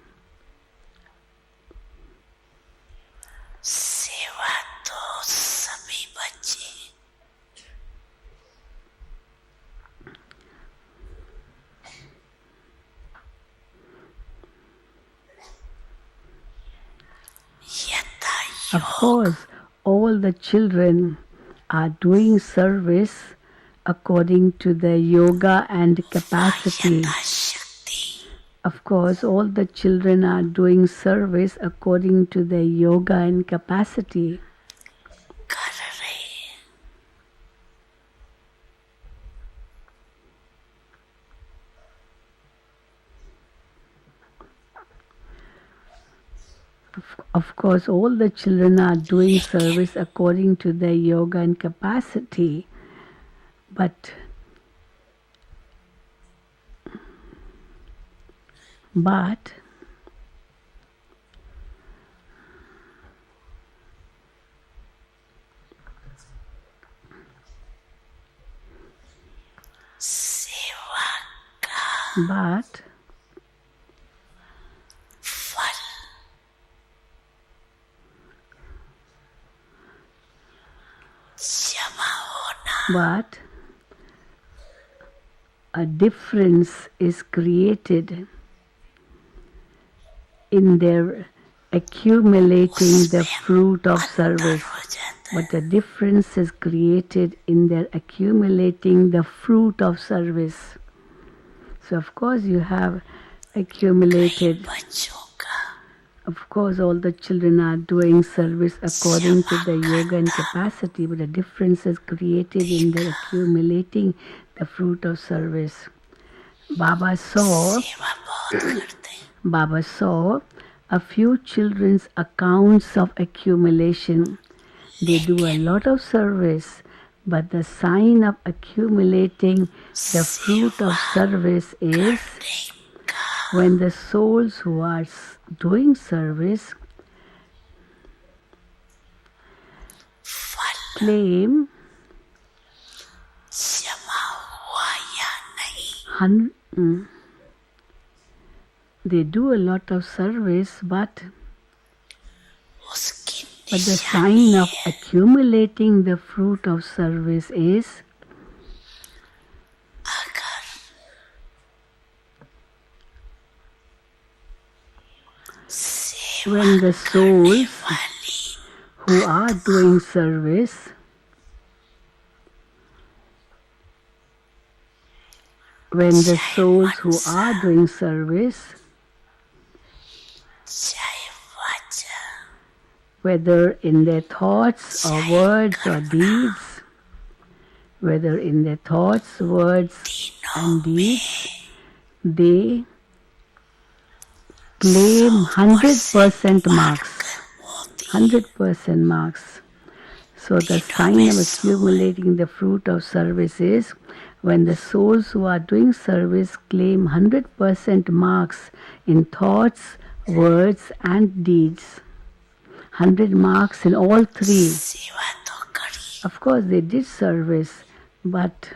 Of course, all the children are doing service according to their yoga and capacity. Of course, all the children are doing service according to their yoga and capacity. Of course, all the children are doing service according to their yoga and capacity, but a difference is created in their accumulating the fruit of service. But a difference is created in their accumulating the fruit of service. So of course you have accumulated. Of course all the children are doing service according to the yoga and capacity, but a difference is created in their accumulating the fruit of service. Baba saw a few children's accounts of accumulation. They do a lot of service, but the sign of accumulating the fruit of service is when the souls who are doing service claim they do a lot of service, but the sign of accumulating the fruit of service is when the souls who are doing service when the souls who are doing service, whether in their thoughts or words or deeds, whether in their thoughts, words and deeds, they claim 100% marks. 100% marks. So the sign of accumulating the fruit of service is when the souls who are doing service claim 100% marks in thoughts, words and deeds. 100 marks in all three. Of course they did service, but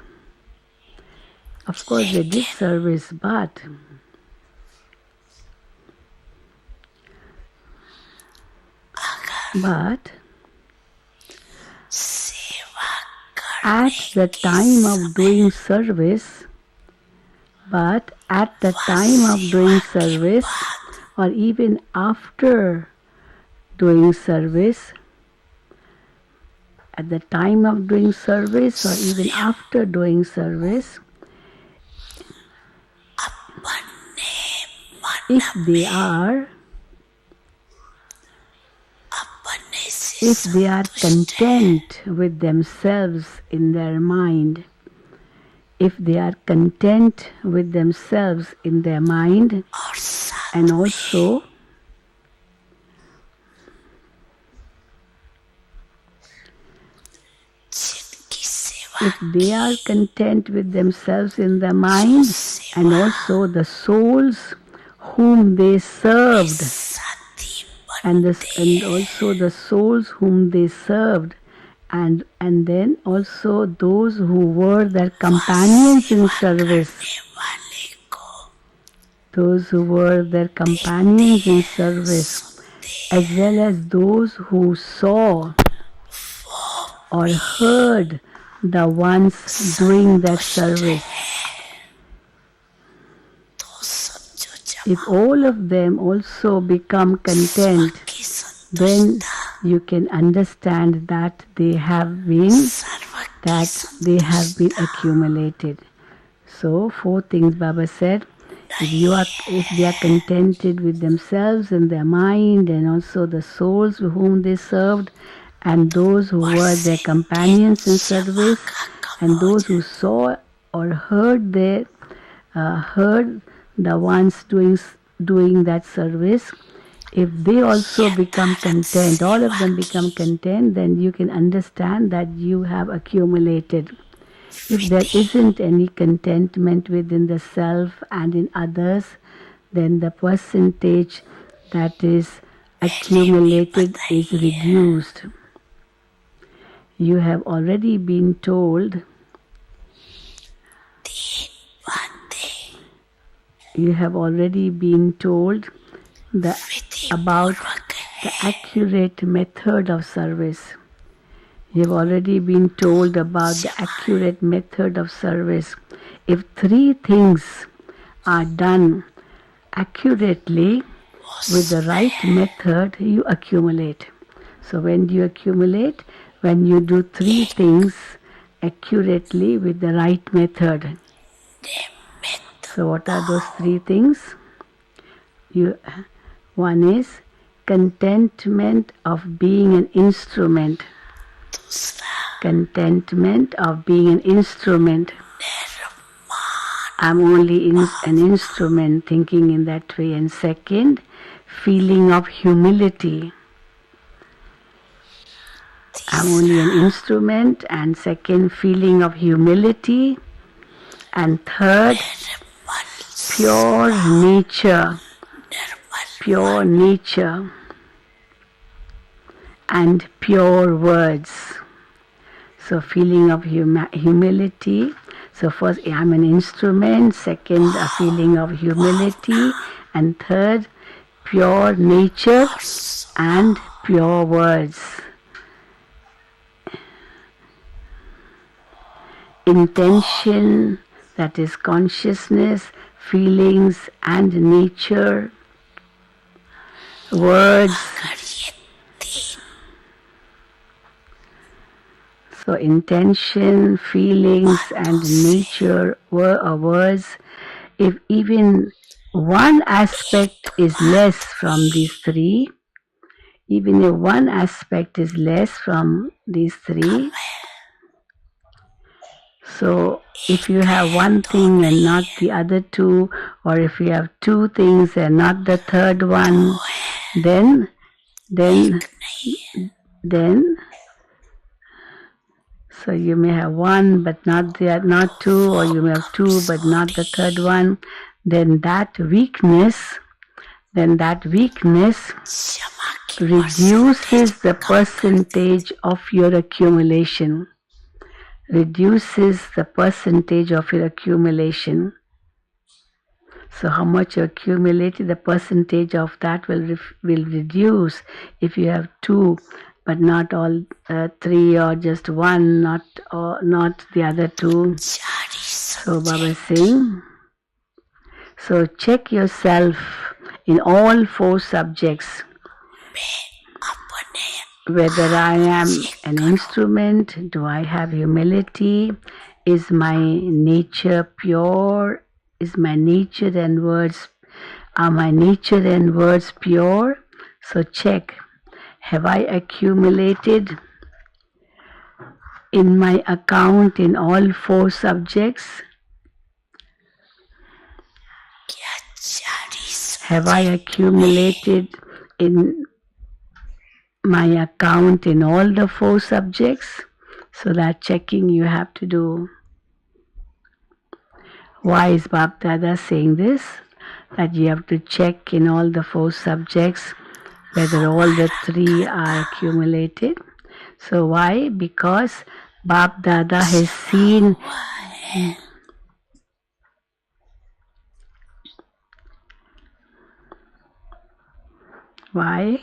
at the time of doing service, or even after doing service, if they are content with themselves in their mind, and also the souls whom they served, and then also those who were their companions in service, as well as those who saw or heard the ones doing that service. If all of them also become content, then you can understand that they have been accumulated. So 4 things Baba said. If they are contented with themselves and their mind, and also the souls whom they served, and those who were their companions in service, and those who saw or heard the ones doing that service, if they also become content, all of them become content, then you can understand that you have accumulated. If there isn't any contentment within the self and in others, then the percentage that is accumulated is reduced. You have already been told about the accurate method of service. You've already been told about the accurate method of service. If 3 things are done accurately with the right method, you accumulate. So when do you accumulate? When you do 3 things accurately with the right method. So what are those 3 things? One is contentment of being an instrument. I'm only an instrument, thinking in that way. And second, feeling of humility. I'm only an instrument, and second, feeling of humility, and third, pure nature, and pure words. So feeling of humility. So first, I'm an instrument. Second, a feeling of humility. And third, pure nature and pure words. Intention, that is consciousness, feelings and nature. Words. So intention, feelings, and nature words, if even one aspect is less from these three, even if one aspect is less from these three, so if you have one thing and not the other two, or if you have two things and not the third one, then so you may have one but not two, or you may have two but not the third one, then that weakness reduces the percentage of your accumulation. Reduces the percentage of your accumulation. So how much you accumulated, the percentage of that will reduce if you have two, but not all three, or just one, not the other two. So Baba is saying, so check yourself in all four subjects. Whether I am an instrument, do I have humility? Is my nature pure? Is my nature and words, are my nature and words pure? So check, have I accumulated in my account in all four subjects? Have I accumulated in my account in all the four subjects? So that checking you have to do. Why is Bap Dada saying this? That you have to check in all the four subjects whether all the three are accumulated. So why? Because Bap Dada has seen why?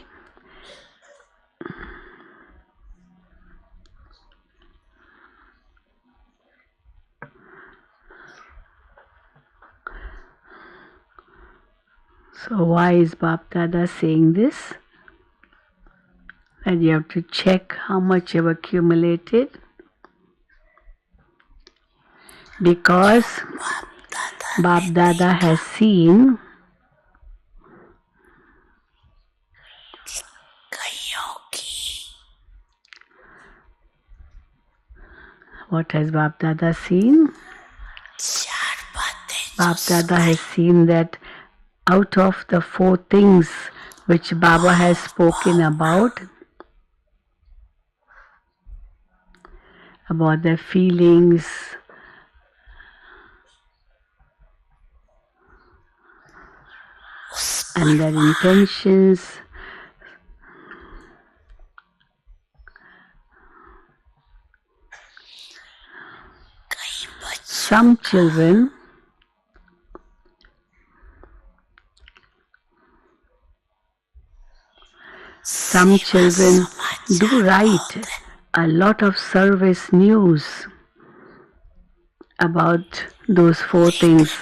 So why is Bap Dada saying this? That you have to check how much you've accumulated. Because Bap Dada has seen what has Bap Dada seen? Bap Dada has seen that out of the four things which Baba has spoken about their feelings, and their intentions, some children do write a lot of service news about those four things.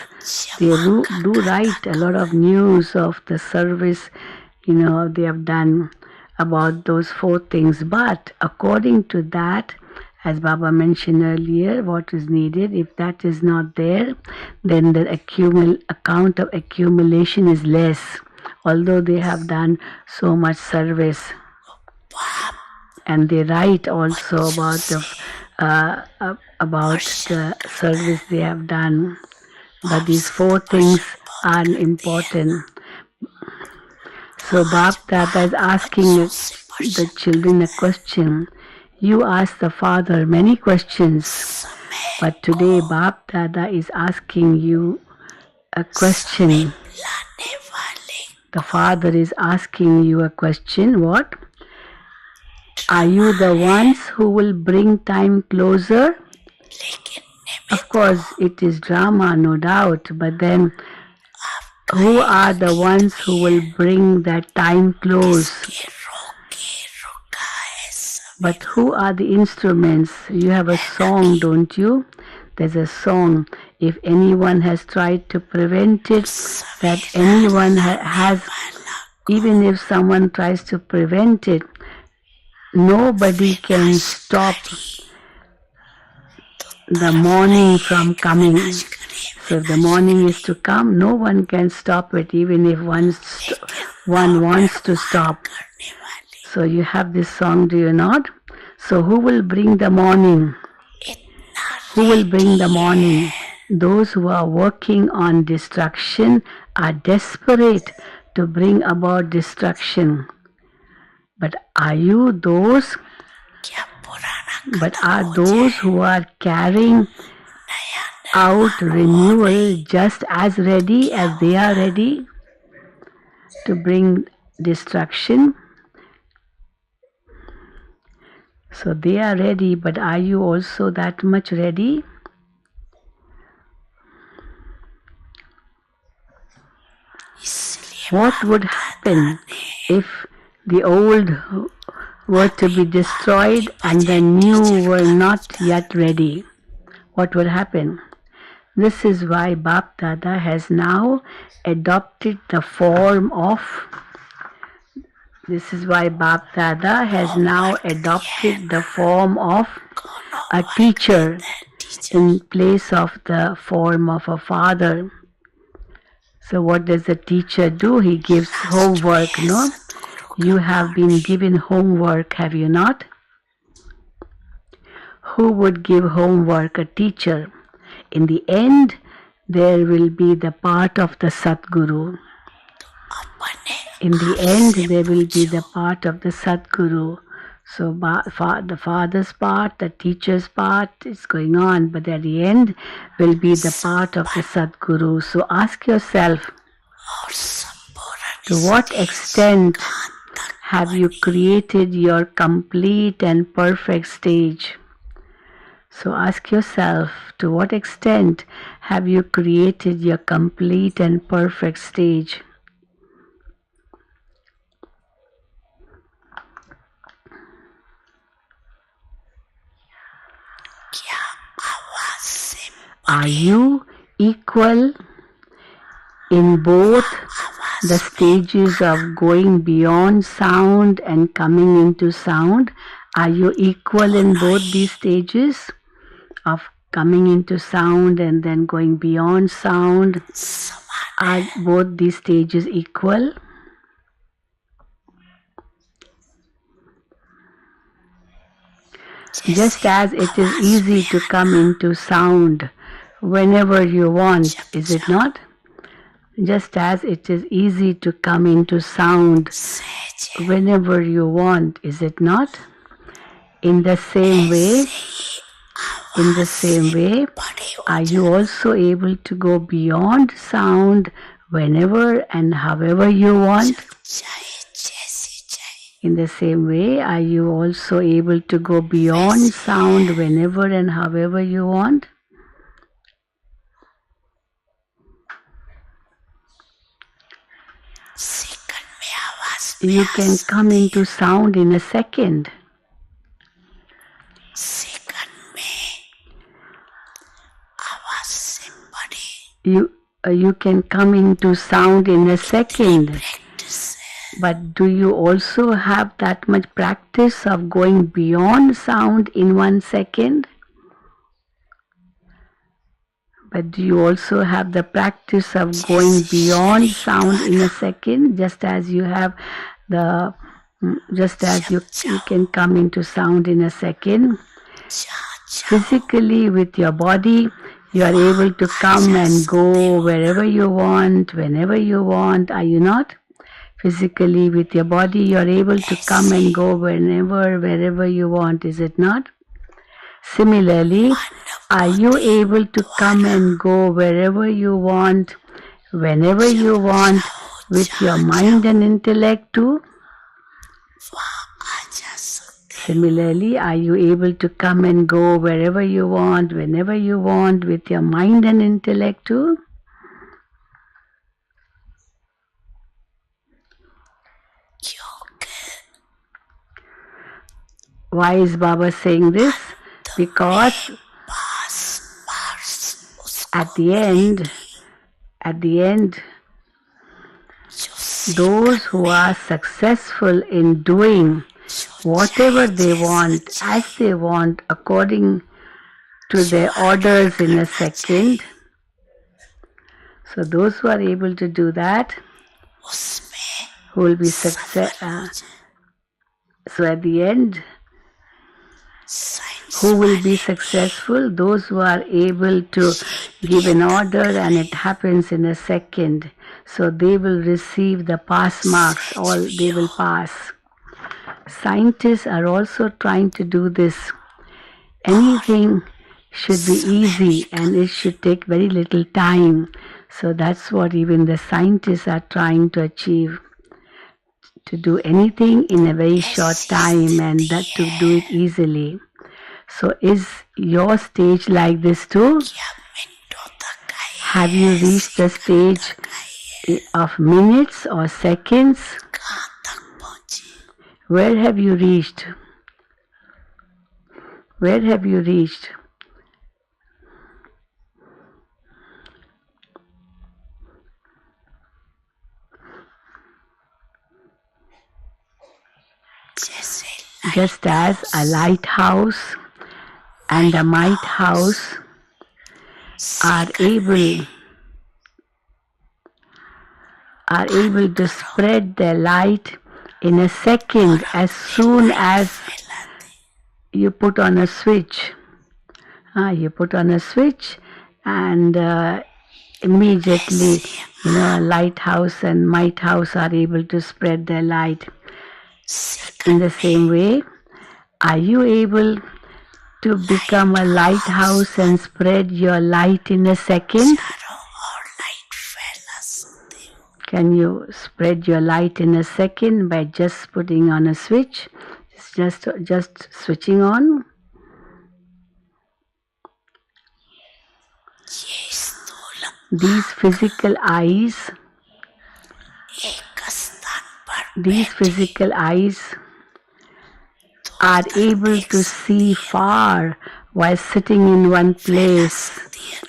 They do write a lot of news of the service, they have done about those four things. But according to that, as Baba mentioned earlier, what is needed, if that is not there, then the account of accumulation is less, although they have done so much service. And they write also about the service they have done. But these four things are important. So Bap Dada is asking the children a question. You ask the father many questions, but today Bap Dada is asking you a question. The father is asking you a question. What? Are you the ones who will bring time closer? Of course, it is drama, no doubt, but then who are the ones who will bring that time close? But who are the instruments? You have a song, don't you? There's a song. If anyone has tried to prevent it, that anyone has, even if someone tries to prevent it, nobody can stop the morning from coming. So if the morning is to come, no one can stop it, even if one wants to stop. So you have this song, do you not? So who will bring the morning? Who will bring the morning? Those who are working on destruction are desperate to bring about destruction. But are you those? But are those who are carrying out renewal just as ready as they are ready to bring destruction? So they are ready, but are you also that much ready? What would happen if the old were to be destroyed and the new were not yet ready? What would happen? This is why Bap Dada has now adopted the form of a teacher in place of the form of a father. So what does the teacher do? He gives homework, no? You have been given homework, have you not? Who would give homework? A teacher. In the end, there will be the part of the Satguru. In the end, there will be the part of the Satguru. So the father's part, the teacher's part is going on, but at the end will be the part of the Satguru. So ask yourself, to what extent have you created your complete and perfect stage? So ask yourself, to what extent have you created your complete and perfect stage? Are you equal in both the stages of going beyond sound and coming into sound? Are you equal in both these stages of coming into sound and then going beyond sound? Are both these stages equal? Just as it is easy to come into sound whenever you want, is it not? Just as it is easy to come into sound whenever you want, is it not? In the same way, are you also able to go beyond sound whenever and however you want? In the same way, are you also able to go beyond sound whenever and however you want? You can come into sound in a second. You can come into sound in a second. But do you also have that much practice of going beyond sound in 1 second? But do you also have the practice of going beyond sound in a second, just as you can come into sound in a second? Physically, with your body, you are able to come and go wherever you want, whenever you want, are you not? Physically, with your body, you are able to come and go whenever, wherever you want, is it not? Similarly, are you able to come and go wherever you want, whenever you want, with your mind and intellect too? Similarly, are you able to come and go wherever you want, whenever you want, with your mind and intellect too? Why is Baba saying this? Because at the end, those who are successful in doing whatever they want, as they want, according to their orders in a second. So those who are able to do that, who will be successful. So at the end, who will be successful? Those who are able to give an order and it happens in a second. So they will receive the pass marks, all they will pass. Scientists are also trying to do this. Anything should be easy and it should take very little time. So that's what even the scientists are trying to achieve. To do anything in a very short time and that to do it easily. So is your stage like this too? Have you reached the stage of minutes or seconds? Where have you reached? Where have you reached? Just as a lighthouse and a might house are able to spread their light in a second as soon as you put on a switch. You put on a switch and immediately, a lighthouse and might house are able to spread their light. In the same way, are you able to become a lighthouse and spread your light in a second? Can you spread your light in a second by just putting on a switch? It's just switching on. These physical eyes are able to see far while sitting in one place,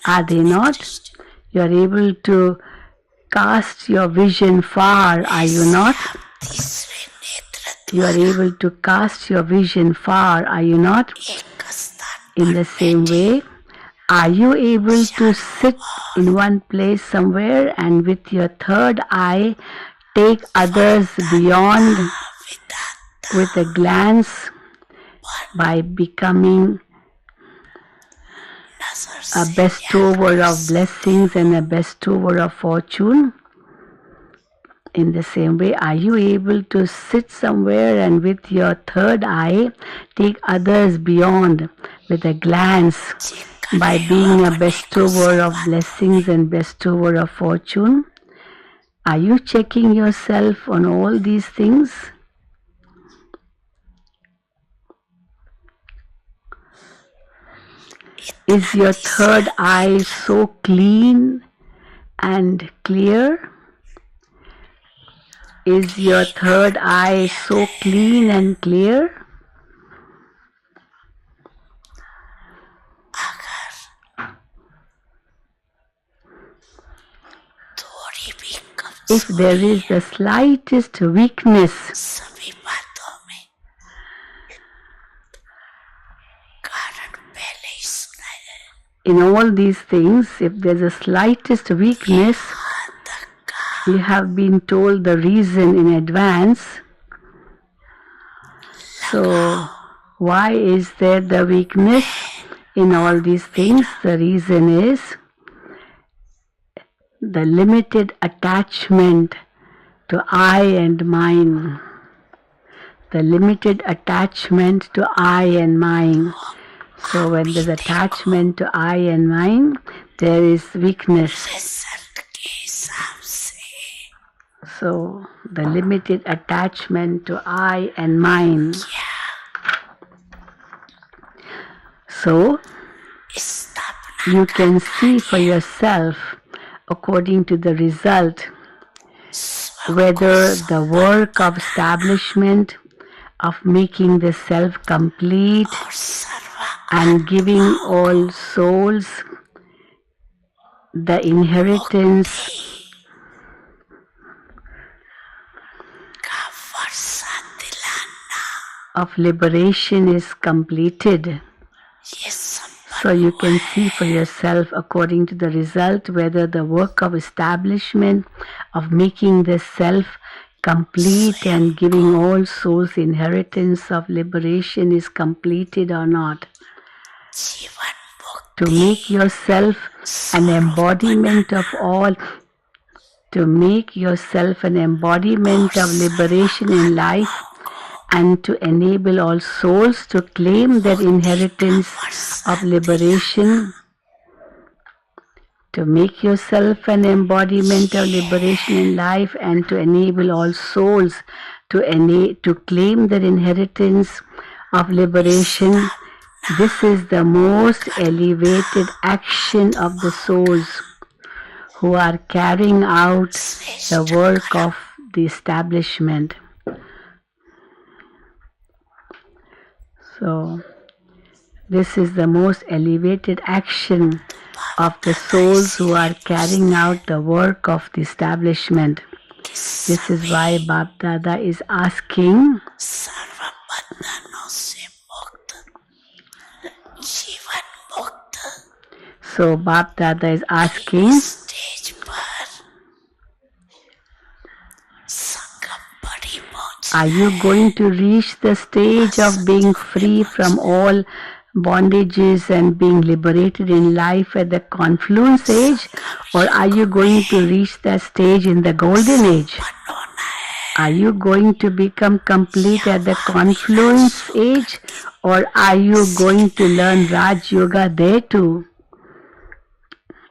are they not? You are able to cast your vision far, are you not? You are able to cast your vision far, are you not? In the same way, are you able to sit in one place somewhere and with your third eye take others beyond with a glance by becoming a bestower of blessings and a bestower of fortune? In the same way, are you able to sit somewhere and with your third eye take others beyond with a glance by being a bestower of blessings and bestower of fortune? Are you checking yourself on all these things? Is your third eye so clean and clear? Is your third eye so clean and clear? If there is the slightest weakness in all these things, if there's a slightest weakness, you have been told the reason in advance. So, why is there the weakness in all these things? The reason is the limited attachment to I and mine. The limited attachment to I and mine. So when there's attachment to I and mine, there is weakness. So the limited attachment to I and mine. So you can see for yourself, according to the result, whether the work of establishment, of making the self complete and giving all souls the inheritance of liberation is completed. So you can see for yourself according to the result whether the work of establishment, of making the self complete and giving all souls inheritance of liberation is completed or not. To make yourself an embodiment of all, to make yourself an embodiment of liberation in life, and to enable all souls to claim their inheritance of liberation, to make yourself an embodiment of liberation in life and to enable all souls to claim their inheritance of liberation. This is the most elevated action of the souls who are carrying out the work of the establishment. So, this is the most elevated action of the souls who are carrying out the work of the establishment. This is why Bap Dada is asking, so Bap Dada is asking, are you going to reach the stage of being free from all bondages and being liberated in life at the confluence age, or are you going to reach that stage in the golden age? Are you going to become complete at the confluence age, or are you going to learn Raj Yoga there too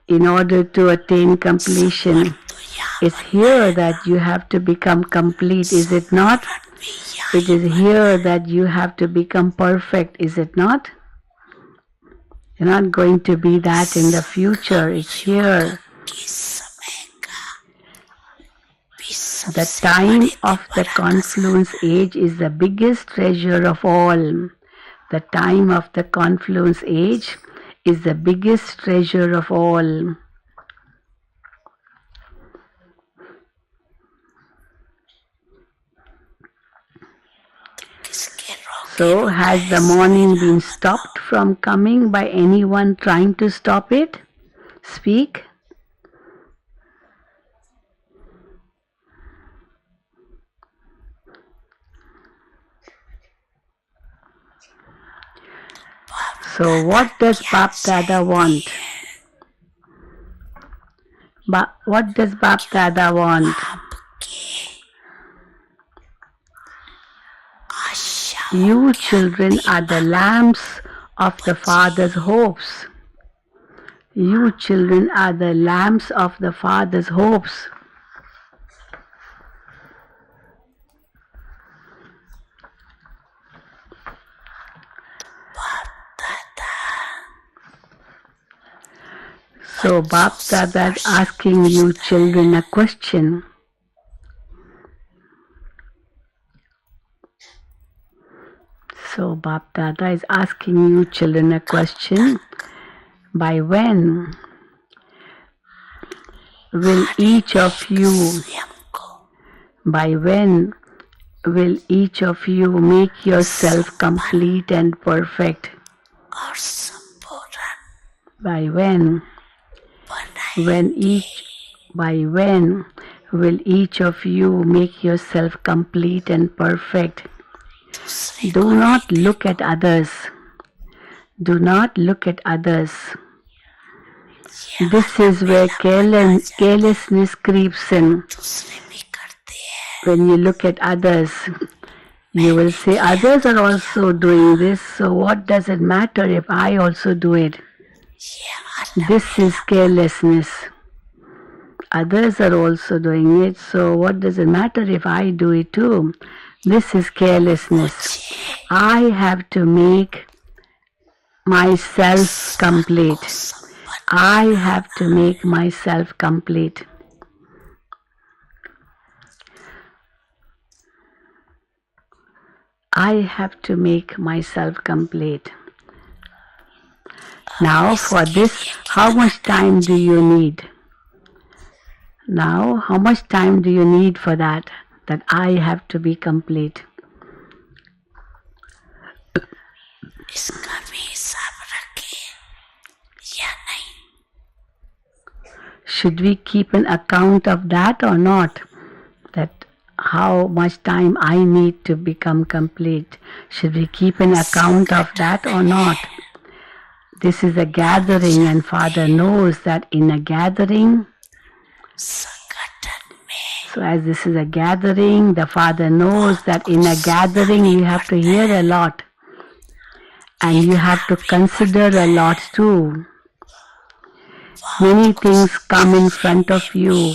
in order to attain completion? It's here that you have to become complete, is it not? It is here that you have to become perfect, is it not? You're not going to be that in the future, it's here. The time of the confluence age is the biggest treasure of all. The time of the confluence age is the biggest treasure of all. So, has the morning been stopped from coming by anyone trying to stop it? Speak. So, what does Bap Dada want? What does Bap Dada want? You children are the lamps of the Father's hopes. You children are the lamps of the Father's hopes. So Bap Dada is asking you children a question. So Bap Dada is asking you children a question. By when will each of you, by when will each of you make yourself complete and perfect? By when? By when will each of you make yourself complete and perfect? Do not look at others. Do not look at others. This is where carelessness creeps in. When you look at others, you will say, others are also doing this, so what does it matter if I also do it? This is carelessness. Others are also doing it, so what does it matter if I do it too? This is carelessness. I have to make myself complete. I have to make myself complete. I have to make myself complete. Now for this, how much time do you need? Now, how much time do you need for that? That I have to be complete. Should we keep an account of that or not? That how much time I need to become complete. Should we keep an account of that or not? This is a gathering, and Father knows that in a gathering, so as this is a gathering, the Father knows that in a gathering you have to hear a lot. And you have to consider a lot too. Many things come in front of you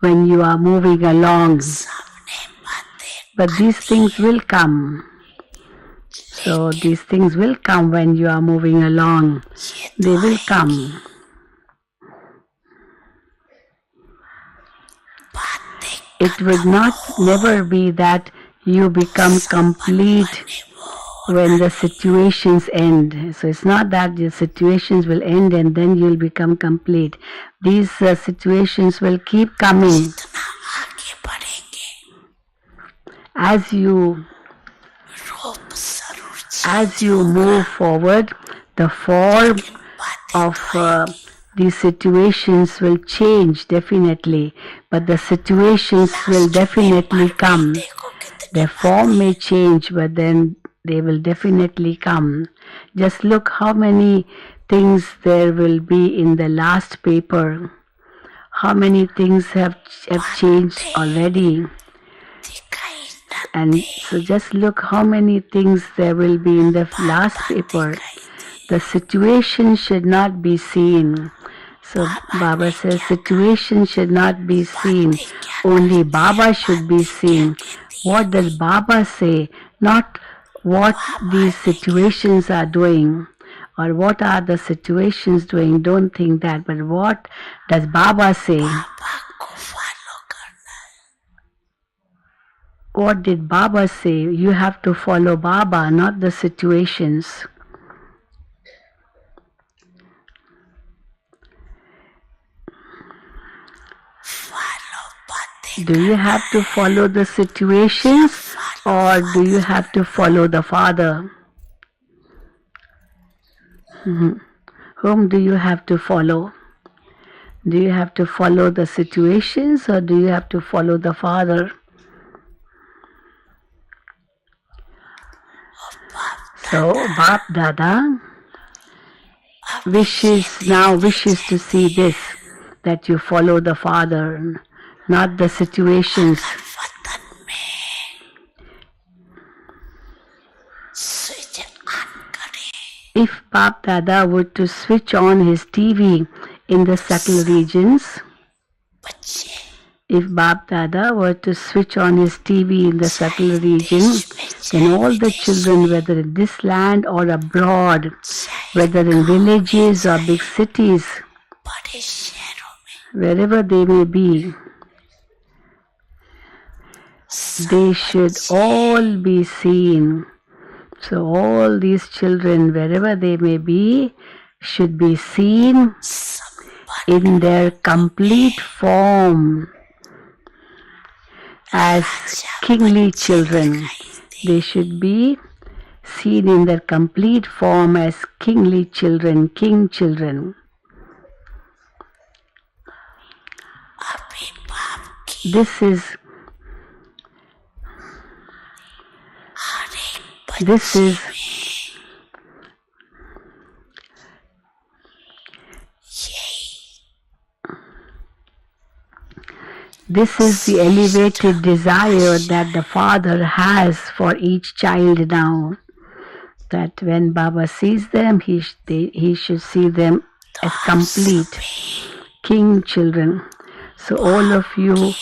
when you are moving along. But these things will come. So these things will come when you are moving along. They will come. It would never be that you become complete when the situations end. So it's not that the situations will end and then you'll become complete. These situations will keep coming. As you move forward, the form of these situations will change definitely, but the situations will definitely come. Their form may change, but then they will definitely come. Just look how many things there will be in the last paper. How many things have changed already. And so just look how many things there will be in the last paper. The situation should not be seen. So Baba says situation should not be seen. Only Baba should be seen. What does Baba say? Not what these situations are doing or what are the situations doing. Don't think that. But what does Baba say? What did Baba say? You have to follow Baba, not the situations. Do you have to follow the situations or do you have to follow the Father? Whom do you have to follow? Do you have to follow the situations or do you have to follow the Father? So Bap Dada wishes to see this, that you follow the Father, not the situations. If Bap Dada were to switch on his TV in the subtle regions, if Bap Dada were to switch on his TV in the subtle region, then all the children, whether in this land or abroad, whether in villages or big cities, wherever they may be, they should all be seen. So all these children, wherever they may be, should be seen in their complete form as kingly children. They should be seen in their complete form as kingly children, king children. This is the elevated desire that the Father has for each child now. That when Baba sees them, he should see them as complete king children. So all of you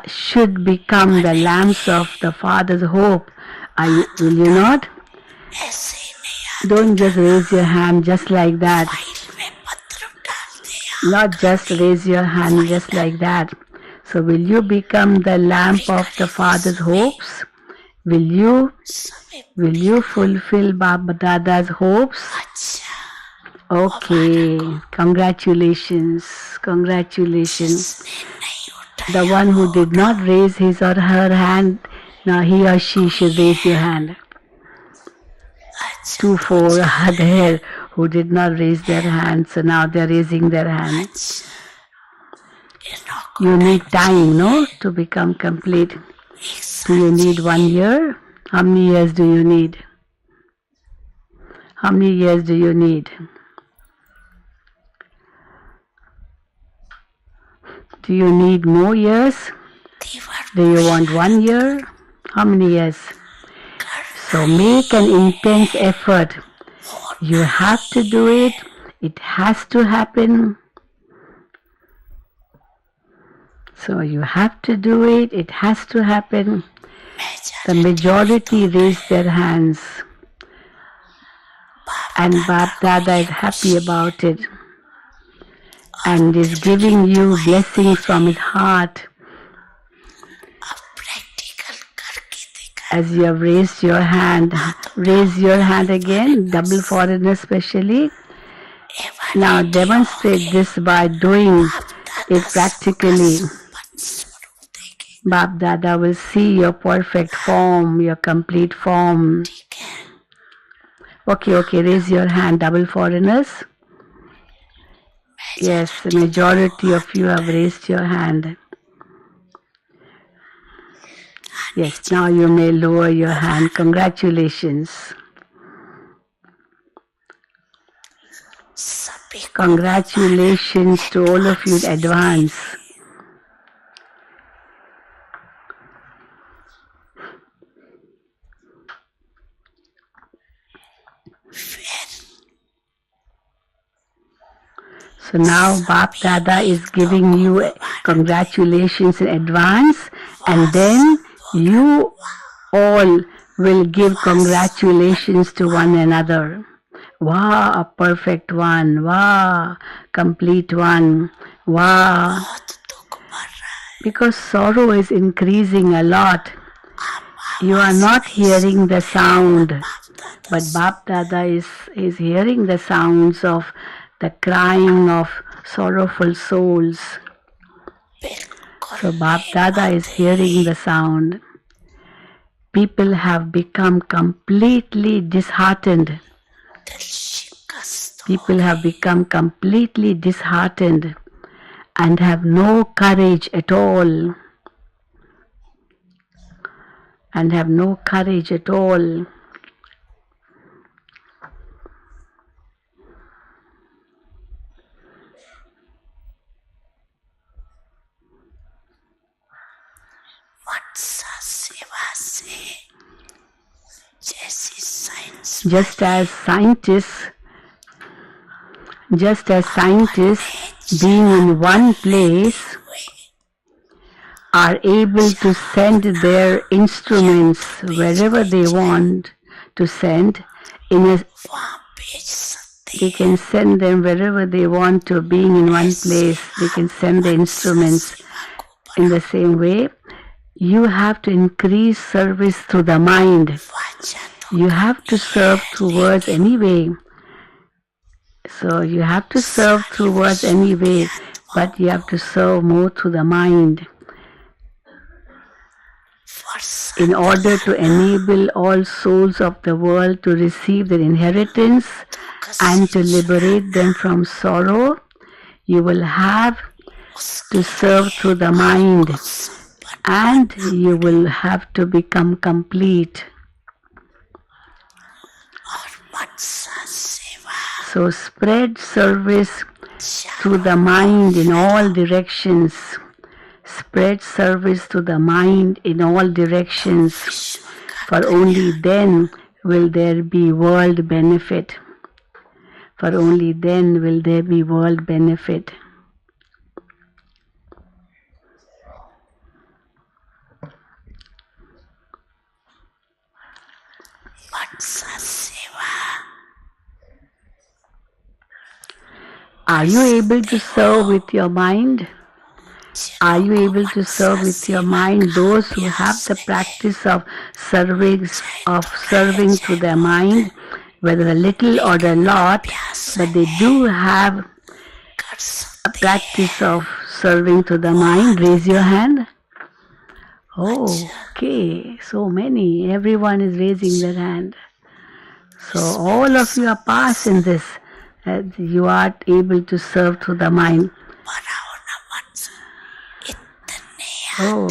should become the lamps of the Father's hope. Will you not? Don't just raise your hand just like that. Not just raise your hand just like that. So will you become the lamp of the Father's hopes? Will you fulfill Baba Dada's hopes? Okay, congratulations. The one who did not raise his or her hand, now he or she should raise your hand. 2, 4 are there who did not raise their hands, so now they are raising their hands. You need time, no, to become complete. Do you need 1 year? How many years do you need? How many years do you need? Do you need more years? Do you want 1 year? How many years? So make an intense effort. You have to do it. It has to happen. So you have to do it. It has to happen. The majority raise their hands. And Bap Dada is happy about it. And is giving you blessings from his heart. As you have raised your hand, raise your hand again, double foreigner especially. Now demonstrate this by doing it practically. Bap Dada will see your perfect form, your complete form. Okay, raise your hand, double foreigners. Yes, the majority of you have raised your hand. Yes, now you may lower your hand. Congratulations. Congratulations to all of you in advance. So now Bap Dada is giving you congratulations in advance, and then you all will give congratulations to one another. Wow, a perfect one. Wow, complete one. Wow. Because sorrow is increasing a lot. You are not hearing the sound, but Bap Dada is hearing the sounds of the crying of sorrowful souls. So Bap Dada is hearing the sound. People have become completely disheartened. People have become completely disheartened and have no courage at all. And have no courage at all. Just as scientists being in one place are able to send their instruments wherever they want to send, they can send them wherever they want to. Being in one place, they can send the instruments. In the same way, you have to increase service through the mind. You have to serve through words anyway. So you have to serve through words anyway, but you have to serve more through the mind. In order to enable all souls of the world to receive their inheritance and to liberate them from sorrow, you will have to serve through the mind, and you will have to become complete. So spread service through the mind in all directions. Spread service to the mind in all directions, for only then will there be world benefit. For only then will there be world benefit. Are you able to serve with your mind? Are you able to serve with your mind? Those who have the practice of serving to their mind, whether a little or a lot, but they do have a practice of serving to the mind, raise your hand. Oh, okay, so many. Everyone is raising their hand. So all of you are past in this. You are able to serve through the mind. Oh.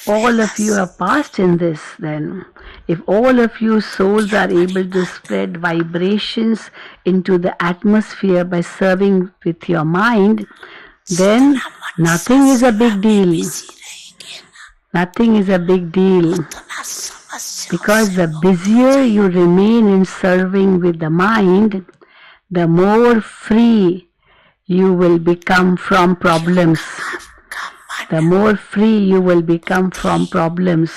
All of you are past in this then. If all of you souls are able to spread vibrations into the atmosphere by serving with your mind, then nothing is a big deal. Nothing is a big deal. Because the busier you remain in serving with the mind, the more free you will become from problems. The more free you will become from problems,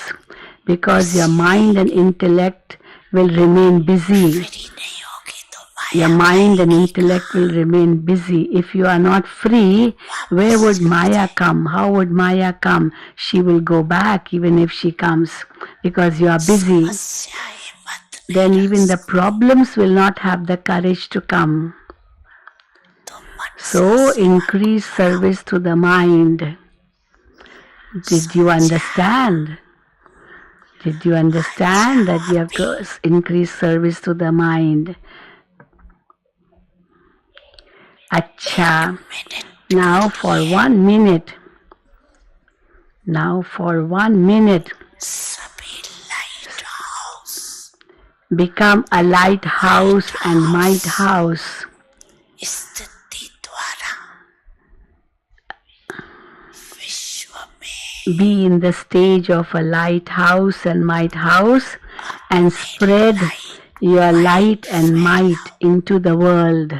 because your mind and intellect will remain busy. Your mind and intellect will remain busy. If you are not free, where would Maya come? How would Maya come? She will go back even if she comes, because you are busy. Then even the problems will not have the courage to come. So increase service to the mind. Did you understand? Did you understand that you have to increase service to the mind? Acha. Now for 1 minute. Now for 1 minute. Become a lighthouse and might house. Be in the stage of a lighthouse and might house and spread your light and might into the world.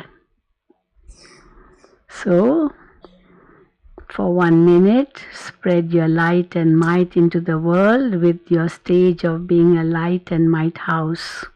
So, for 1 minute, spread your light and might into the world with your stage of being a light and might house.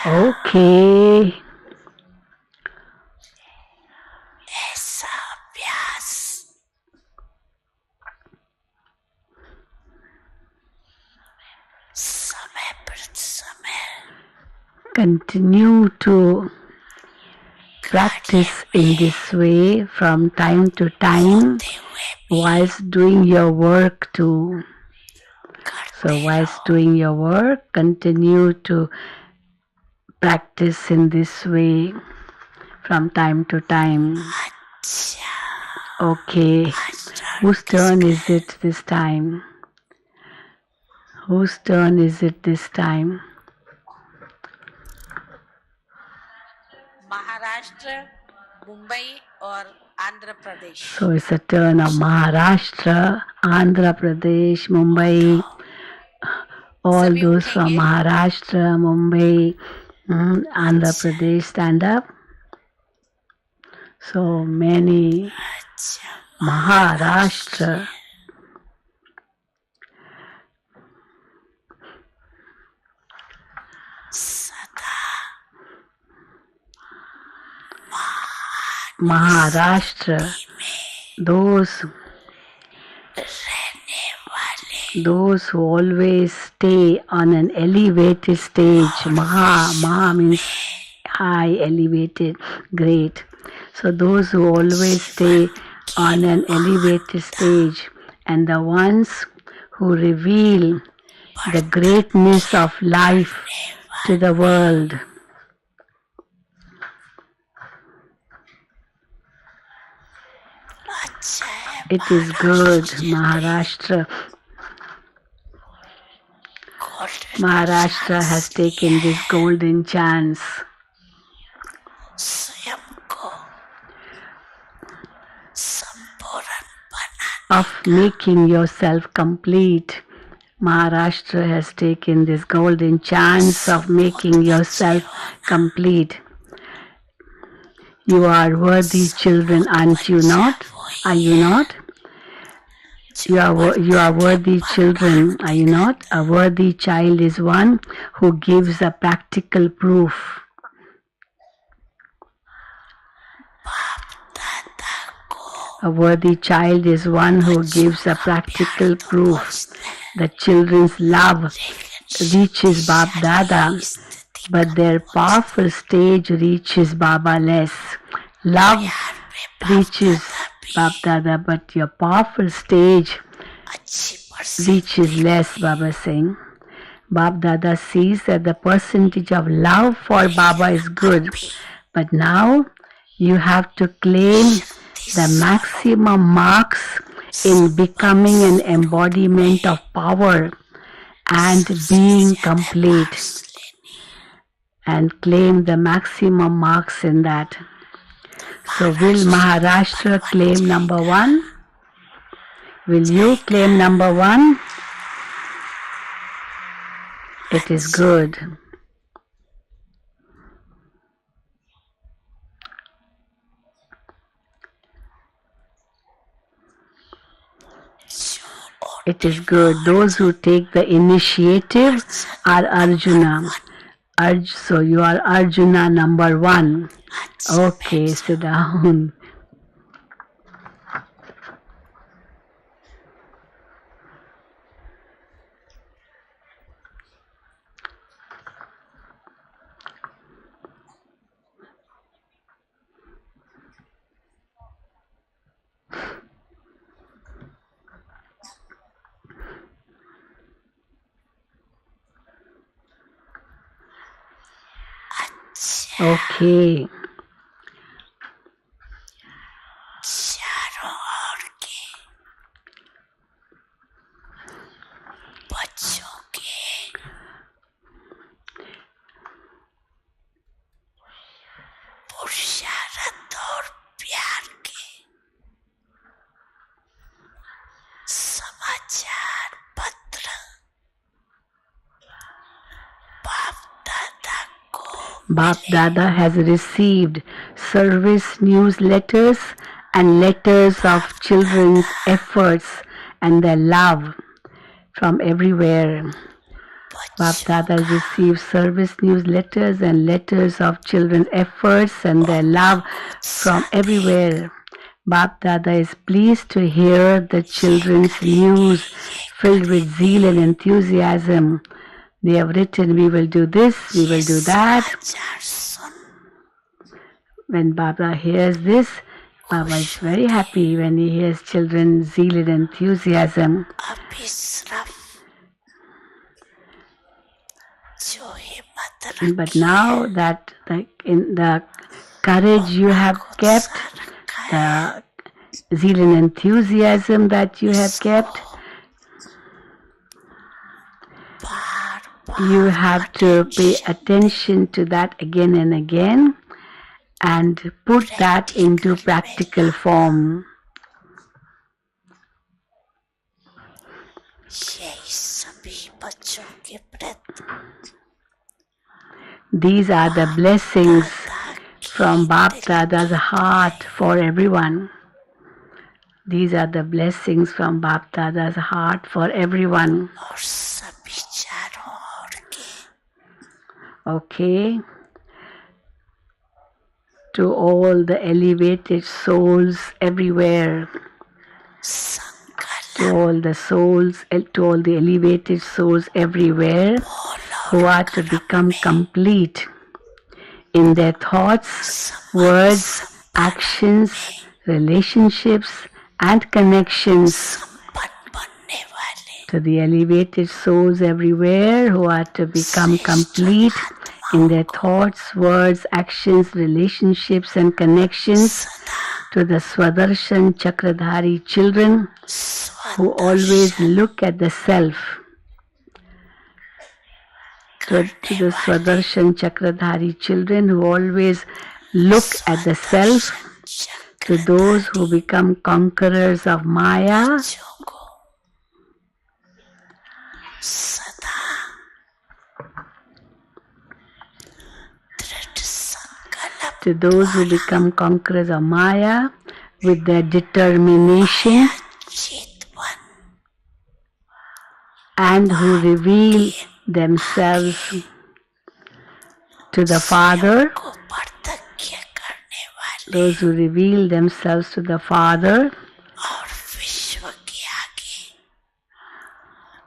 Okay. Continue to practice in this way from time to time whilst doing your work too. So whilst doing your work, continue to practice in this way from time to time. Okay. Whose turn is it this time? Whose turn is it this time? Maharashtra, Mumbai और Andhra Pradesh. So it's a turn of Maharashtra, Andhra Pradesh, Mumbai. All those from Maharashtra, Mumbai, Andhra Pradesh, stand up. So many. Maharashtra. Maharashtra. Those who always stay on an elevated stage. Maha means high, elevated, great. So those who always stay on an elevated stage, and the ones who reveal the greatness of life to the world. It is good, Maharashtra. Maharashtra has taken this golden chance of making yourself complete. Maharashtra has taken this golden chance of making yourself complete. You are worthy children, aren't you not? Are you not? You are worthy children, are you not? A worthy child is one who gives a practical proof. A worthy child is one who gives a practical proof. The children's love reaches Bab Dada, but their powerful stage reaches Baba less. Love reaches Bab Dada, but your powerful stage reaches less, Baba saying. Bab Dada sees that the percentage of love for Baba is good, but now you have to claim the maximum marks in becoming an embodiment of power and being complete, and claim the maximum marks in that. So will Maharashtra claim number one? Will you claim number one? It is good. It is good. Those who take the initiative are Arjuna. So you are Arjuna number one. Okay, sit down. Okay. Bap Dada has received service newsletters and letters of children's efforts and their love from everywhere. Bap Dada has received service newsletters and letters of children's efforts and their love from everywhere. Bap Dada is pleased to hear the children's news filled with zeal and enthusiasm. They have written, we will do this, we will do that. When Baba hears this, Baba is very happy when he hears children's zeal and enthusiasm. But now that in the courage you have kept, the zeal and enthusiasm that you have kept. You have to pay attention to that again and again and put that into practical form. These are the blessings from Bap Dada's heart for everyone. These are the blessings from Bap Dada's heart for everyone. Okay. To all the elevated souls everywhere. To all the souls, to all the elevated souls everywhere who are to become complete in their thoughts, words, actions, relationships, and connections. To the elevated souls everywhere who are to become complete in their thoughts, words, actions, relationships, and connections. To the Swadershan Chakradhari children who always look at the self. To the Swadershan Chakradhari children who always look at the self. To those who become conquerors of Maya. To those who become conquerors of Maya with their determination and who reveal themselves to the Father, those who reveal themselves to the Father,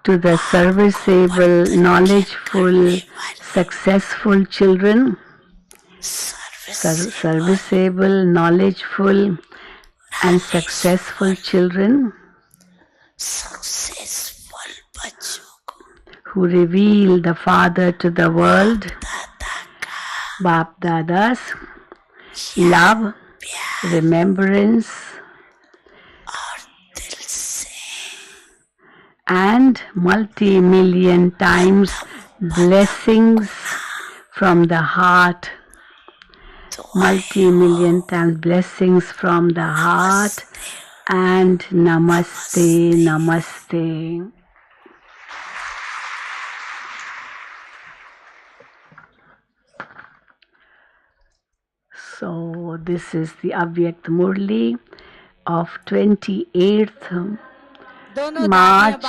to the serviceable, knowledgeful, successful children, serviceable, knowledgeful, and successful children who reveal the Father to the world, Bap Dada's love, remembrance, and multi-million times blessings from the heart. Multi-million times blessings from the heart and namaste, namaste. So this is the Avyakt Murli of 28th March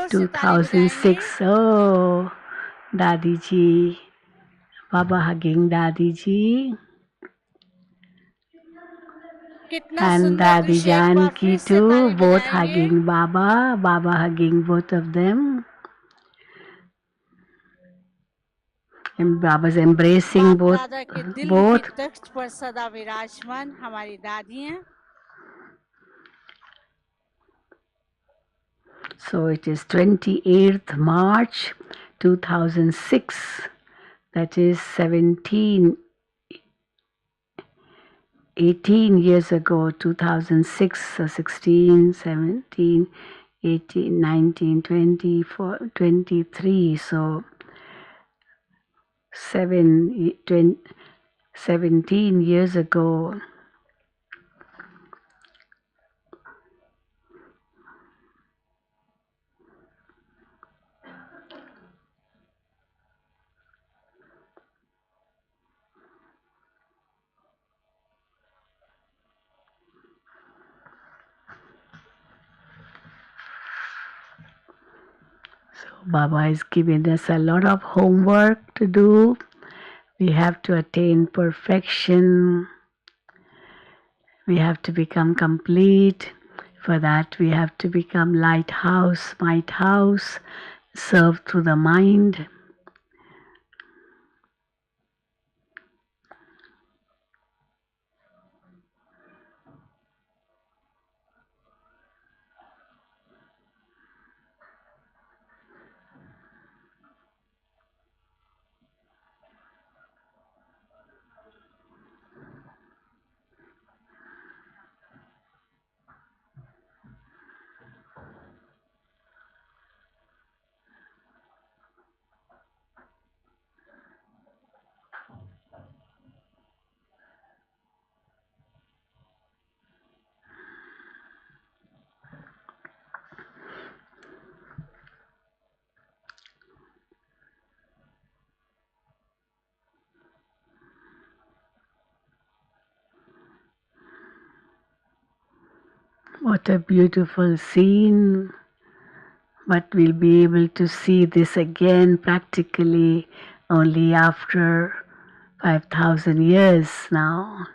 2006. Oh, Dadi ji, Baba hugging Dadi ji. And Dadi Janki too, both hugging Baba, Baba hugging both of them. And Baba's embracing both. So it is 28th March 2006, that is 18 years ago, 2006, so 16, 17, 18, 19, 20, 23, so 17 years ago. Baba is giving us a lot of homework to do. We have to attain perfection. We have to become complete. For that we have to become lighthouse, might house, serve through the mind. What a beautiful scene. But we'll be able to see this again practically only after 5,000 years now.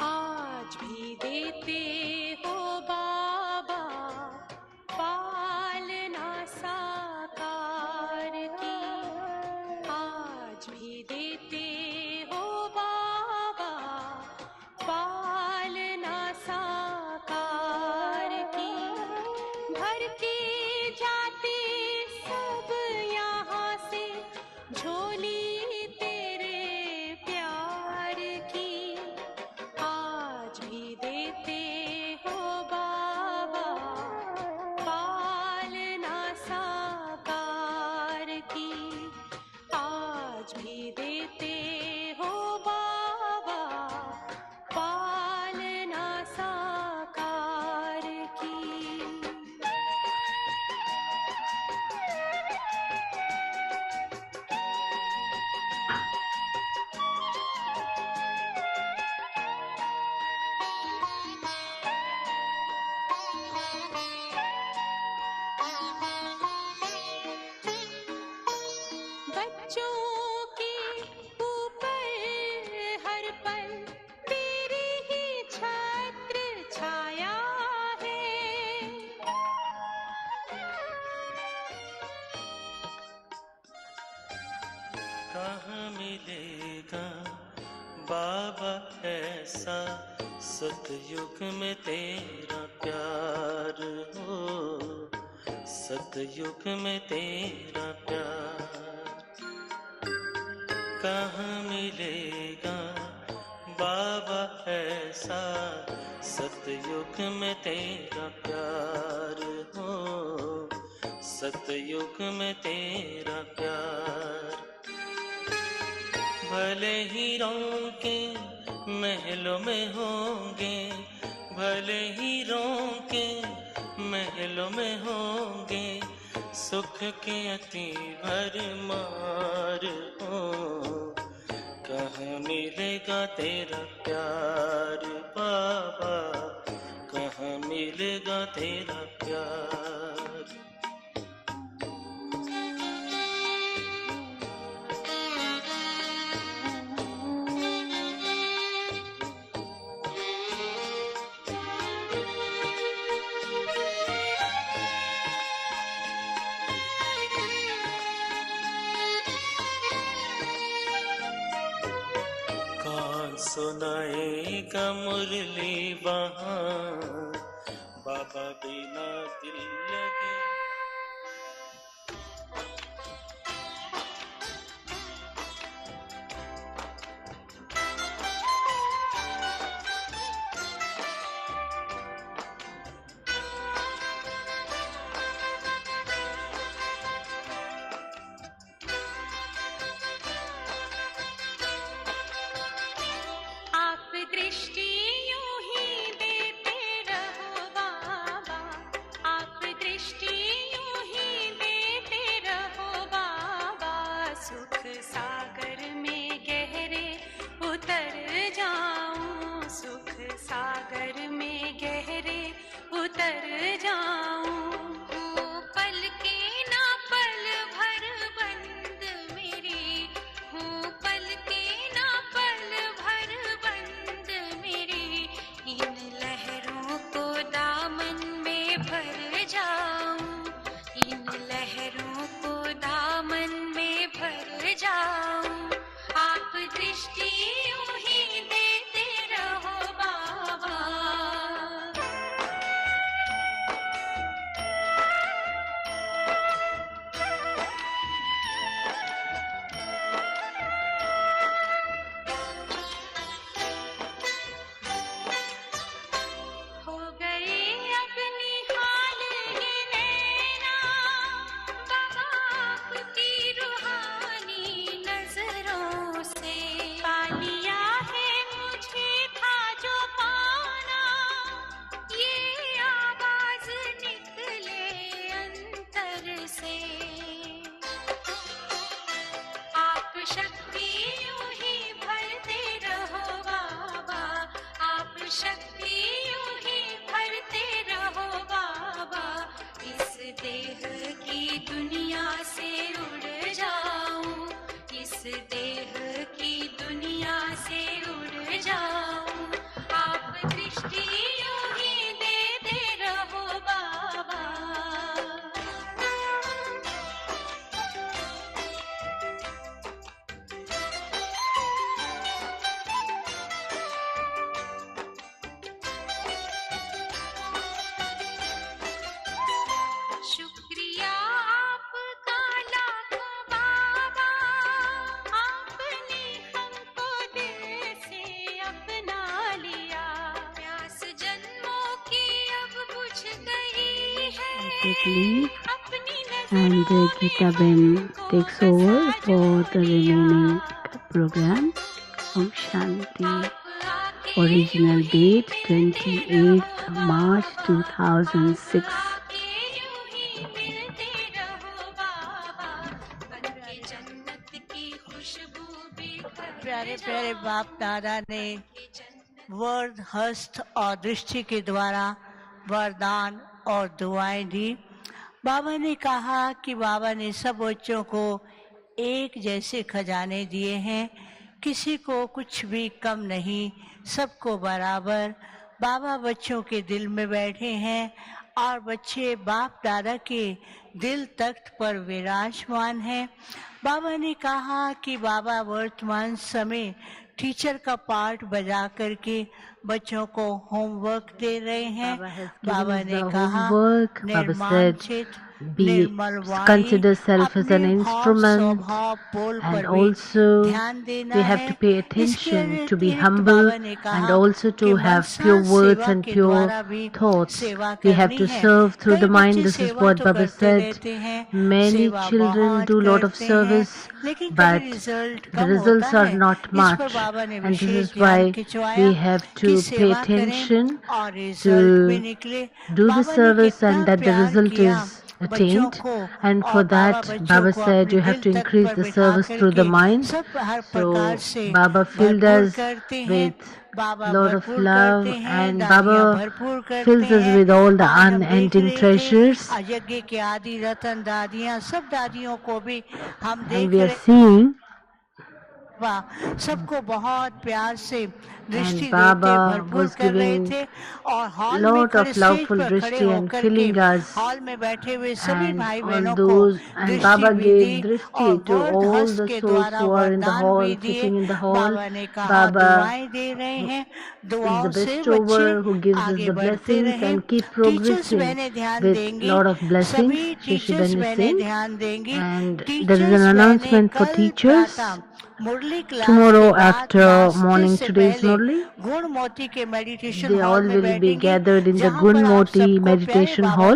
आज भी देते हो बाबा पालना साकार की, आज भी देते हो बाबा पालना साकार की। भर के जाते सब यहाँ से झोली तेरे प्यार की, आज भी देते हो बाबा पालना साकार की, आज भी देते हो बाबा पालना साकार की। बच्चों के ऊपर हर पल तेरी ही छत्र छाया है। कहाँ मिलेगा बाबा ऐसा सतयुग में तेरा प्यार हो, सतयुग में तेरा प्यार। कहाँ मिलेगा बाबा ऐसा सतयुग में तेरा प्यार हो, सतयुग में तेरा प्यार। भले ही के महलों में होंगे, भले ही के महलों में होंगे, सुख के अति भरमार हो। कहाँ मिलेगा तेरा प्यार बाबा, कहाँ मिलेगा तेरा प्यार। सुनाएगा मुरली वहाँ, बाबा बिना दिल लगे। दृष्टि यूं ही देते रहो बाबा, take leave and Geeta Ben takes over for the remaining program. Om Shanti. Original date 28th March 2006. प्यारे प्यारे बाप दादा ने वर्ड हस्त और दृष्टि के द्वारा वरदान और दुआएं दी। बाबा ने कहा कि बाबा ने सब बच्चों को एक जैसे खजाने दिए हैं, किसी को कुछ भी कम नहीं, सबको बराबर। बाबा बच्चों के दिल में बैठे हैं और बच्चे बाप दादा के दिल तख्त पर विराजमान हैं। बाबा ने कहा कि बाबा वर्तमान समय टीचर का पार्ट बजा करके बच्चों को होमवर्क दे रहे हैं। बाबा ने कहा निर्माण क्षेत्र consider self as an instrument, and also we have to pay attention to be humble and also to have pure words and pure thoughts. We have to serve through the mind. This is what Baba said. Many children do a lot of service, but the results are not much, and this is why we have to pay attention to do the service and that the result is attained. And for that Baba said you have to increase the service through the mind. So Baba filled us with lot of love, and Baba fills us with all the unending treasures, and we are seeing सबको बहुत प्यार से and Baba was giving lot of loveful drishti and filling us, and all those, and Baba gave drishti to all the souls who are in the hall, sitting in the hall. Baba is the bestower who gives us the blessings and keep progressing with lot of blessings. Sheshiben is saying, and there is an announcement for teachers. Tomorrow after morning today's Murli, they all will be gathered in the Gunmoti meditation hall.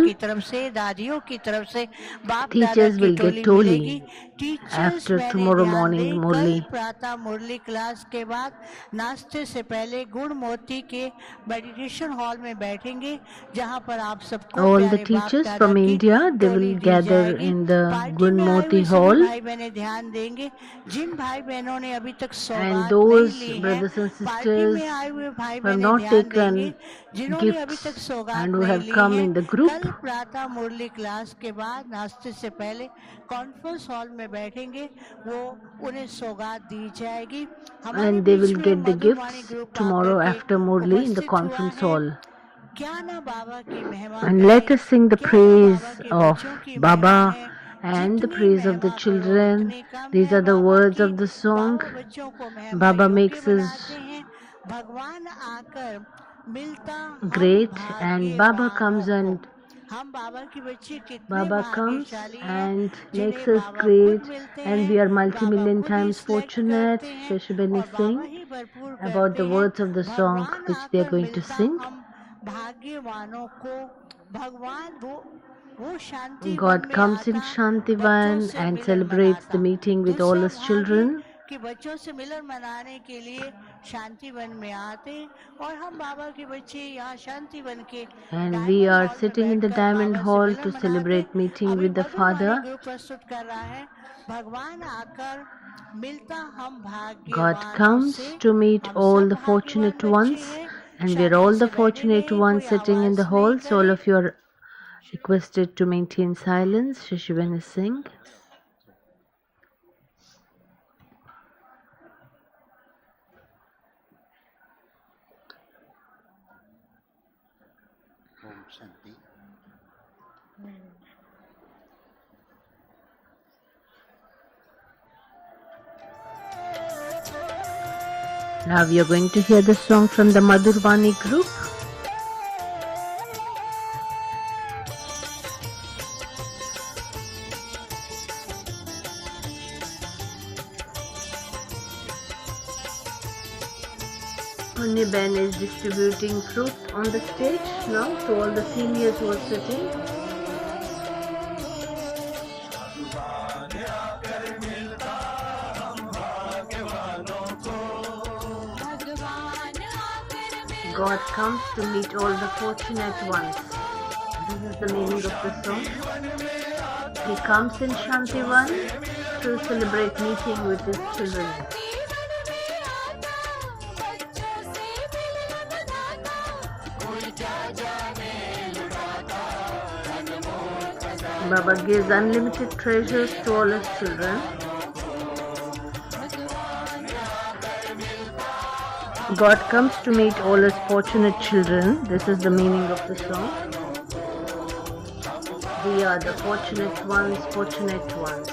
Teachers will get Toli after tomorrow morning Murli. Murali class के बाद नाश्ते से पहले गुण मोती के meditation hall में बैठेंगे, जहां पर आप सबको all the teachers from India, they will gather in the Gunmoti hall, भाई बहनें ध्यान देंगे। जिन भाई बहनों ने अभी तक and those brothers and sisters who have not taken gifts and who have come in the group, कल प्रातः मुरली क्लास के बाद नाश्ते से पहले कॉन्फ्रेंस हॉल में बैठेंगे, वो उन्हें सौगात दी जाएगी। and they will get the gifts tomorrow after Murli in the conference hall. And let us sing the praise of Baba and the praise of the children. These are the words of the song. Baba makes us great, and Baba comes and makes us great, and we are multi-million times fortunate. Sheshiben is saying about the words of the song which they are going to sing. God comes in Shantivan and celebrates the meeting with all his children. कि बच्चों से मिलन मनाने के लिए शांतिवन में आते, और हम बाबा के बच्चे यहाँ शांतिवन के and we are sitting in the Diamond Hall to celebrate meeting with the Father. प्रस्तुत कर रहा है भगवान आकर मिलता हम भाग्य। God comes to meet all the fortunate ones, and we are all the fortunate ones sitting in the hall. So all of you are requested to maintain silence. Sheshiben is saying. Now we are going to hear the song from the Madhurvani group. Punni Ben is distributing fruit on the stage now to all the seniors who are sitting. God comes to meet all the fortunate ones. This is the meaning of the song. He comes in Shantivan to celebrate meeting with his children. Baba gives unlimited treasures to all his children. God comes to meet all his fortunate children. This is the meaning of the song. We are the fortunate ones, fortunate ones.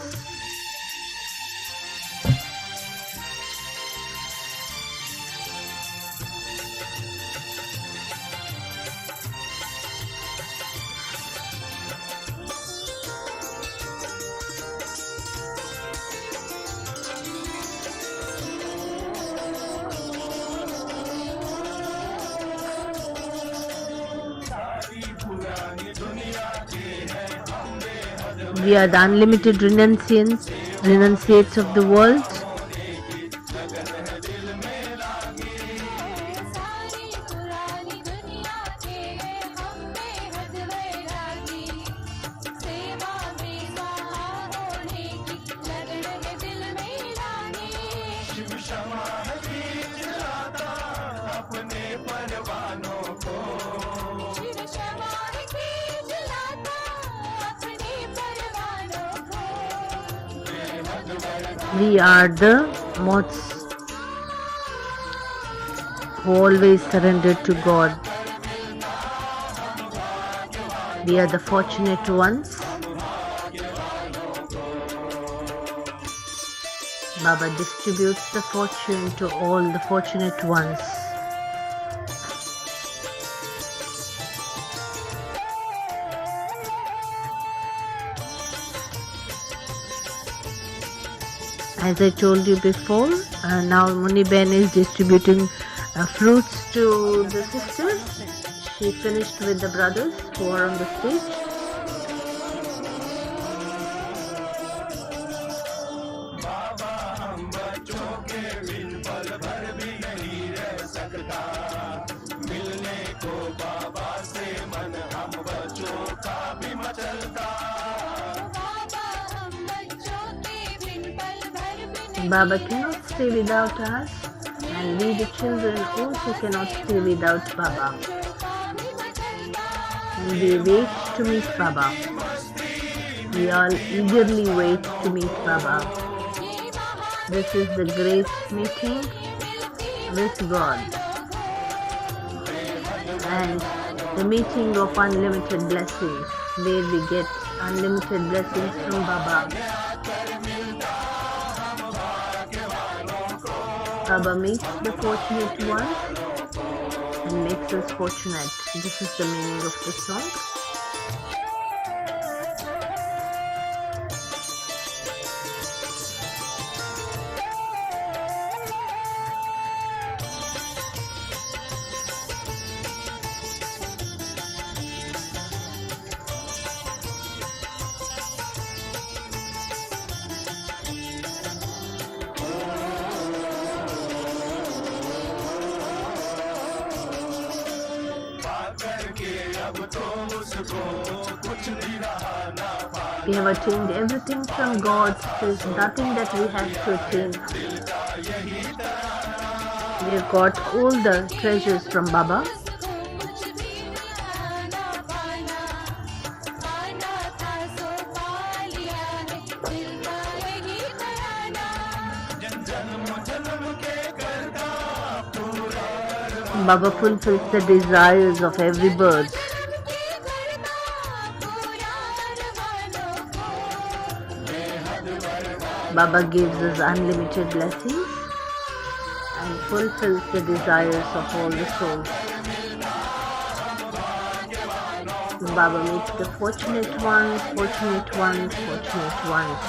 We are the unlimited renunciates of the world. We are the moths who always surrendered to God. We are the fortunate ones. Baba distributes the fortune to all the fortunate ones. As I told you before, now Muni Ben is distributing fruits to the sisters. She finished with the brothers who are on the stage. Baba cannot stay without us, and we the children also cannot stay without Baba. And we wait to meet Baba. We all eagerly wait to meet Baba. This is the great meeting with God and the meeting of unlimited blessings, where we get unlimited blessings from Baba. Baba meets the fortunate ones and makes us fortunate. This is the meaning of the song. We have attained everything from God. There is nothing that we have to attain. We have got all the treasures from Baba. Baba fulfills the desires of every bird. Baba gives us unlimited blessings and fulfills the desires of all the souls. Baba meets the fortunate ones, fortunate ones, fortunate ones.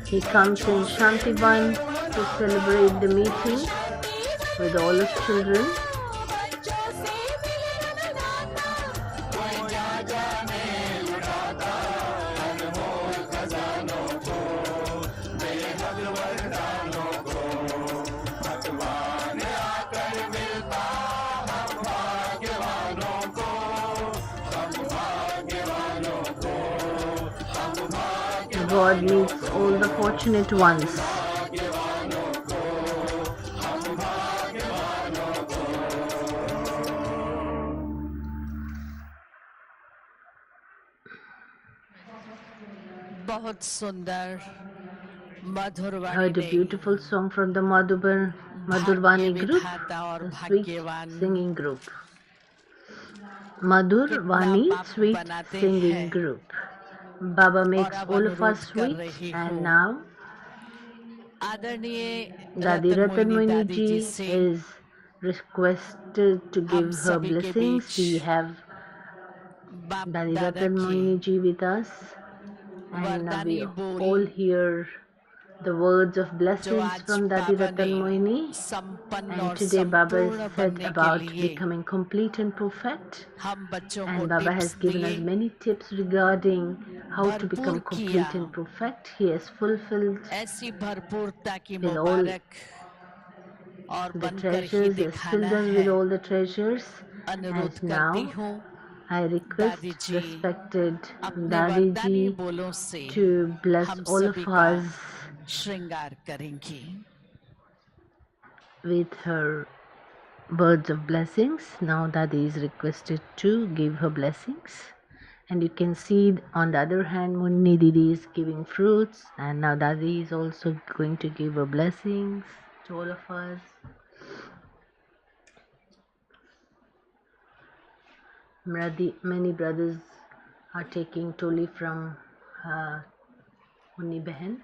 He comes in Shantivan to celebrate the meeting with all his children. God meets all the fortunate ones. बहुत सुंदर मधुर वाणी Heard a ने beautiful song from the भाग्य Madhurvani group, विधाता और the sweet भाग्यवान singing group. कितना Madhurvani पाप sweet बनाते singing हैं group. Baba और makes अब all of us अनुरोध कर sweet, रही and हूँ now आदरणीय Dadi रतन Ratan मोहिनी Moini दादी जी ji से is requested to हम give her सभी के blessings. बीच We have बाप Dadi दादा Ratan की Moini ji with us, and we वरदानी बोल all hear the words of जो blessings आज from Dadi बाबा Ratan ने Moini. संपन्न And और today Baba is संपूर्ण said बनने के about लिए becoming complete and perfect. हम बच्चों को And Baba has tips given दिए us many tips regarding how to भरपूर become किया complete and perfect. He has fulfilled ऐसी भरपूरता की with all मुबारक और the बनकर ही treasures, has दिखाना filled us है with all the treasures. अनुरोध And करती now हूँ I दादी request जी respected अपने Dadi वरदानी ji बोलों से to bless हम all of सभी का us श्रृंगार करेंगी with her words of blessings. Now Dadi is requested to give her blessings. And you can see on the other hand, Munni Didi is giving fruits, and now Dadi is also going to give her blessings to all of us. Many brothers are taking toli from Munni Behan.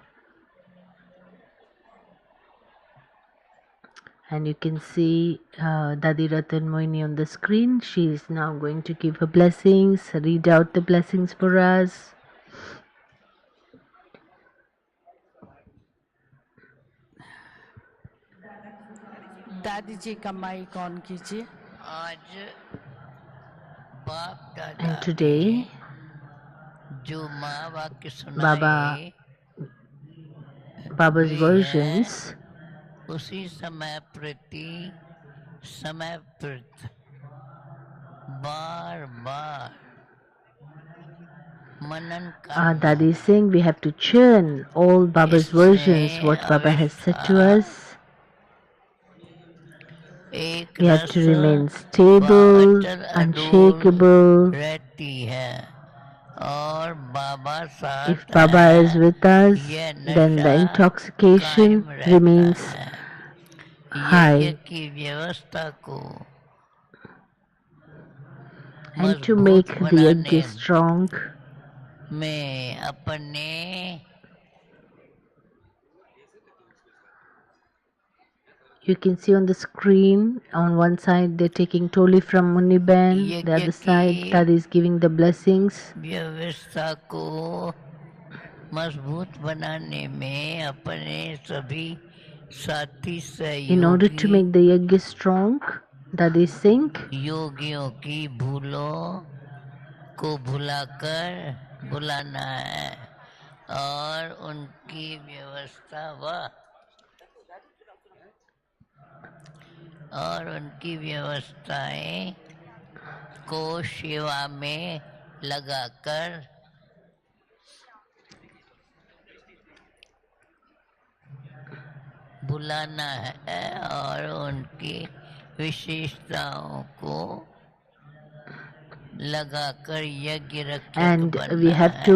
And you can see Dadi Ratan Moini on the screen. She is now going to give her blessings, read out the blessings for us. दादी जी का mic on कीजिए आज बाप दादा And today, ने जो माँ वाक्य Baba's सुनाए वे versions है उसी समय प्रति समर्पित बार बार मनन करना Dadi is saying we have to churn all Baba's versions, what Baba has said to us. एक We have to रस remain व stable, अचल अडोल unshakable. रहती है और बाबा साथ If Baba is है with us, यह then the नशा intoxication कायम रहता remains है यज्ञ high. की व्यवस्था को And to मजबूत make the बनाने yajna strong, में अपने you can see on the screen, on one side they're taking toli from Muniban, the यज्ञ other side की Dadi is giving the blessings. व्यवस्था को मजबूत बनाने में अपने सभी साथी In order to सहयोगी make the yajna strong, Dadi is saying, योगियों की भूलों को भुलाकर बुलाना है और उनकी व्यवस्थाएं को सेवा में लगाकर बुलाना है और उनकी विशेषताओं को लगाकर यज्ञ रक्षक and we बनना have है to,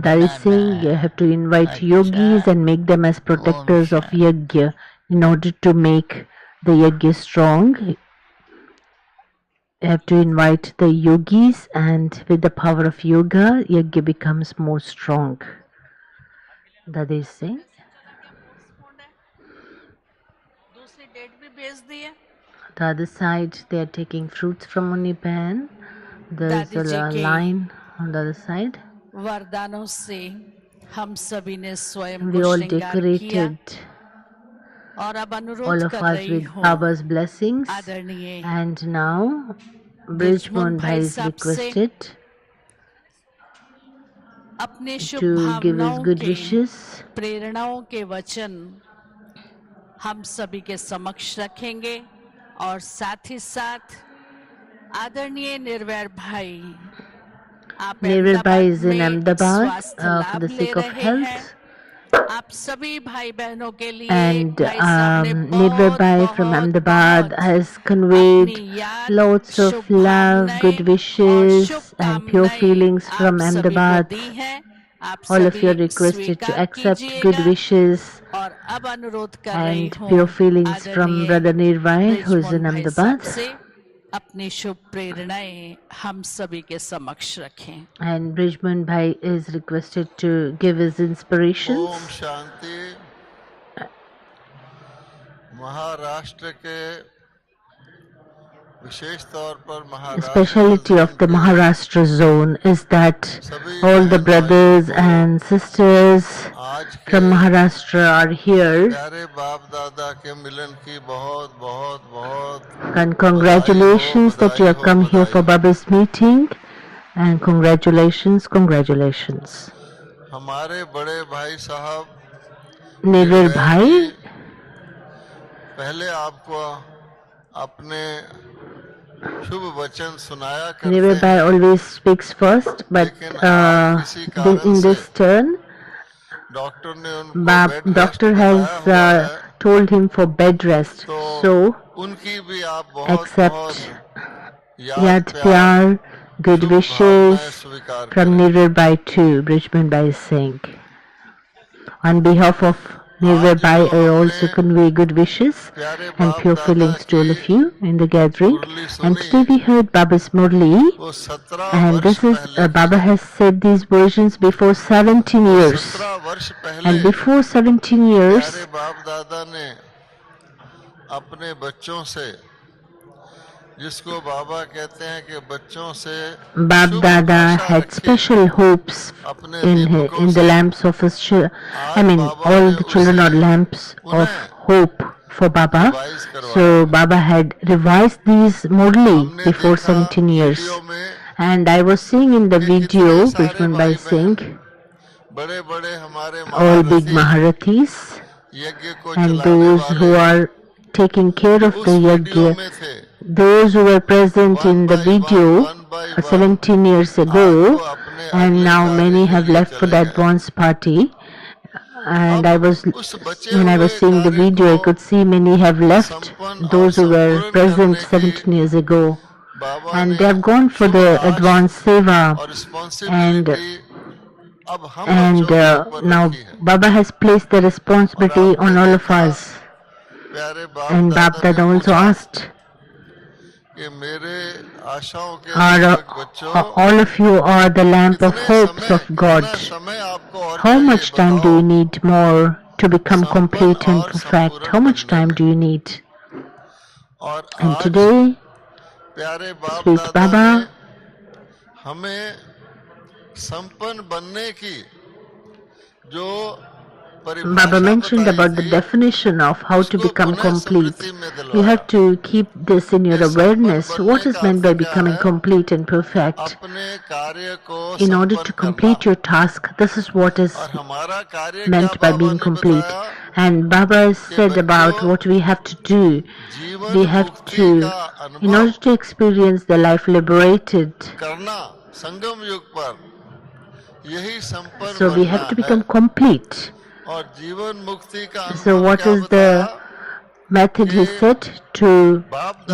Dadi is बुलाना saying, you है have to invite yogis and make them as ओम protectors of शांति yajna. In order to make the yajna strong, you have to invite the yogis, and with the power of yoga, yajna becomes more strong. Dadi is saying. दूसरी date भी भेज दी है The other side, they are taking fruits from Unipan. There's दादी जी a के line on the other side. वरदानों से हम सभी ने स्वयं We को all श्रृंगार किया decorated, और अब all अनुरोध of कर us, रही with हूँ Baba's blessings. आदरणीय And now, Brijmohan Brijmohan Bhai भाई is साहब से requested अपने शुभ to give his भावनाओं good के wishes. प्रेरणाओं के वचन हम सभी के समक्ष रखेंगे और साथ ही साथ आदरणीय निर्वैर भाई आप Nirvai अहमदाबाद is in में Ahmedabad स्वास्थ्य for लाभ the ले sake of रहे हैं। health. आप सभी भाई बहनों के लिए And भाई साहब ने बहुत Nirvai from बहुत Ahmedabad बहुत has अपनी conveyed याद, lots of love, good शुभकामनाएं और wishes, and pure शुभकामनाएं feelings आप from सभी को Ahmedabad. दी हैं। आप All of you सभी are requested to स्वीकार accept good कीजिएगा। wishes और अब अनुरोध कर रही and हूँ pure feelings from आदरणीय Brother Nirvai, who is in Brijmohan भाई साहब Ahmedabad. से अपनी शुभ प्रेरणाएं हम सभी के समक्ष रखें। And Brijman Bhai is requested to give his inspirations. Om Shanti. Maharashtra के विशेष तौर पर The Maharashtra speciality of the Maharashtra zone is that all the brothers and sisters from Maharashtra are here, प्यारे बाप दादा के मिलन की बहुत बहुत बहुत and congratulations that you have come here for Baba's meeting, and congratulations, congratulations. हमारे बड़े भाई साहब Nirvai Bhai, पहले आपको अपने शुभ वचन सुनाया करते Nirvai Bhai हैं, always speaks first, but in this turn, doctor ने उनको बेड रेस्ट doctor बताया has हुआ है, told him for bed rest. So उनकी भी आप बहुत accept yad pyar, good wishes from Nirvai Bhai too, Brijman Bhai is saying. On behalf of Nirvai Bhai, I also convey good wishes and pure feelings to all of you in the gathering. And today we heard Baba's Murli, and this is Baba has said these versions before 17 years. And before 17 years, प्यारे बाप दादा ने अपने बच्चों से, जिसको बाबा कहते हैं कि बच्चों से Bab Dada had special hopes in the lamps of his children. I mean, all the children are lamps of hope for Baba. So Baba had revised these Murli before 17 years. And I was seeing in the video, Brijman Bhai saying, all big Maharathis and those who are taking care of the yajna, those who were present in the video 17 years ago, and now many have left for the advance party. And when I was seeing the video, I could see many have left, those who were present 17 years ago, and they have gone for the advance seva, and now Baba has placed the responsibility on all of us. And Bab Dada also asked, all of you are the lamp of hopes of God. How much time do you need more to become complete and perfect? How much time do you need? And today, sweet Baba, हमें संपन्न बनने की जो Baba mentioned about the definition of how to become complete. You have to keep this in your awareness. What is meant by becoming complete and perfect? In order to complete your task, this is what is meant by being complete. And Baba said about what we have to do. We have to, in order to experience the life liberated, so we have to become complete. So what is the method, he said, to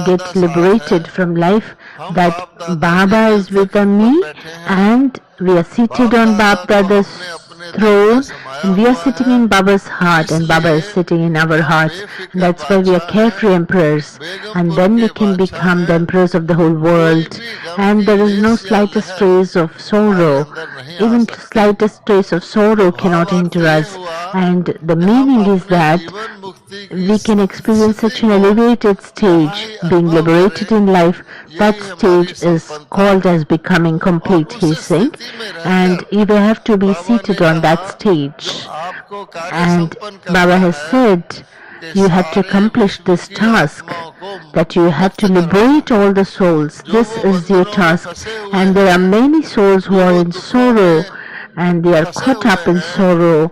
get liberated from life? That Baba is with me and we are seated on Bab Dada's throne, and we are sitting in Baba's heart, and Baba is sitting in our hearts. And that's why we are carefree emperors, and then we can become the emperors of the whole world. And there is no slightest trace of sorrow. Even slightest trace of sorrow cannot enter us. And the meaning is that we can experience such an elevated stage, being liberated in life. That stage is called as becoming complete, he is saying. And you have to be seated on that stage. And Baba has said, you have to accomplish this task, that you have to liberate all the souls. This is your task. And there are many souls who are in sorrow, and they are caught up in sorrow.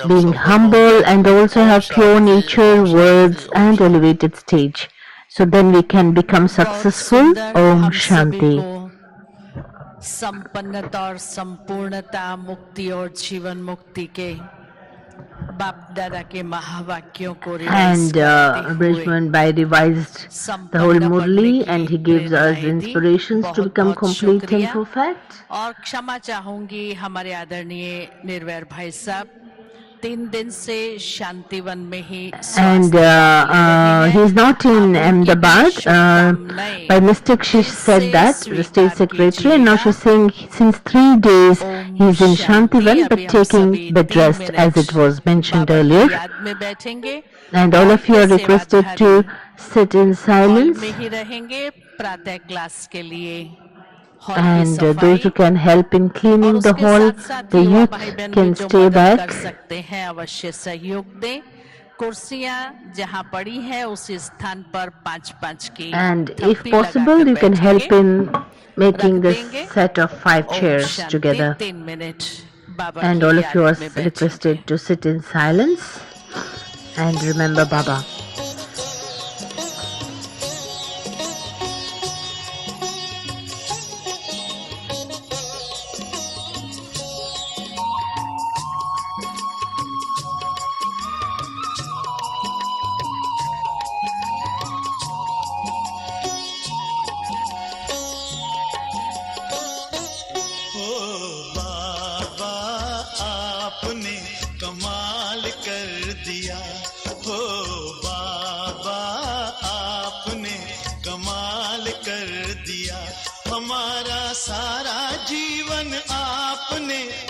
हम being सफल humble होंगे. and also Om have pure Shanti, nature, Om Shanti, words, Om and Shanti. elevated stage. So then we can become बहुत successful. सुंदर Om हम सभी Shanti. को संपन्नता और संपूर्णता, मुक्ति और जीवन मुक्ति के बाप दादा के महावाक्यों को And Brijman Bhai revised the whole Murli, and he gives us inspirations to become complete and perfect. और क्षमा चाहूंगी हमारे आदरणीय निर्वैर भाई साहब 3 दिन से शांतिवन में ही And he's not in Ahmedabad. By mistake she said that, the state secretary, and now she's saying since 3 days he's in Shantivan but taking bed rest as it was mentioned earlier. And all of you are requested to sit in silence. में ही रहेंगे प्रातः class के लिए And those who can help in cleaning the hall, the youth can stay back. कर सकते हैं अवश्य सहयोग दें कुर्सियां जहां पड़ी हैं उसी स्थान पर 5-5 की And if possible, you can help in making this set of 5 chairs together. 3 minute Baba And all of you are requested to sit in silence and remember Baba.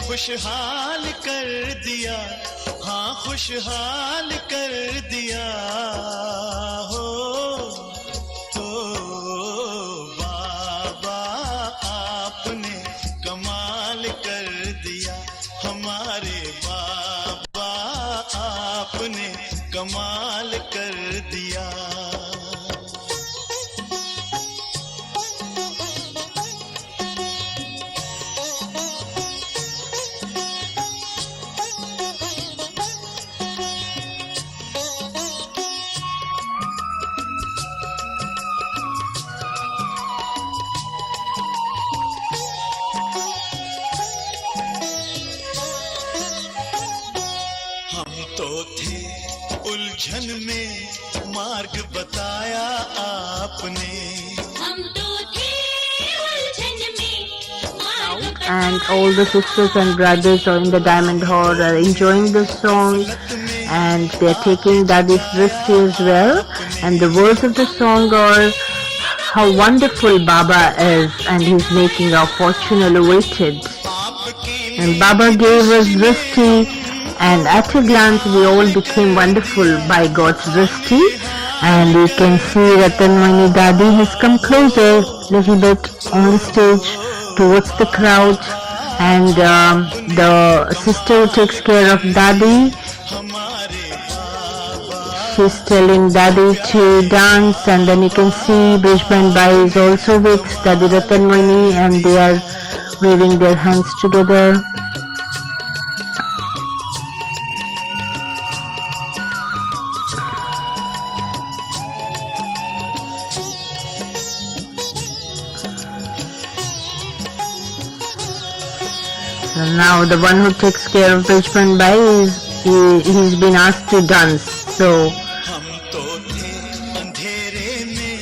खुशहाल कर दिया, हाँ खुशहाल कर दिया हो बाबा आपने कमाल कर दिया, हमारे बाबा आपने कमाल कर दिया। उलझन में मार्ग बताया आपने, हम तो थे उलझन में मार्ग बताया। And all the sisters and brothers are in the diamond hall are enjoying the song, and they are taking Dadi's drishti as well. And the words of the song are how wonderful Baba is, and he's making our fortune elevated. And Baba gave us drishti, and at a glance we all became wonderful by God's drishti. And you can see Ratanmani Dadi has come closer little bit on the stage towards the crowd, and the sister who takes care of Dadi, she's telling Dadi to dance. And then you can see Brijman Bai is also with Dadi Ratanmani, and they are waving their hands together. So now the one who takes care of Brijman Bai he's been asked to dance. So हम तो थे अंधेरे में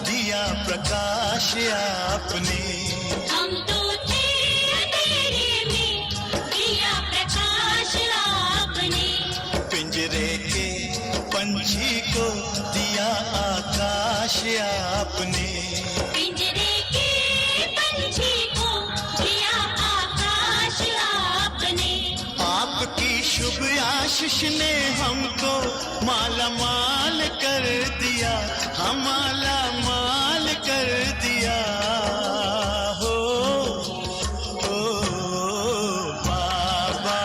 दिया प्रकाश आपने, हम तो थे अंधेरे में दिया प्रकाश आपने, पिंजरे के पंछी को दिया आकाश आपने, पिंजरे के पंछी को दिया आकाश आपने, आपकी शुभ आशीष ने हमको माला माल कर दिया, हम माला माल कर दिया हो बाबा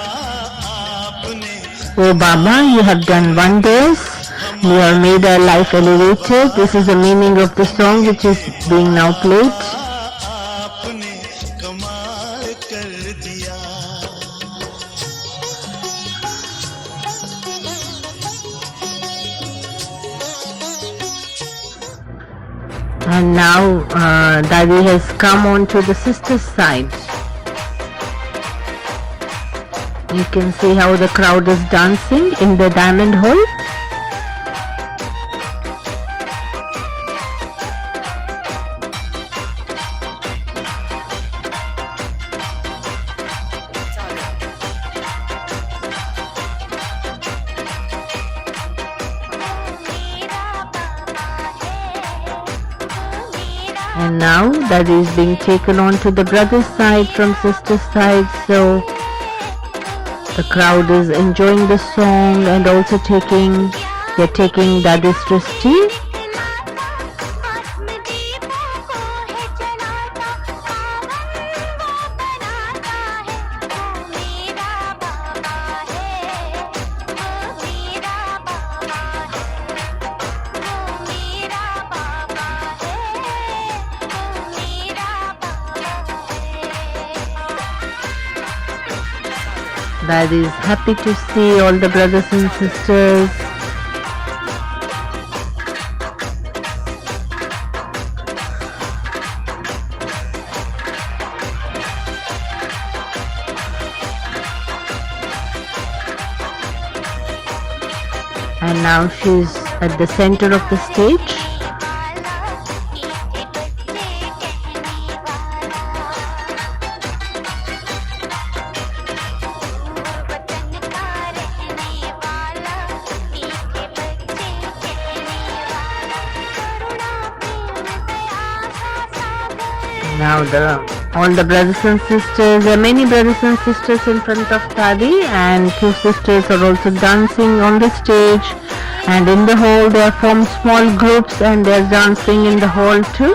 आपने। Oh Baba, you have done wonders. You have made our life elevated. This is the meaning of the song which is being now played. आपने कमाल कर दिया। And now Dadi has come on to the sister's side. You can see how the crowd is dancing in the diamond hall. And now Daddy is being taken on to the brother's side from sister's side, so the crowd is enjoying the song and also they're taking Daddy's Drishti. Daddy is happy to see all the brothers and sisters. And now she's at the center of the stage. Now all the brothers and sisters, there are many brothers and sisters in front of Daddy, and two sisters are also dancing on the stage, and in the hall they have formed small groups and they are dancing in the hall too.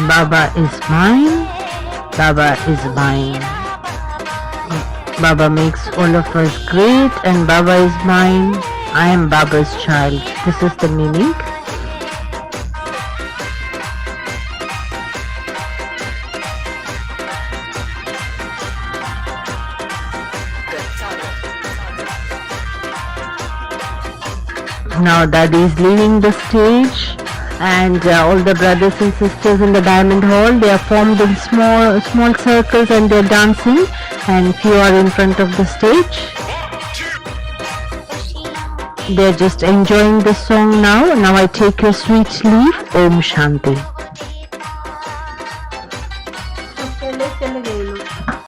Baba is mine, Baba is mine. Baba makes all of us great and Baba is mine. I am Baba's child. This is the meaning. Now Daddy is leaving the stage, and all the brothers and sisters in the diamond hall, they are formed in small circles and they are dancing, and few are in front of the stage. They are just enjoying the song now. Now I take your sweet leave. Om Shanti.